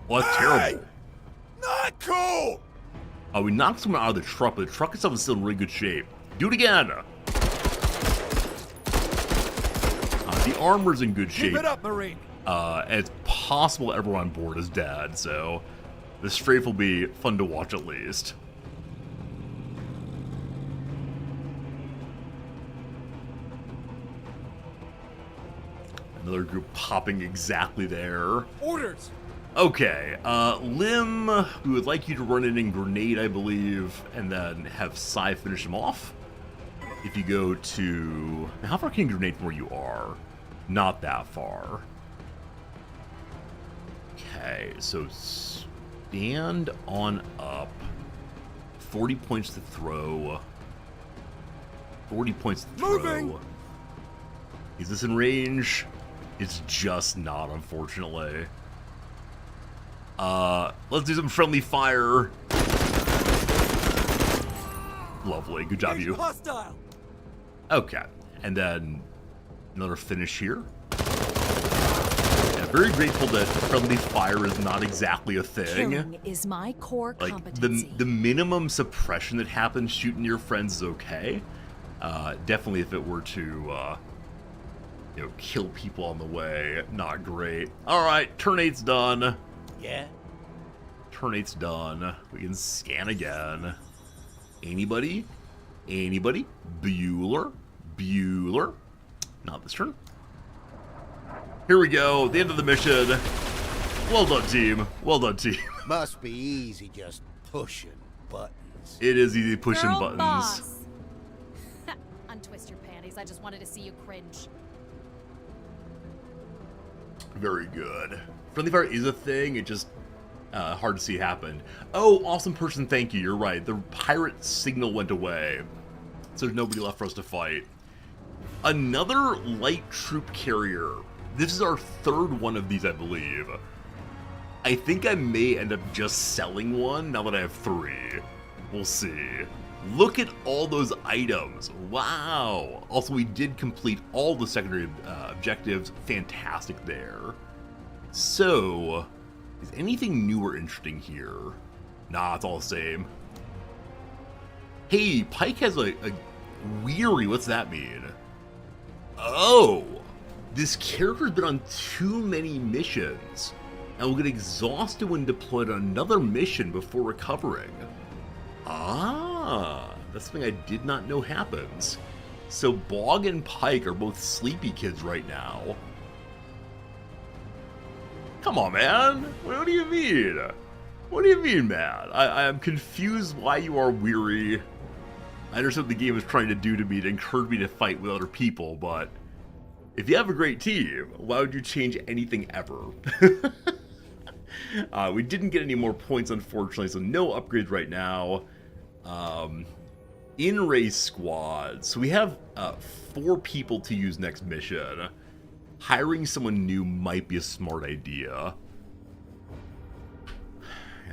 A: Well, that's terrible.
D: Not cool!
A: We knocked someone out of the truck, but the truck itself is still in really good shape. Do it again! The armor's in good shape.
D: Keep it up, Marine!
A: And it's possible everyone on board is dead, so the strafe will be fun to watch at least. Another group popping exactly there.
D: Orders!
A: Okay, Lim, we would like you to run in grenade, I believe, and then have Sai finish him off. If you go to... How far can you grenade from where you are? Not that far. Okay, so stand on up. 40 points to throw. 40 points to throw.
D: Moving!
A: Is this in range? It's just not, unfortunately. Let's do some friendly fire. Lovely, good job, you.
D: Hostile!
A: Okay, and then another finish here. Yeah, very grateful that friendly fire is not exactly a thing.
C: Killing is my core
A: Like
C: competency.
A: the minimum suppression that happens shooting your friends is okay. Definitely, if it were to kill people on the way, not great. All right, turn 8's done.
F: Yeah?
A: Turn 8's done. We can scan again. Anybody? Anybody? Bueller? Bueller? Not this turn. Here we go. The end of the mission. Well done, team. Well done, team.
G: Must be easy just pushing buttons.
A: It is easy pushing
C: Girl
A: buttons.
C: boss. Untwist your panties. I just wanted to see you cringe.
A: Very good. Friendly fire is a thing. It just hard to see happen. Oh, awesome person. Thank you. You're right. The pirate signal went away, so there's nobody left for us to fight. Another light troop carrier. This is our third one of these, I believe. I think I may end up just selling one now that I have 3. We'll see. Look at all those items. Wow. Also, we did complete all the secondary objectives. Fantastic there. So, is anything new or interesting here? Nah, it's all the same. Hey, Pike has a weary. What's that mean? Oh, this character's been on too many missions and will get exhausted when deployed on another mission before recovering. Ah, that's something I did not know happens. So Bog and Pike are both sleepy kids right now. Come on, man. What do you mean? What do you mean, man? I am confused why you are weary. I understand what the game is trying to do to me to encourage me to fight with other people, but if you have a great team, why would you change anything ever? We didn't get any more points, unfortunately, so no upgrades right now. In-race squad. So we have 4 people to use next mission. Hiring someone new might be a smart idea.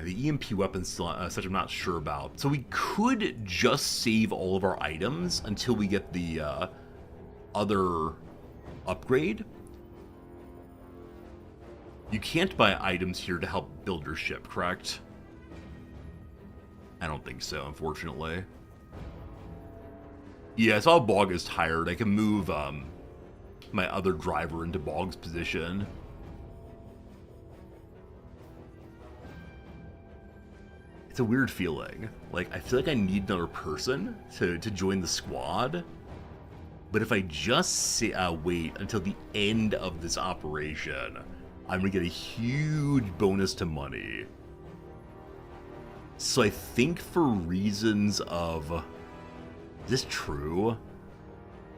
A: The EMP weapons, such I'm not sure about. So we could just save all of our items until we get the other upgrade. You can't buy items here to help build your ship, correct? I don't think so, unfortunately. Yeah, I saw Bog is tired. I can move my other driver into Bog's position. It's a weird feeling. Like, I feel like I need another person to join the squad. But if I just wait until the end of this operation, I'm going to get a huge bonus to money. So I think for reasons of... Is this true?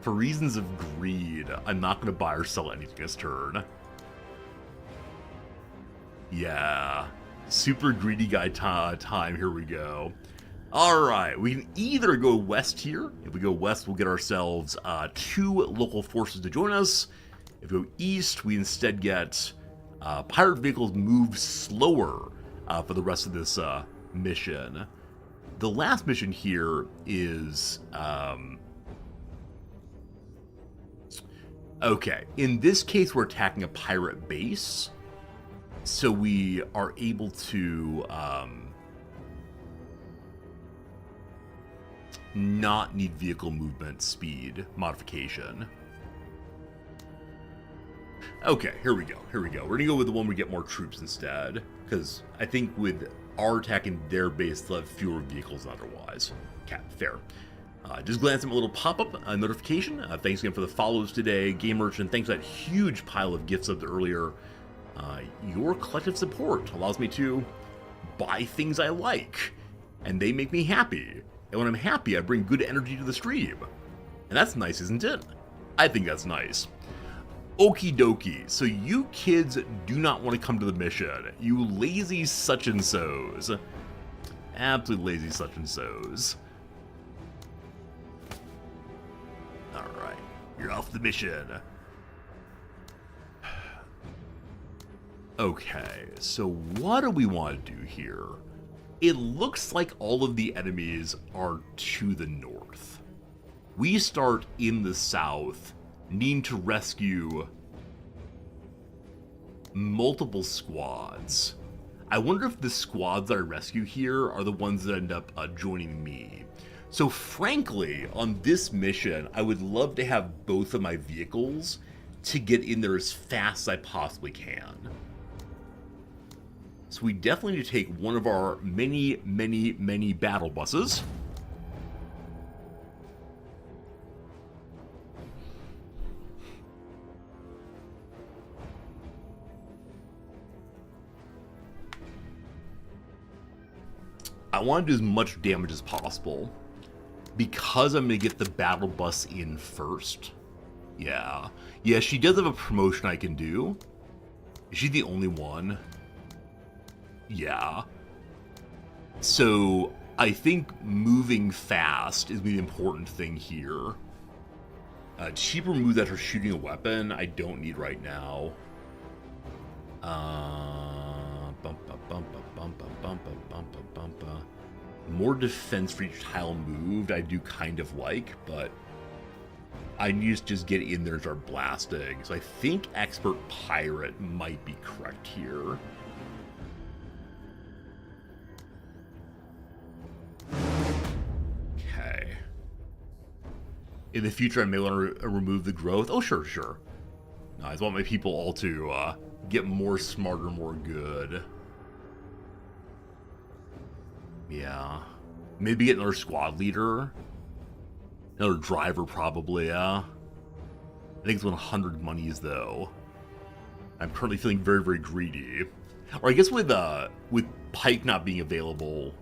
A: For reasons of greed, I'm not going to buy or sell anything this turn. Yeah. Super greedy guy time. Here we go. Alright, we can either go west here. If we go west, we'll get ourselves 2 local forces to join us. If we go east, we instead get pirate vehicles move slower for the rest of this mission. The last mission here is... okay, in this case, we're attacking a pirate base. So we are able to not need vehicle movement speed modification. Okay, here we go. Here we go. We're gonna go with the one where we get more troops instead, because I think with our attacking their base, they'll have fewer vehicles than otherwise. Okay, fair. Just glanced at my little pop-up notification. Thanks again for the follows today. Game Merchant, thanks for that huge pile of gifts up earlier. Your collective support allows me to buy things I like, and they make me happy. And when I'm happy, I bring good energy to the stream. And that's nice, isn't it? I think that's nice. Okie dokie, so you kids do not want to come to the mission. You lazy such-and-sos. Absolutely lazy such-and-sos. Alright, you're off the mission. Okay, so what do we want to do here? It looks like all of the enemies are to the north. We start in the south, needing to rescue multiple squads. I wonder if the squads that I rescue here are the ones that end up joining me. So frankly, on this mission, I would love to have both of my vehicles to get in there as fast as I possibly can. So we definitely need to take one of our many, many, many battle buses. I want to do as much damage as possible because I'm going to get the battle bus in first. Yeah. Yeah, she does have a promotion I can do. Is she the only one? Yeah. So I think moving fast is the important thing here. Cheaper moves that are shooting a weapon I don't need right now. More defense for each tile moved I do kind of like, but I need to just get in there and start blasting. So I think Expert Pirate might be correct here. Okay. In the future, I may want to remove the growth. Oh, sure, sure. No, I just want my people all to get more smarter, more good. Yeah. Maybe get another squad leader. Another driver, probably, yeah. I think it's 100 monies, though. I'm currently feeling very, very greedy. Or I guess with Pike not being available,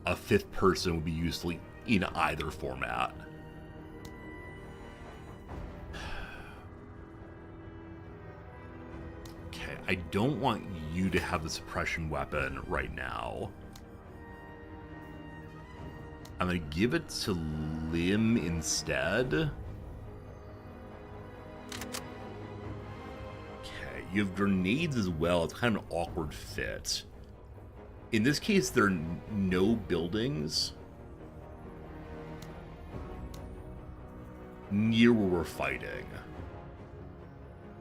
A: a 5th person would be useful in either format. Okay, I don't want you to have the suppression weapon right now. I'm gonna give it to Lim instead. Okay, you have grenades as well. It's kind of an awkward fit. In this case, there are no buildings near where we're fighting.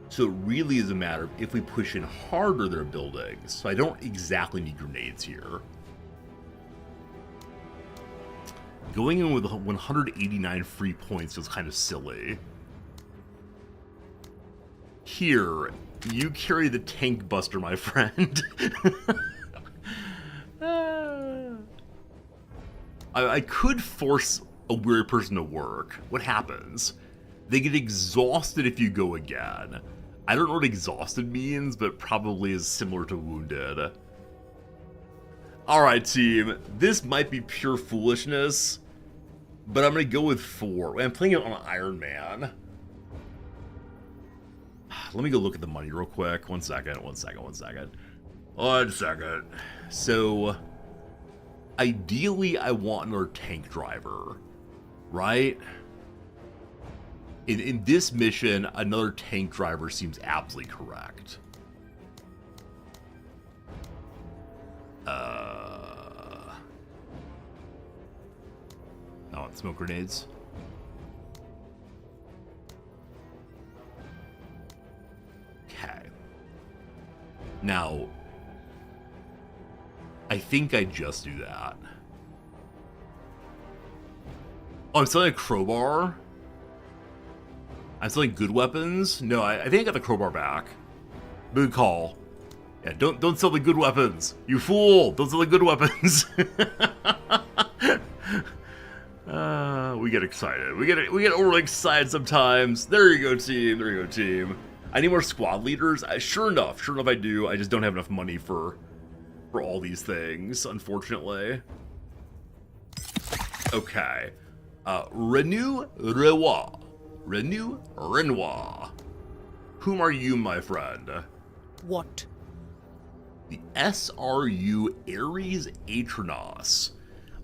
A: So it really is a matter of if we push in harder, there are buildings. So I don't exactly need grenades here. Going in with 189 free points is kind of silly. Here, you carry the tank buster, my friend. I could force a weary person to work. What happens? They get exhausted if you go again. I don't know what exhausted means, but probably is similar to wounded. Alright, team. This might be pure foolishness, but I'm going to go with 4. I'm playing it on Iron Man. Let me go look at the money real quick. One second. So, ideally, I want another tank driver, right? In this mission, another tank driver seems absolutely correct. I want smoke grenades. Okay. Now, I think I just do that. Oh, I'm selling a crowbar? I'm selling good weapons? No, I think I got the crowbar back. Good call. Yeah, don't sell the good weapons. You fool! Don't sell the good weapons. We get excited. We get overly excited sometimes. There you go, team. There you go, team. I need more squad leaders. Sure enough, I do. I just don't have enough money for all these things, unfortunately. Okay. Renew Renoir. Renew Renoir. Whom are you, my friend?
F: What?
A: The SRU Ares Atronos.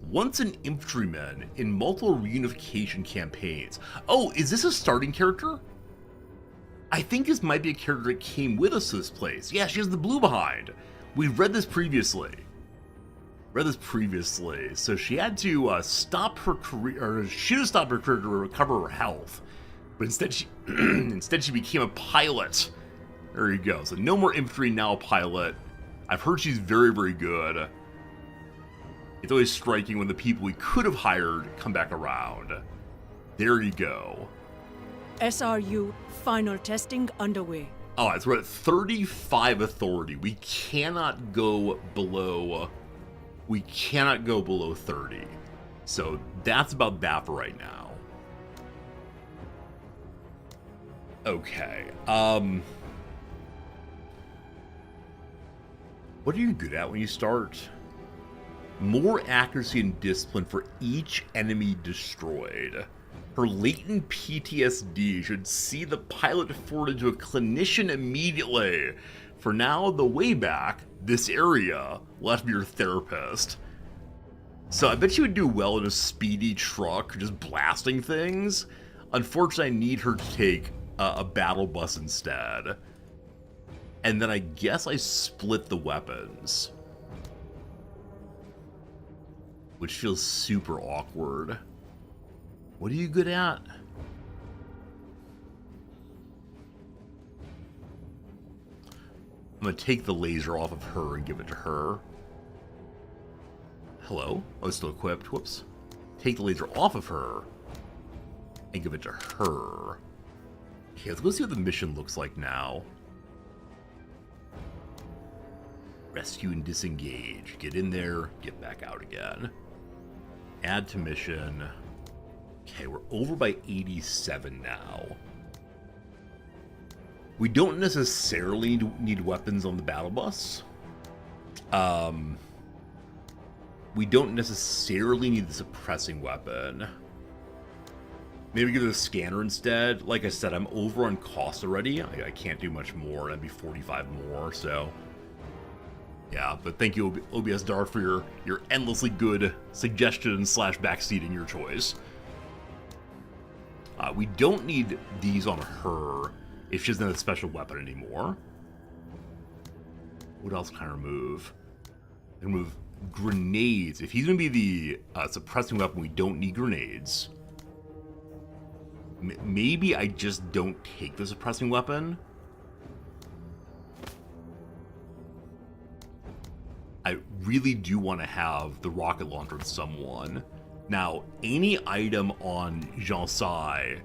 A: Once an infantryman in multiple reunification campaigns. Oh, is this a starting character? I think this might be a character that came with us to this place. Yeah, she has the blue behind. We've read this previously. So she had to stop her career, or should have stopped her career to recover her health. But instead she became a pilot. There you go. So no more infantry, now a pilot. I've heard she's very, very good. It's always striking when the people we could have hired come back around. There you go.
F: SRU final testing underway.
A: Alright, so we're at 35 authority. We cannot go below 30. So that's about that for right now. Okay. What are you good at when you start? More accuracy and discipline for each enemy destroyed. Her latent PTSD should see the pilot forwarded to a clinician immediately. For now, the way back, this area will have to be your therapist. So I bet she would do well in a speedy truck, just blasting things. Unfortunately, I need her to take a battle bus instead. And then I guess I split the weapons. which feels super awkward. What are you good at? I'm gonna take the laser off of her and give it to her. Hello? Oh, it's still equipped. Whoops. Take the laser off of her and give it to her. Okay, let's go see what the mission looks like now. Rescue and disengage. Get in there, get back out again. Add to mission. Okay, we're over by 87 now. We don't necessarily need weapons on the battle bus. We don't necessarily need the suppressing weapon. Maybe give it a scanner instead. Like I said, I'm over on cost already. I can't do much more. That'd be 45 more, so... Yeah, but thank you, OBS Dar, for your endlessly good suggestions / backseating your choice. We don't need these on her if she doesn't have a special weapon anymore. What else can I remove? I can remove grenades. If he's going to be the suppressing weapon, we don't need grenades. Maybe I just don't take the suppressing weapon. I really do want to have the rocket launcher with someone. Now, any item on Jean-Sai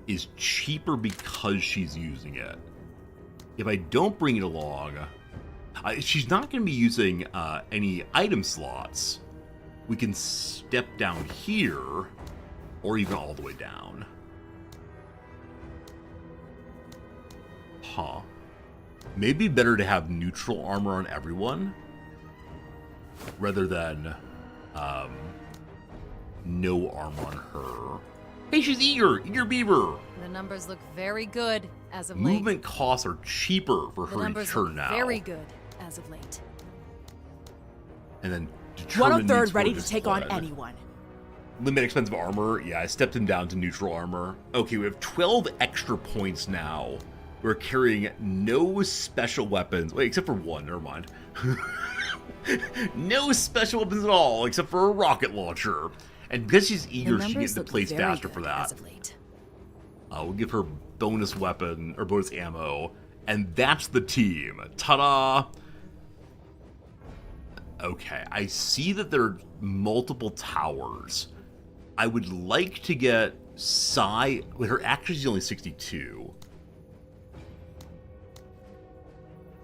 A: is cheaper because she's using it. If I don't bring it along, she's not going to be using any item slots. We can step down here, or even all the way down. Huh. Maybe better to have neutral armor on everyone, rather than no armor on her. Hey, she's eager! Eager beaver!
C: The numbers look very good as of
A: Movement
C: late.
A: costs are cheaper for
C: The
A: her
C: numbers
A: return
C: look
A: now.
C: very good as of late.
A: And then
F: One
A: determine
F: third
A: needs for
F: ready to take on
A: discipline.
F: anyone.
A: Limit expensive armor. Yeah, I stepped him down to neutral armor. Okay, we have 12 extra points now. We're carrying no special weapons. Wait, except for one. Never mind. No special weapons at all, except for a rocket launcher. And because she's eager,
C: The
A: she can get
C: numbers
A: into
C: look
A: place
C: very
A: faster
C: good
A: for that.
C: as of late.
A: We'll give her bonus weapon, or bonus ammo. And that's the team. Ta-da! Okay, I see that there are multiple towers. I would like to get Sai... Wait, her accuracy is only 62.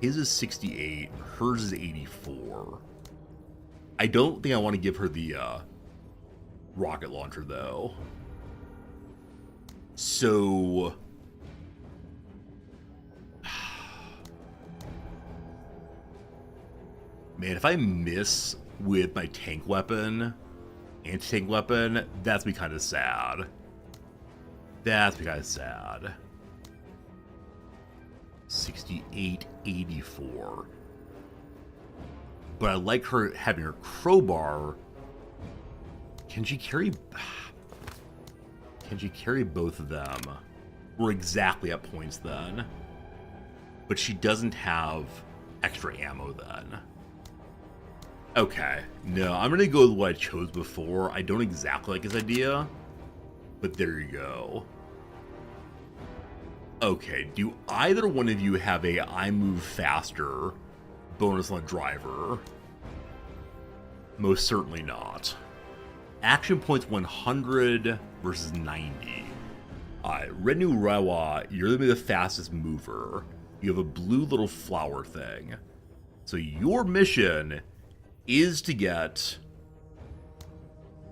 A: His is 68. Hers is 84. I don't think I want to give her the rocket launcher, though. So... Man, if I miss with my tank weapon, anti-tank weapon, that's be kind of sad. That's be kind of sad. 68-84. But I like her having her crowbar. Can she carry... Can she carry both of them? We're exactly at points then. But she doesn't have extra ammo then. Okay, no, I'm gonna go with what I chose before. I don't exactly like his idea, but there you go. Okay, do either one of you have a I move faster bonus on driver? Most certainly not. Action points 100 versus 90. Renu Rawa, you're gonna be the fastest mover. You have a blue little flower thing. So your mission is to get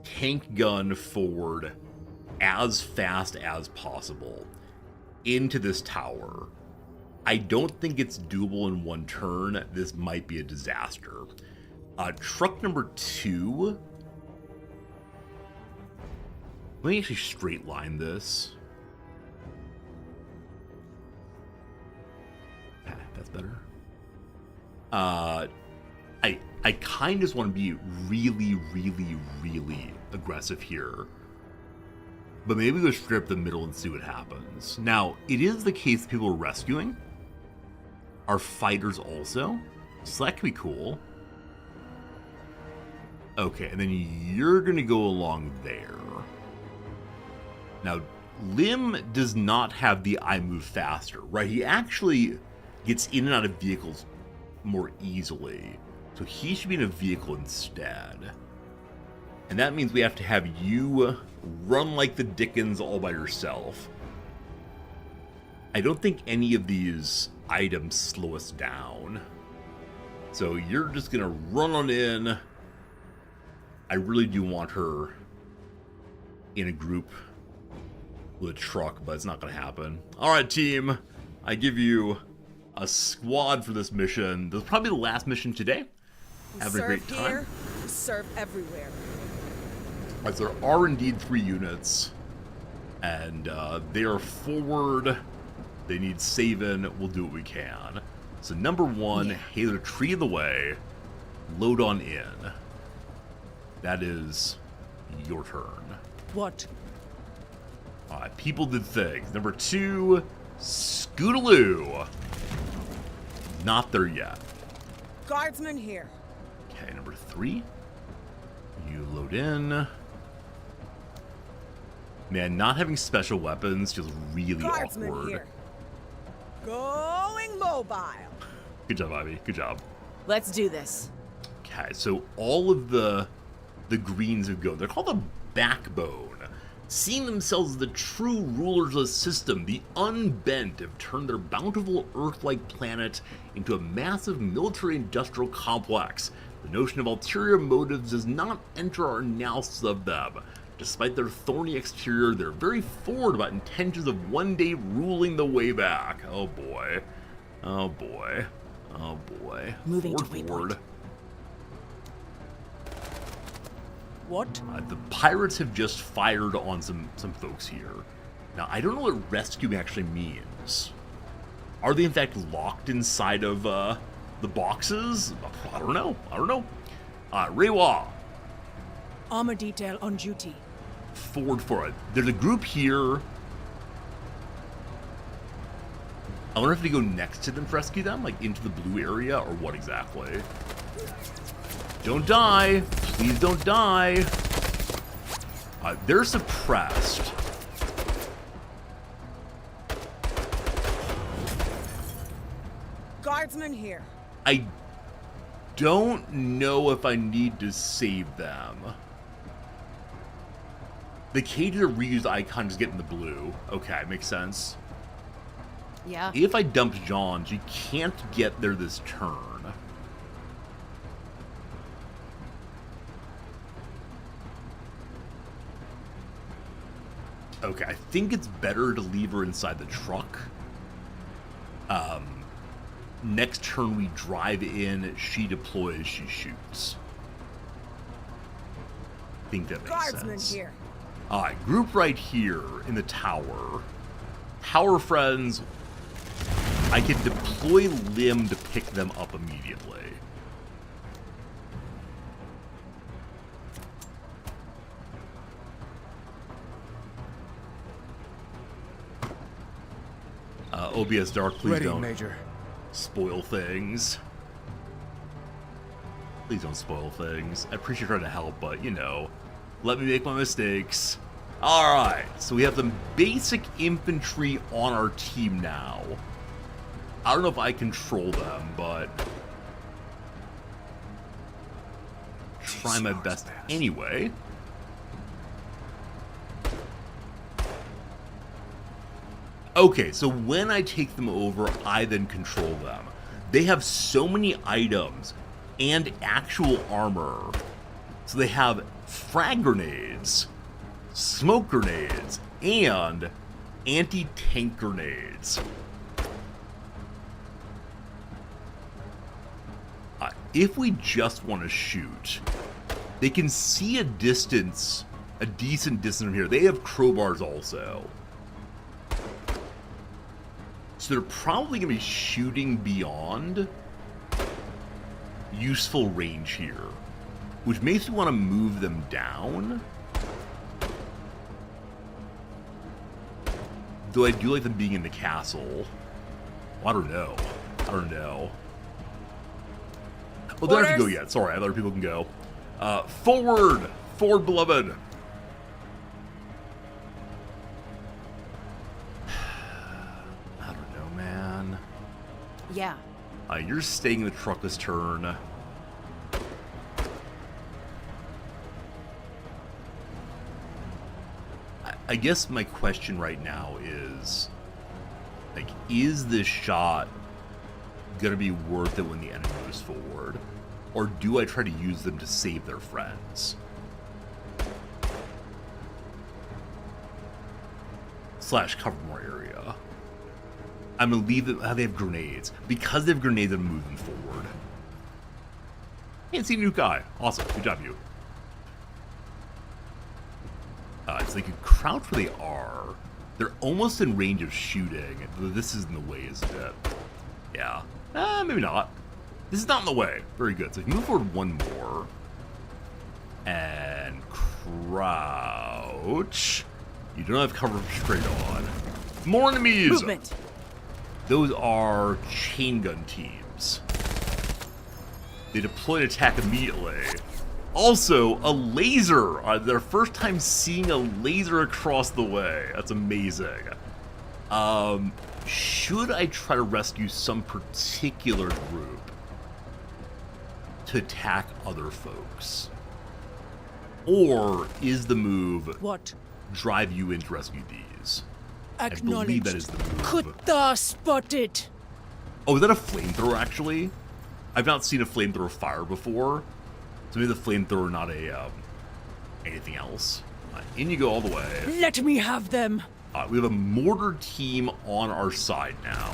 A: tank gun forward as fast as possible into this tower. I don't think it's doable in one turn. This might be a disaster. Truck number 2. Let me actually straight line this. That's better. I kind of just want to be really, really, really aggressive here. But maybe go strip the middle and see what happens. Now, it is the case people are rescuing are fighters also, so that could be cool. Okay, and then you're going to go along there. Now, Lim does not have the I move faster, right? He actually gets in and out of vehicles more easily. So he should be in a vehicle instead. And that means we have to have you run like the Dickens all by yourself. I don't think any of these items slow us down. So you're just going to run on in. I really do want her in a group with a truck, but it's not going to happen. All right, team. I give you a squad for this mission. This is probably the last mission today. Having a great time.
H: Here, serve everywhere.
A: As there are indeed 3 units, and they are forward. They need saving. We'll do what we can. So number 1, hey, the tree of the way. Load on in. That is your turn.
F: What?
A: People did things. Number 2, Scootaloo. Not there yet.
H: Guardsman here.
A: Okay, number 3. You load in. Man, not having special weapons feels really
H: Guardsman
A: awkward.
H: here. Going mobile.
A: Good job, Ivy. Good job.
H: Let's do this.
A: Okay, so all of the greens who go, they're called the backbone. Seeing themselves as the true rulers of the system, the unbent have turned their bountiful Earth-like planet into a massive military-industrial complex. The notion of ulterior motives does not enter our analysis of them. Despite their thorny exterior, they're very forward about intentions of one day ruling the way back. Oh boy. Oh boy. Oh boy.
F: Moving to
A: forward.
F: waypoint. What?
A: The pirates have just fired on some folks here. Now, I don't know what rescue actually means. Are they in fact locked inside of the boxes? I don't know. I don't know. Reiwa,
F: Armor detail on duty.
A: forward for it. There's a group here. I wonder if they go next to them to rescue them, like into the blue area, or what exactly. Don't die. Please don't die. They're suppressed.
H: Guardsman here.
A: I don't know if I need to save them. The cages are reused icon just getting the blue. Okay, makes sense.
C: Yeah.
A: If I dump John, she can't get there this turn. Okay, I think it's better to leave her inside the truck. Next turn we drive in, she deploys, she shoots. I think that makes
H: Guardsman
A: sense.
H: here.
A: Alright, group right here in the tower. Tower friends, I can deploy Lim to pick them up immediately. OBS Dark, please
D: Ready,
A: don't
D: Major.
A: spoil things. Please don't spoil things. I appreciate trying to help, but, you know, let me make my mistakes. Alright, so we have some basic infantry on our team now. I don't know if I control them, but try my best anyway. Okay, so when I take them over, I then control them. They have so many items and actual armor. So they have frag grenades, smoke grenades, and anti-tank grenades. If we just want to shoot, they can see a distance, a decent distance from here. They have crowbars also. So they're probably going to be shooting beyond useful range here, which makes me want to move them down. Though I do like them being in the castle. Well, I don't know. I don't know. Oh, they don't have to go yet. Sorry, other people can go. Forward! Forward, beloved! I don't know, man.
H: Yeah.
A: You're staying in the truck this turn. I guess my question right now is, like, is this shot gonna be worth it when the enemy moves forward? Or do I try to use them to save their friends? Slash cover more area. I'm gonna leave them. They have grenades. Because they have grenades, I'm moving forward. Can't see a new guy. Awesome. Good job, you. So they can crouch where they are. They're almost in range of shooting. This is in the way, isn't it? Yeah. Maybe not. This is not in the way. Very good. So if you move forward one more. And crouch. You don't have cover straight on. More enemies!
H: Movement.
A: Those are chain gun teams. They deploy an attack immediately. Also, a laser! Their first time seeing a laser across the way. That's amazing. Should I try to rescue some particular group to attack other folks? Or is the move
F: What?
A: drive you in to rescue these? I believe
F: Acknowledged.
A: that is the move.
F: Kutta spotted.
A: Oh, is that a flamethrower, actually? I've not seen a flamethrower fire before. So maybe the flamethrower, not a, anything else. In you go all the way.
F: Let me have them.
A: We have a mortar team on our side now.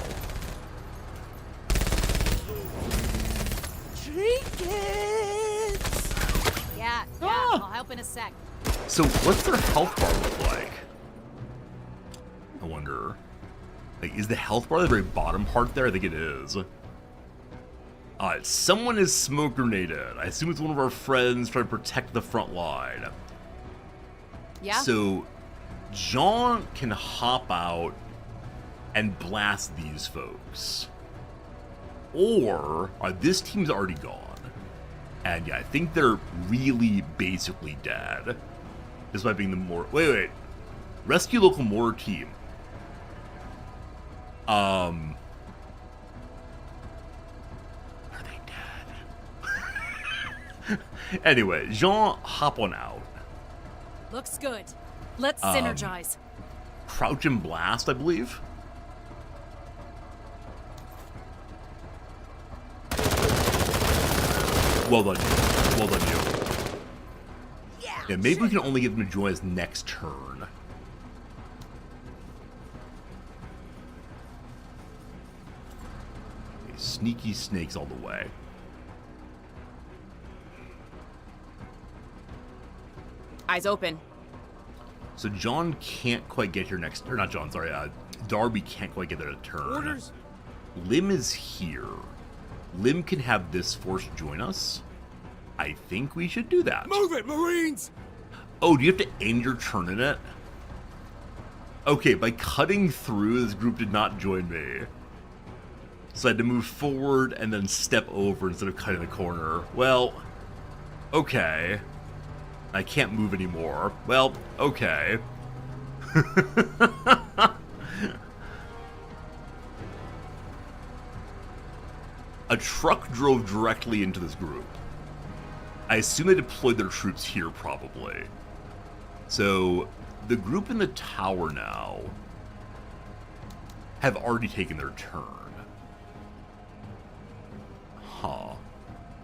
F: Trinkets.
C: Yeah, I'll help in a sec.
A: So what's their health bar look like? I wonder. Like, is the health bar the very bottom part there? I think it is. Someone is smoke grenaded. I assume it's one of our friends trying to protect the front line.
C: Yeah?
A: So, John can hop out and blast these folks. Or, this team's already gone. And yeah, I think they're really basically dead. Despite being the more... Wait. Rescue local mortar team. Are they dead? Anyway, Jean, hop on out.
C: Looks good. Let's synergize.
A: Crouch and blast, I believe. Well done, you. Well done, you. Yeah, maybe we can only get them to join us next turn. Okay, sneaky snakes all the way.
H: Eyes open.
A: So John can't quite get here next... Or not John, sorry. Darby can't quite get there to turn.
D: Orders.
A: Lim is here. Lim can have this force join us. I think we should do that.
D: Move it, Marines!
A: Oh, do you have to end your turn in it? Okay, by cutting through, this group did not join me. So I had to move forward and then step over instead of cutting the corner. Well, okay. I can't move anymore. Well, okay. A truck drove directly into this group. I assume they deployed their troops here, probably. So, the group in the tower now have already taken their turn. Huh.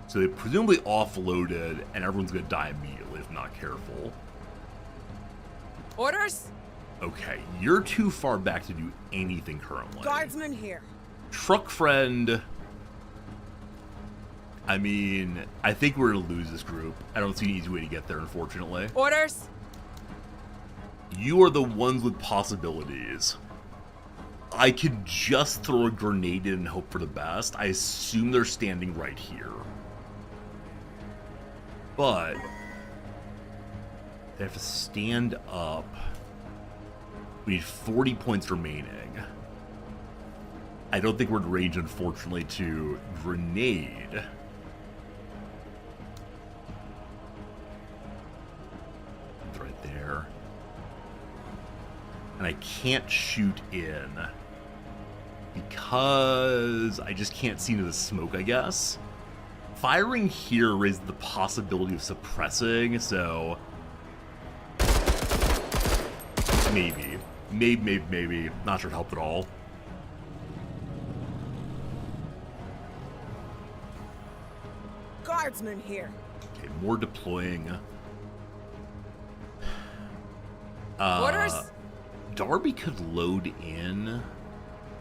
A: So they presumably offloaded, and everyone's gonna die immediately if not careful.
H: Orders?
A: Okay, you're too far back to do anything currently.
H: Guardsman here.
A: Truck friend... I mean, I think we're gonna lose this group. I don't see an easy way to get there, unfortunately.
H: Orders?
A: You are the ones with possibilities. I could just throw a grenade in and hope for the best. I assume they're standing right here. But they have to stand up. We need 40 points remaining. I don't think we're in range, unfortunately, to grenade. And I can't shoot in because I just can't see into the smoke, I guess. Firing here raises the possibility of suppressing, so maybe. Maybe. Not sure it helped at all.
H: Guardsman here.
A: Okay, more deploying.
H: Orders?
A: Darby could load in.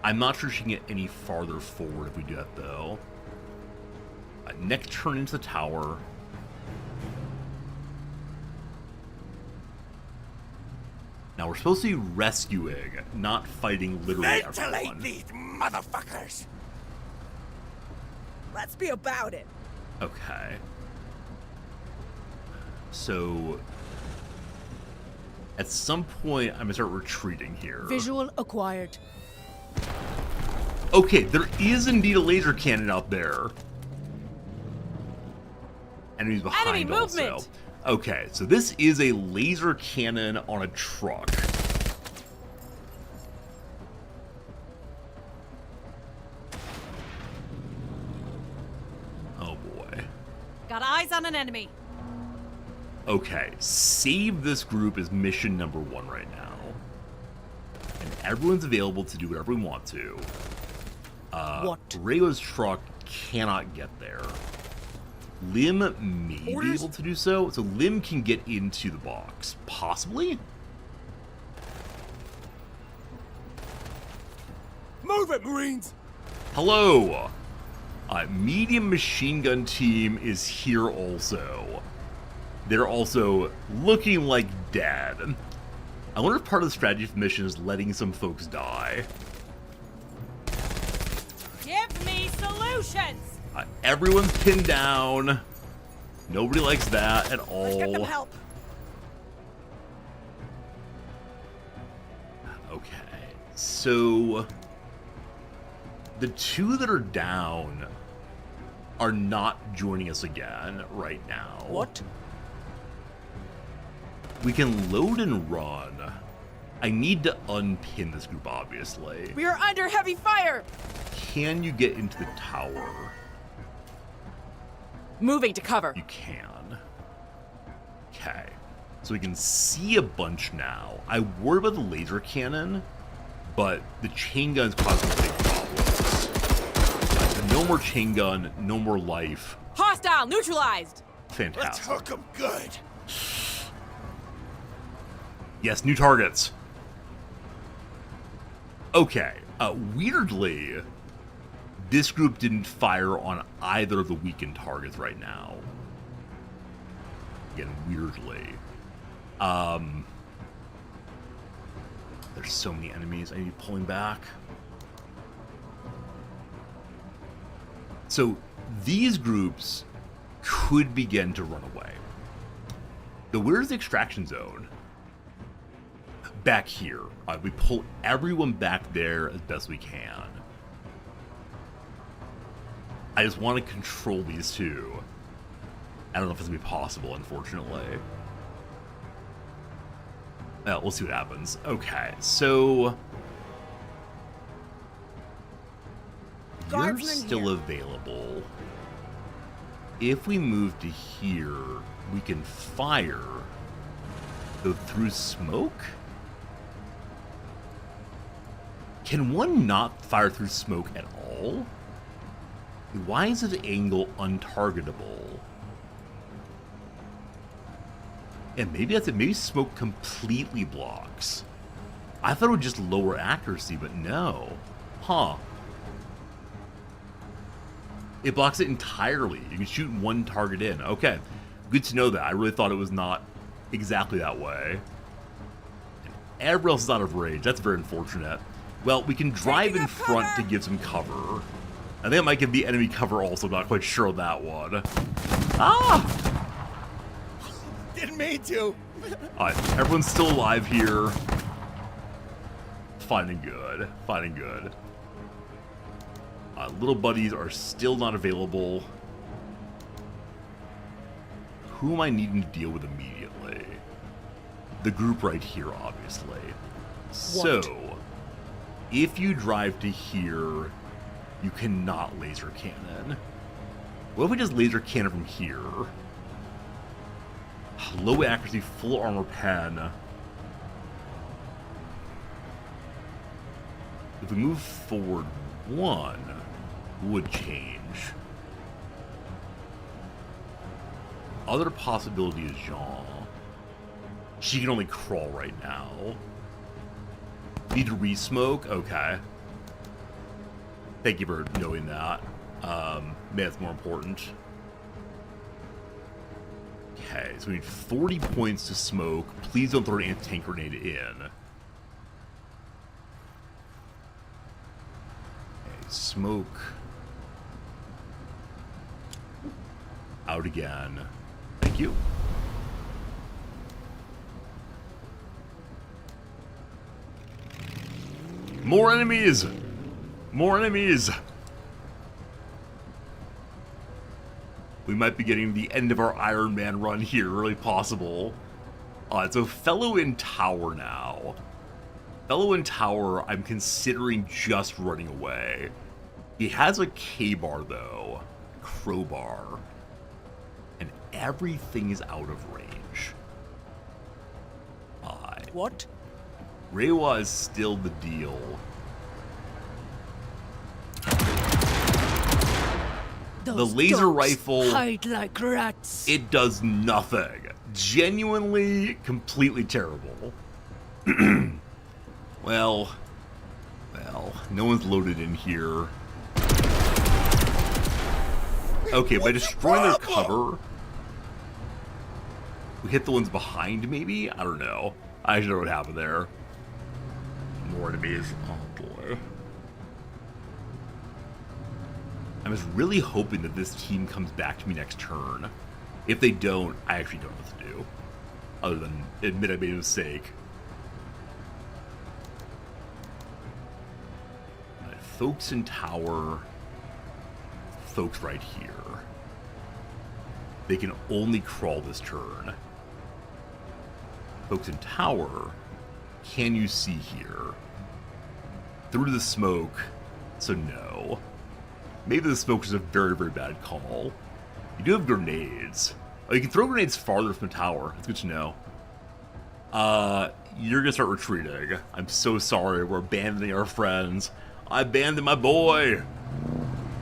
A: I'm not sure she can get any farther forward if we do that, though. Next turn into the tower. Now, we're supposed to be rescuing, not fighting literally everyone.
G: these motherfuckers!
H: Let's be about it.
A: Okay. So, at some point, I'm going to start retreating here.
F: Visual acquired.
A: Okay, there is indeed a laser cannon out there. Enemies behind
H: Enemy movement!
A: also. Okay, so this is a laser cannon on a truck. Oh boy.
C: Got eyes on an enemy.
A: Okay, save this group is mission number 1 right now. And everyone's available to do whatever we want to.
F: What?
A: Rayo's truck cannot get there. Lim may be able to do so, so Lim can get into the box. Possibly?
D: Move it, Marines!
A: Hello! Medium machine gun team is here also. They're also looking like dead. I wonder if part of the strategy for the mission is letting some folks die.
C: Give me solutions.
A: Everyone's pinned down. Nobody likes that at all.
H: Let's get them help.
A: Okay, so the two that are down are not joining us again right now.
F: What?
A: We can load and run. I need to unpin this group, obviously.
H: We are under heavy fire.
A: Can you get into the tower?
H: Moving to cover.
A: You can. Okay. So we can see a bunch now. I worry about the laser cannon, but the chain gun's causing big problems. No more chain gun, no more life.
H: Hostile neutralized.
G: Let's
A: Fantastic.
G: hook 'em good!
A: Yes, new targets. Okay. Weirdly, this group didn't fire on either of the weakened targets right now. Again, weirdly. There's so many enemies. I need pulling back. So these groups could begin to run away. But where's the extraction zone? Back here. We pull everyone back there as best we can. I just want to control these two. I don't know if it's going to be possible, unfortunately. Well, we'll see what happens. Okay, so you're
H: Guardsman
A: still
H: here.
A: available. If we move to here, we can fire. Go through smoke? Can one not fire through smoke at all? Why is the angle untargetable? And maybe that's it. Maybe smoke completely blocks. I thought it would just lower accuracy, but no. Huh. It blocks it entirely. You can shoot one target in. Okay. Good to know that. I really thought it was not exactly that way. And everyone else is out of range. That's very unfortunate. Well, we can drive in front to give some cover. I think it might give the enemy cover also. Not quite sure on that one. Ah!
G: Didn't mean to!
A: Alright, everyone's still alive here. Finding good. Finding good. Little buddies are still not available. Who am I needing to deal with immediately? The group right here, obviously. So, if you drive to here, you cannot laser cannon. What if we just laser cannon from here? Low accuracy, full armor pen. If we move forward one, would change. Other possibility is Jean. She can only crawl right now. Need to re-smoke? Okay. Thank you for knowing that. That's more important. Okay, so we need 40 points to smoke. Please don't throw an anti-tank grenade in. Okay, smoke. Out again. Thank you. More enemies! More enemies! We might be getting the end of our Iron Man run here, really possible. So Fellow in Tower now. Fellow in Tower, I'm considering just running away. He has a K-bar though. Crowbar. And everything is out of range.
F: What?
A: Reiwa is still the deal.
F: Those
A: The laser
F: dogs
A: rifle,
F: hide like rats.
A: it does nothing. Genuinely, completely terrible. Well, no one's loaded in here. Okay, by destroying their cover, we hit the ones behind, maybe? I don't know. I don't know what happened there. More enemies. Oh boy. I was really hoping that this team comes back to me next turn. If they don't, I actually don't know what to do. Other than admit I made a mistake. Right, folks in tower. Folks right here. They can only crawl this turn. Folks in tower. Can you see here? Through the smoke. So no. Maybe the smoke is a very, very bad call. You do have grenades. Oh, you can throw grenades farther from the tower. That's good to know. You're gonna start retreating. I'm so sorry. We're abandoning our friends. I abandoned my boy.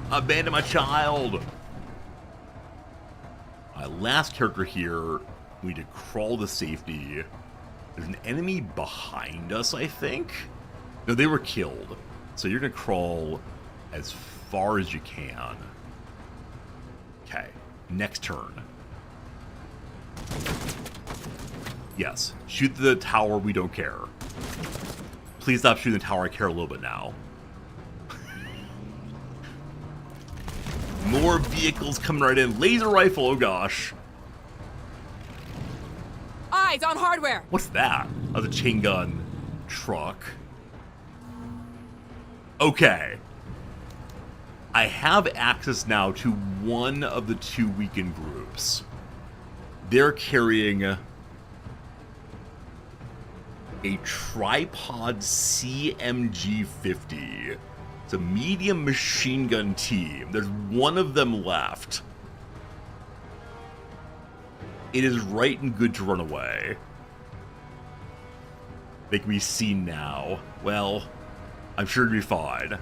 A: I abandoned my child. My last character here. We need to crawl to safety. There's an enemy behind us, I think. No, they were killed. So you're gonna crawl as far as you can. Okay, next turn. Yes, shoot the tower, we don't care. Please stop shooting the tower, I care a little bit now. More vehicles coming right in. Laser rifle, oh gosh.
H: Eyes on hardware.
A: What's that? Oh, the chain gun truck. Okay. I have access now to one of the two weakened groups. They're carrying a tripod CMG-50. It's a medium machine gun team. There's one of them left. It is right and good to run away. They can be seen now. Well, I'm sure it'll be fine.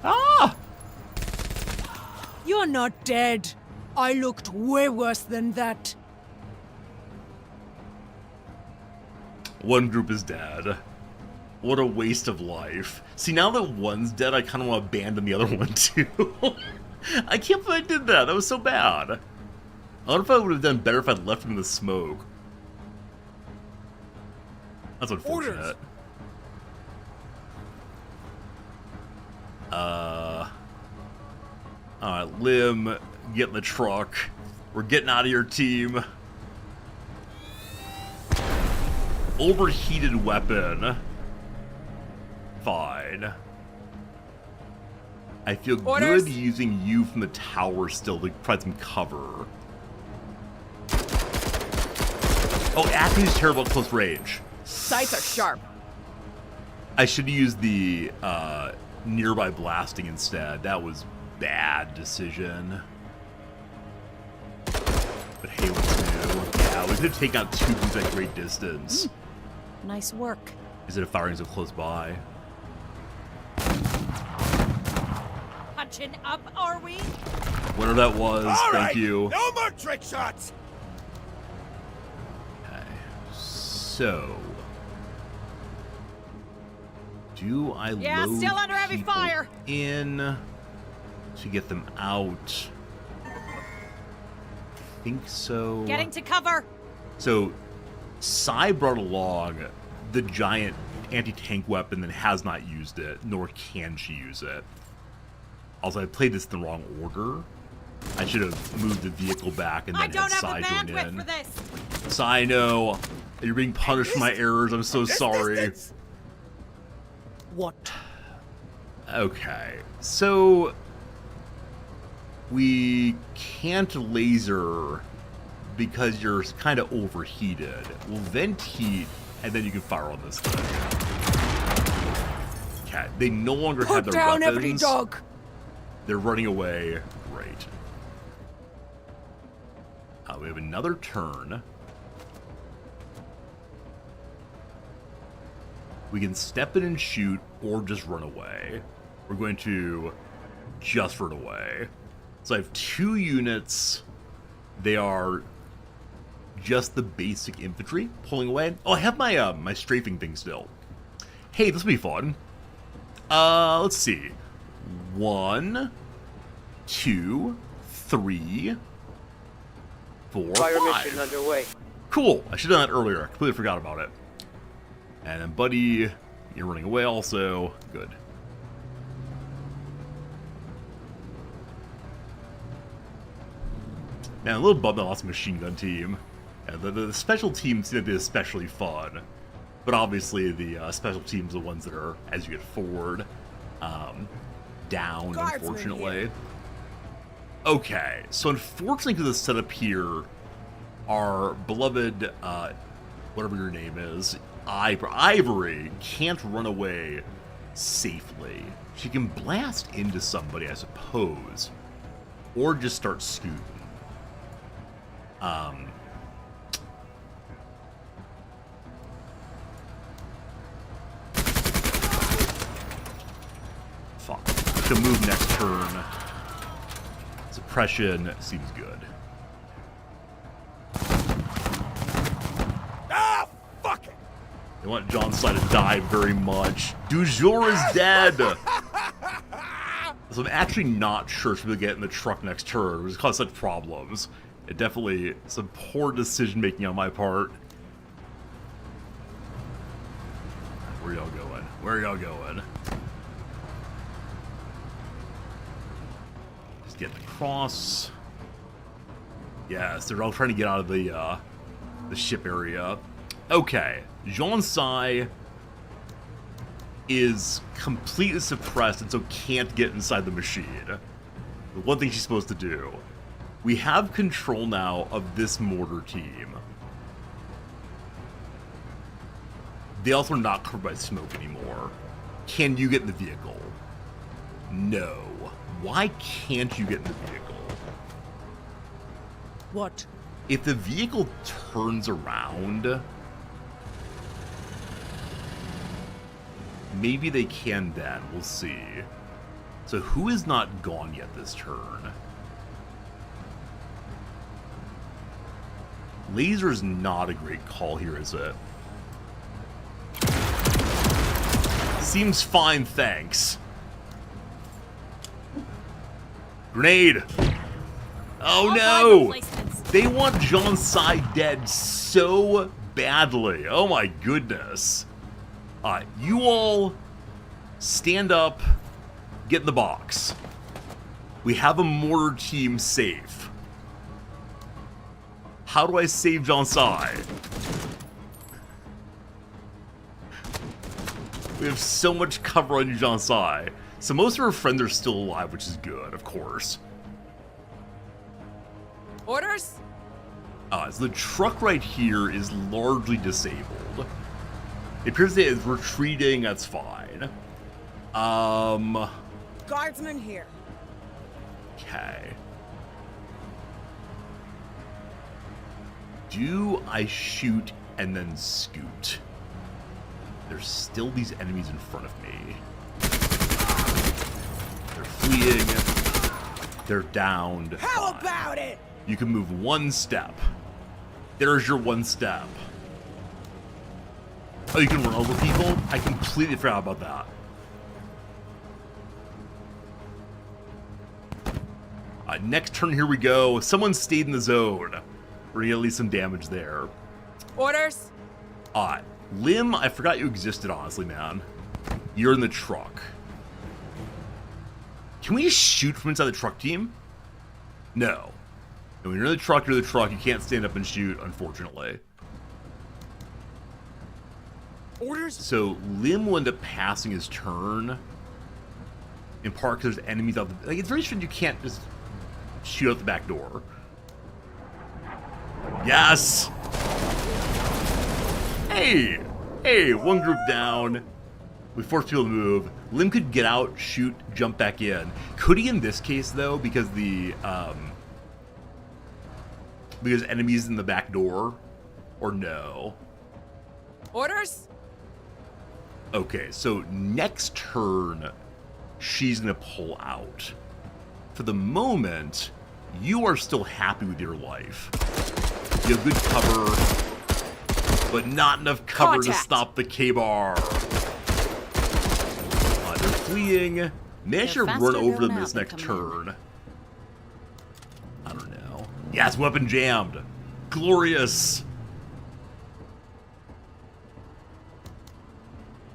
A: Ah!
F: You're not dead. I looked way worse than that.
A: One group is dead. What a waste of life. See, now that one's dead, I kind of want to abandon the other one too. I can't believe I did that. That was so bad. I wonder if I would have done better if I'd left him in the smoke. That's unfortunate.
D: Orders.
A: Alright, Lim, get in the truck. We're getting out of your team. Overheated weapon. Fine. I feel
H: Orders.
A: good using you from the tower still to provide some cover. Oh, Acme's terrible at close range.
H: Sights are sharp.
A: I should use the nearby blasting instead. That was bad decision. But hey, what's new? Yeah, we could have taken out 2 dudes at great distance.
C: Nice work.
A: Is it a firing so close by?
C: Punching up, are we?
A: Whatever that was,
E: All
A: thank
E: right,
A: you.
E: no more trick shots.
A: Okay, so do I
C: Yeah,
A: load
C: still under heavy
A: people
C: fire.
A: in to get them out? I think so.
C: Getting to cover.
A: So, Sai brought along the giant anti-tank weapon and has not used it, nor can she use it. Also, I played this in the wrong order. I should have moved the vehicle back and
C: I
A: then
C: don't
A: had
C: have the
A: Sai join
C: bandwidth
A: in.
C: for this.
A: Sai, no. You're being punished for my errors. I'm so sorry.
F: What?
A: Okay, so we can't laser because you're kind of overheated. We'll vent heat, and then you can fire on this thing. Okay, they no longer have
F: Put
A: their
F: down
A: weapons.
F: every dog!
A: They're running away. Great. We have another turn. We can step in and shoot, or just run away. We're going to just run away. So I have 2 units. They are just the basic infantry pulling away. Oh, I have my my strafing thing still. Hey, this will be fun. Let's see. 1, 2, 3, 4,
I: Fire
A: 5.
I: mission underway.
A: Cool. I should have done that earlier. I completely forgot about it. And then, buddy, you're running away also. Good. Now, a little bummed I lost the machine gun team. Yeah, the special teams seem to be especially fun. But obviously, the special teams are the ones that are, as you get forward, down,
F: Guardsman
A: unfortunately.
F: here.
A: Okay, so unfortunately, because the setup here, our beloved, whatever your name is, Ivory can't run away safely. She can blast into somebody, I suppose, or just start scooting. Fuck. To move next turn. Suppression seems good.
E: Ah, fuck it.
A: They want John Sly to die very much. Du jour is dead! So I'm actually not sure she'll be able to get in the truck next turn, which cause such problems. It definitely some poor decision making on my part. Where y'all going? Where y'all going? Just get across. Yes, they're all trying to get out of the ship area. Okay, Jean Sai is completely suppressed and so can't get inside the machine. The one thing she's supposed to do. We have control now of this mortar team. They also are not covered by smoke anymore. Can you get in the vehicle? No. Why can't you get in the vehicle?
F: What?
A: If the vehicle turns around, maybe they can then. We'll see. So who is not gone yet this turn? Laser's not a great call here, is it? Seems fine, thanks. Grenade! Oh
C: All
A: no!
C: right, replacements.
A: They want Jean Sai dead so badly. Oh my goodness. You all stand up, get in the box. We have a mortar team safe. How do I save Jean Sai? We have so much cover on Jean Sai. So most of her friends are still alive, which is good, of course.
H: Orders?
A: So the truck right here is largely disabled. It appears that it's retreating, that's fine.
H: Guardsman here.
A: Okay. Do I shoot and then scoot? There's still these enemies in front of me. They're fleeing. They're downed.
H: How
A: Fine.
H: about it?
A: You can move one step. There's your one step. Oh, you can run over people? I completely forgot about that. Next turn, here we go. Someone stayed in the zone. We're gonna get at least some damage there.
H: Orders?
A: Lim, I forgot you existed, honestly, man. You're in the truck. Can we shoot from inside the truck team? No. When you're in the truck, you're in the truck. You can't stand up and shoot, unfortunately.
D: Orders?
A: So Lim will end up passing his turn. In part because there's enemies out the... Like, it's very strange you can't just shoot out the back door. Yes! Hey! Hey, one group down. We forced people to move. Lim could get out, shoot, jump back in. Could he in this case, though, because the, because enemies in the back door? Or no?
H: Orders?
A: Okay, so next turn, she's gonna pull out. For the moment, you are still happy with your life. You have good cover, but not enough cover to stop the K-bar. They're fleeing. Maybe I should run over them this next turn. I don't know. Yes, weapon jammed. Glorious.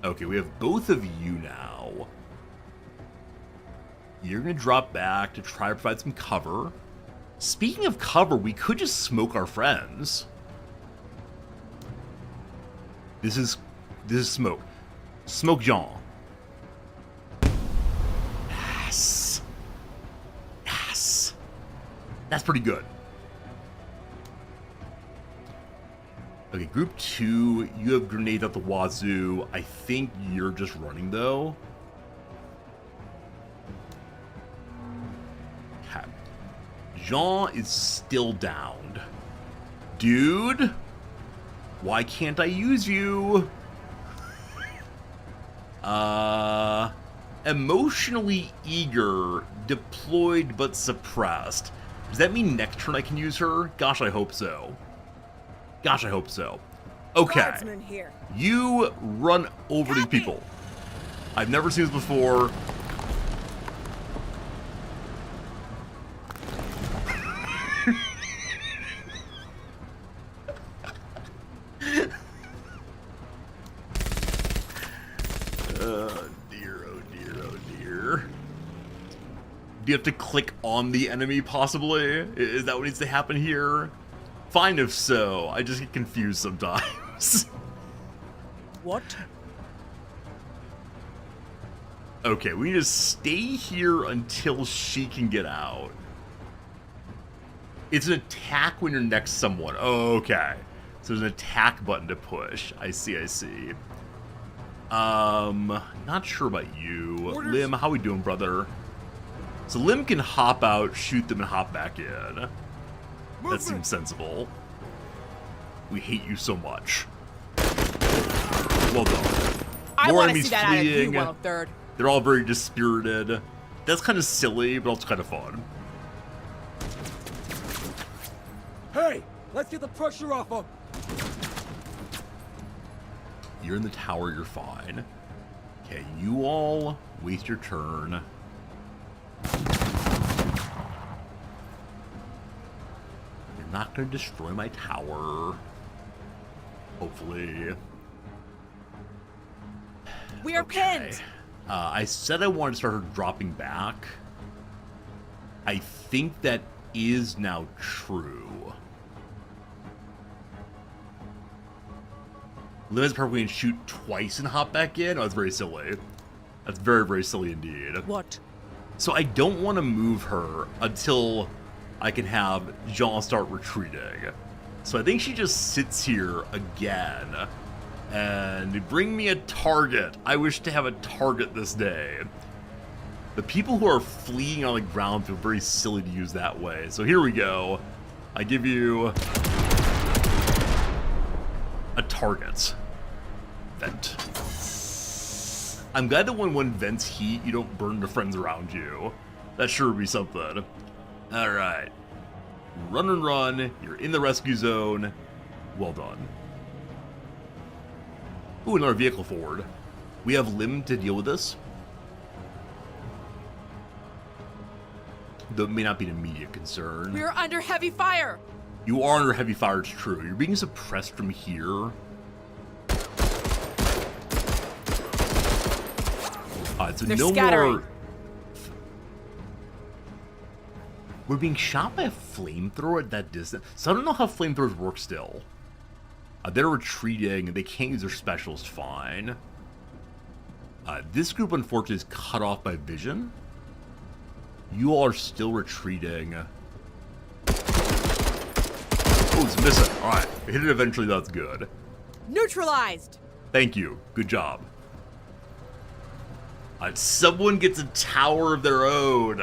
A: Okay, we have both of you now. You're gonna drop back to try to provide some cover. Speaking of cover, we could just smoke our friends. This is smoke. Smoke Jean. Yes. Yes. That's pretty good. Okay, group 2, you have grenades at the wazoo. I think you're just running, though. Okay. Jean is still downed. Dude? Why can't I use you? Emotionally eager, deployed but suppressed. Does that mean next turn I can use her? Gosh, I hope so. Gosh, I hope so. Okay.
H: Guardsman here.
A: You run over these people. I've never seen this before. Oh dear, oh dear, oh dear. Do you have to click on the enemy, possibly? Is that what needs to happen here? Fine if so. I just get confused sometimes.
F: What?
A: Okay, we need to stay here until she can get out. It's an attack when you're next to someone. Oh, okay. So there's an attack button to push. I see, I see. Not sure about you.
D: Orders.
A: Lim, how we doing, brother? So Lim can hop out, shoot them, and hop back in. That seems sensible. We hate you so much. Well done.
H: I
A: More
H: want to
A: enemies
H: see that out of you,
A: fleeing.
H: 103rd.
A: They're all very dispirited. That's kind of silly, but also kind of fun.
D: Hey, let's get the pressure off them.
A: You're in the tower, you're fine. Okay, you all waste your turn. You're not going to destroy my tower. Hopefully.
H: We are
A: Okay.
H: pinned.
A: I said I wanted to start her dropping back. I think that is now true. Limits perfectly and shoot twice and hop back in? Oh, that's very silly. That's very, very silly indeed.
F: What?
A: So I don't want to move her until I can have Jean start retreating. So I think she just sits here again And bring me a target. I wish to have a target this day. The people who are fleeing on the ground feel very silly to use that way. So here we go. I give you a target. Vent. I'm glad that when one vents heat, you don't burn the friends around you. That sure would be something. Alright. Run and run. You're in the rescue zone. Well done. Ooh, another vehicle forward. We have Lim to deal with this. Though it may not be an immediate concern.
H: We're under heavy fire.
A: You are under heavy fire, it's true. You're being suppressed from here. So
H: They're
A: no
H: scattering.
A: more. We're being shot by a flamethrower at that distance. So I don't know how flamethrowers work still. They're retreating. They can't use their specials fine. This group, unfortunately, is cut off by vision. You all are still retreating. Oh, it's missing. Alright. Hit it eventually. That's good.
H: Neutralized.
A: Thank you. Good job. Someone gets a tower of their own.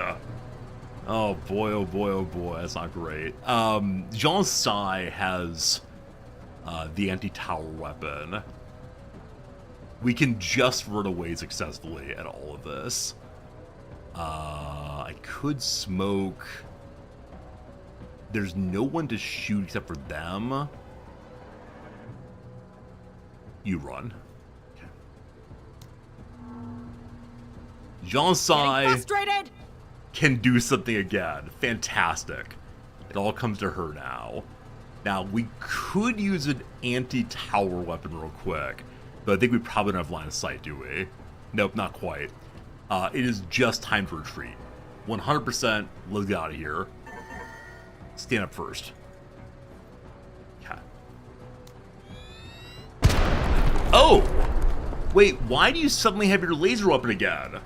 A: Oh boy, oh boy, oh boy. That's not great. Jean Sai has the anti-tower weapon. We can just run away successfully at all of this. I could smoke. There's no one to shoot except for them. You run. Okay. Jean Sai
H: Frustrated.
A: can do something again. Fantastic. It all comes to her now. Now, we could use an anti-tower weapon real quick, but I think we probably don't have line of sight, do we? Nope, not quite. It is just time to retreat. 100%, let's get out of here. Stand up first. Okay. Oh! Wait, why do you suddenly have your laser weapon again?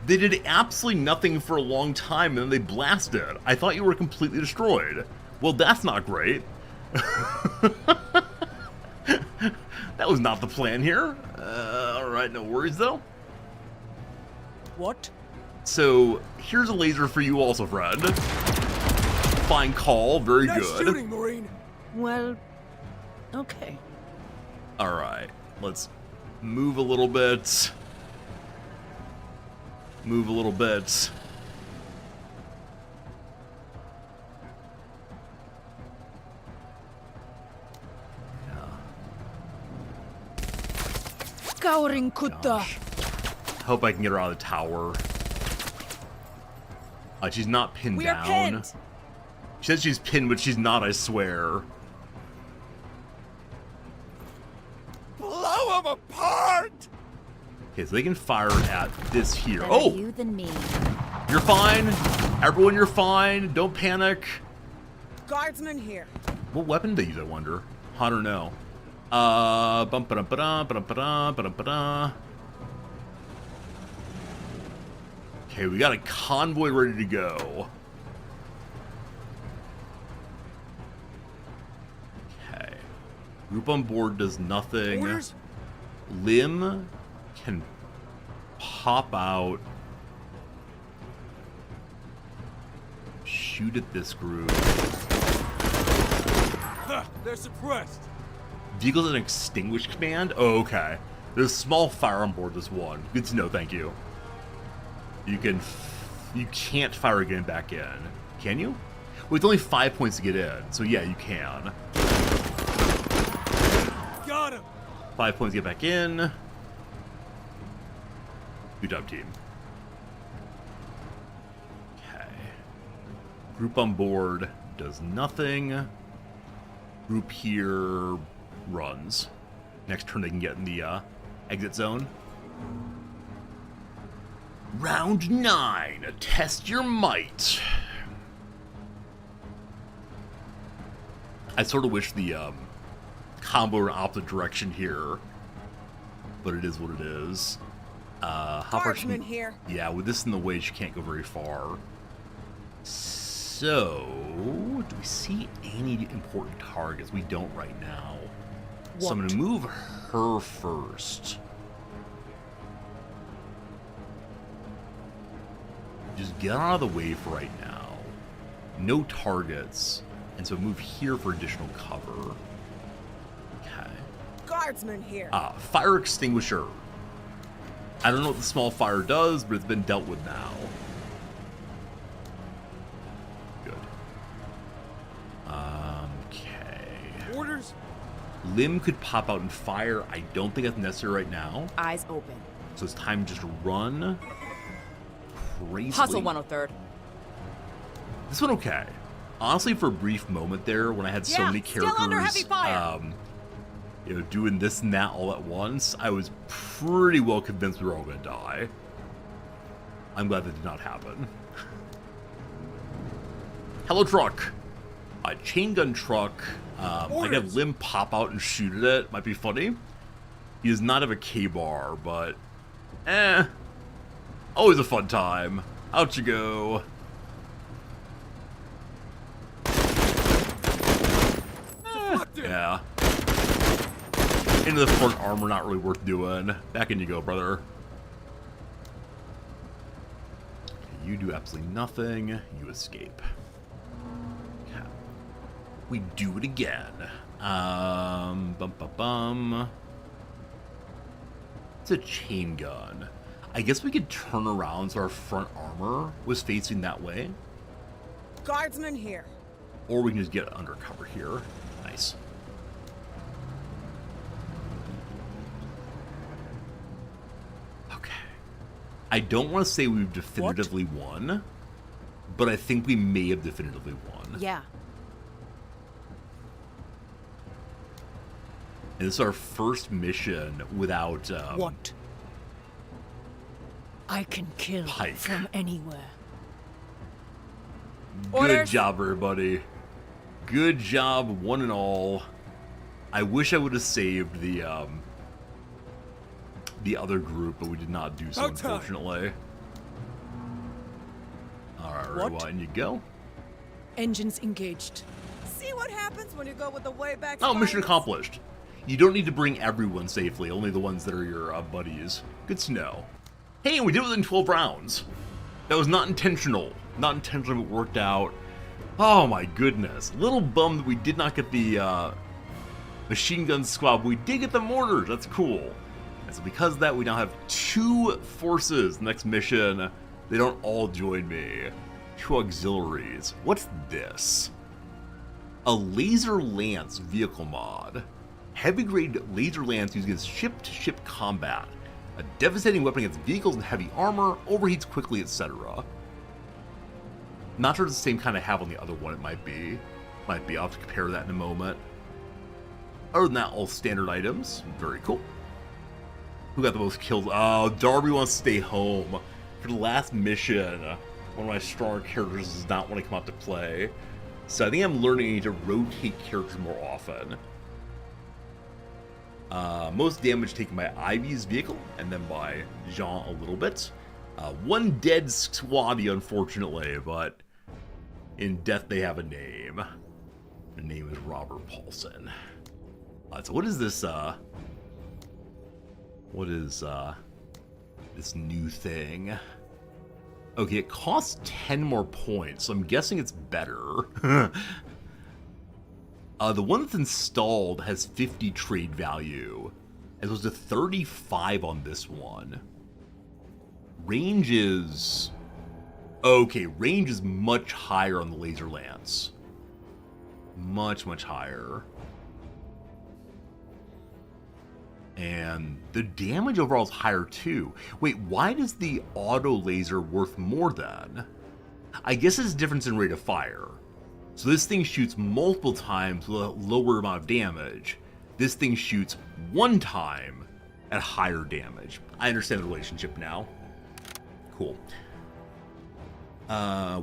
A: They did absolutely nothing for a long time and then they blasted. I thought you were completely destroyed. Well, that's not great. That was not the plan here. Alright, no worries though.
F: What?
A: So, here's a laser for you also, friend. Fine call, very
D: Nice
A: good.
D: shooting, Marine.
F: Well, okay.
A: Alright, let's move a little bit. Move a little bit.
F: Scouring Kutta.
A: Gosh. Hope I can get her out of the tower. She's not pinned
H: We are
A: down.
H: pinned.
A: She says she's pinned, but she's not, I swear.
E: Blow them apart!
A: Okay, so they can fire at this here.
C: Better
A: Oh!
C: you than me.
A: You're fine. Everyone, you're fine. Don't panic.
H: Guardsman here.
A: What weapon did they use, I wonder? I don't know. Bum-ba-dum-ba-dum, ba-dum-ba-dum, ba-dum-ba-dum. Okay, we got a convoy ready to go. Okay. Group on board does nothing.
D: Orders?
A: Lim can pop out. Shoot at this group.
D: Ha! They're suppressed.
A: Vehicles an extinguish command? Oh, okay. There's a small fire on board this one. Good to know, thank you. You can't fire again back in. Can you? Well, it's only 5 points to get in, so yeah, you can.
D: Got him.
A: 5 points to get back in. Good job, team. Okay. Group on board does nothing. Group here runs. Next turn they can get in the exit zone. Round 9. Test your might. I sort of wish the combo were in opposite direction here, but it is what it is. How far she
H: Guardsman
A: can...
H: here.
A: Yeah, with this in the way, she can't go very far. So, do we see any important targets? We don't right now. So I'm going to move her first. Just get out of the way for right now. No targets. And so move here for additional cover. Okay.
H: Guardsman here.
A: Fire extinguisher. I don't know what the small fire does, but it's been dealt with now. Good. Okay.
D: Orders?
A: Limb could pop out and fire. I don't think that's necessary right now.
H: Eyes open.
A: So it's time to just run. Crazily.
H: Hustle 103rd.
A: This one okay. Honestly, for a brief moment there, when I had so many characters,
H: still under heavy fire.
A: Doing this and that all at once, I was pretty well convinced we were all going to die. I'm glad that did not happen. Hello, truck. A chain gun truck. I could have Limb pop out and shoot at it. Might be funny. He does not have a K-bar, but always a fun time. Out you go. Yeah. Into the front armor, not really worth doing. Back in you go, brother. Okay, you do absolutely nothing. You escape. Okay. We do it again. It's a chain gun. I guess we could turn around so our front armor was facing that way.
H: Guardsman here.
A: Or we can just get undercover here. Nice. Okay. I don't want to say we've definitively won, but I think we may have definitively won.
H: Yeah.
A: And this is our first mission without
F: What? I can kill
A: Pike.
F: from anywhere.
A: Good
H: Orders.
A: job, everybody. Good job, one and all. I wish I would have saved the other group, but we did not do so,
D: About time.
A: unfortunately. Alright,
F: What?
A: well, and you go.
F: Engines engaged.
H: See what happens when you go with the way back.
A: Oh, mission
H: spiders?
A: accomplished. You don't need to bring everyone safely, only the ones that are your buddies. Good to know. Hey, we did it within 12 rounds. That was not intentional. Not intentional, but worked out. Oh my goodness. Little bummed that we did not get the machine gun squad. But we did get the mortars. That's cool. And so because of that, we now have 2 forces. Next mission, they don't all join me. 2 auxiliaries. What's this? A laser lance vehicle mod. Heavy grade laser lance used against ship-to-ship combat. A devastating weapon against vehicles and heavy armor, overheats quickly, etc. Not sure it's the same kind I have on the other one. It might be. I'll have to compare that in a moment. Other than that, all standard items. Very cool. Who got the most kills? Oh, Darby wants to stay home. For the last mission, one of my stronger characters does not want to come out to play. So I think I'm learning I need to rotate characters more often. Most damage taken by Ivy's vehicle, and then by Jean a little bit. 1 dead squaddy, unfortunately, but in death they have a name. The name is Robert Paulson. So what is this, what is, this new thing? Okay, it costs 10 more points, so I'm guessing it's better. The one that's installed has 50 trade value, as opposed to 35 on this one. Range is... Okay, range is much higher on the laser lance. Much, much higher. And the damage overall is higher too. Wait, why does the auto laser worth more then? I guess it's a difference in rate of fire. So this thing shoots multiple times with a lower amount of damage. This thing shoots 1 time at higher damage. I understand the relationship now. Cool.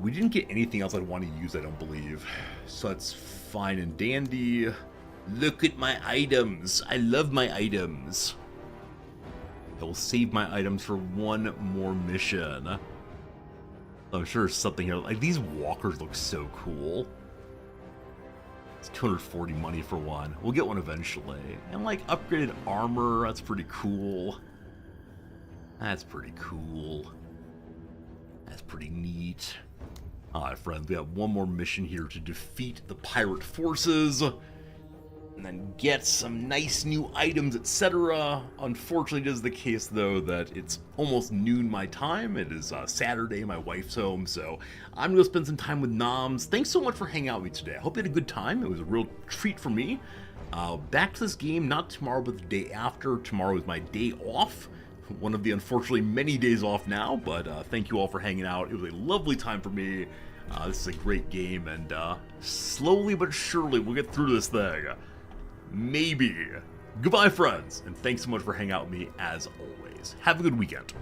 A: We didn't get anything else I'd want to use, I don't believe. So that's fine and dandy. Look at my items. I love my items. I will save my items for one more mission. I'm sure there's something here. Like, these walkers look so cool. It's 240 money for one. We'll get one eventually. And like upgraded armor, that's pretty cool. That's pretty cool. That's pretty neat. Alright friends, we have one more mission here to defeat the pirate forces. And then get some nice new items, etc. Unfortunately, it is the case, though, that it's almost noon my time. It is Saturday, my wife's home, so I'm going to spend some time with Noms. Thanks so much for hanging out with me today. I hope you had a good time. It was a real treat for me. Back to this game, not tomorrow, but the day after. Tomorrow is my day off. One of the, unfortunately, many days off now, but thank you all for hanging out. It was a lovely time for me. This is a great game, and slowly but surely we'll get through this thing. Maybe. Goodbye, friends, and thanks so much for hanging out with me as always. Have a good weekend.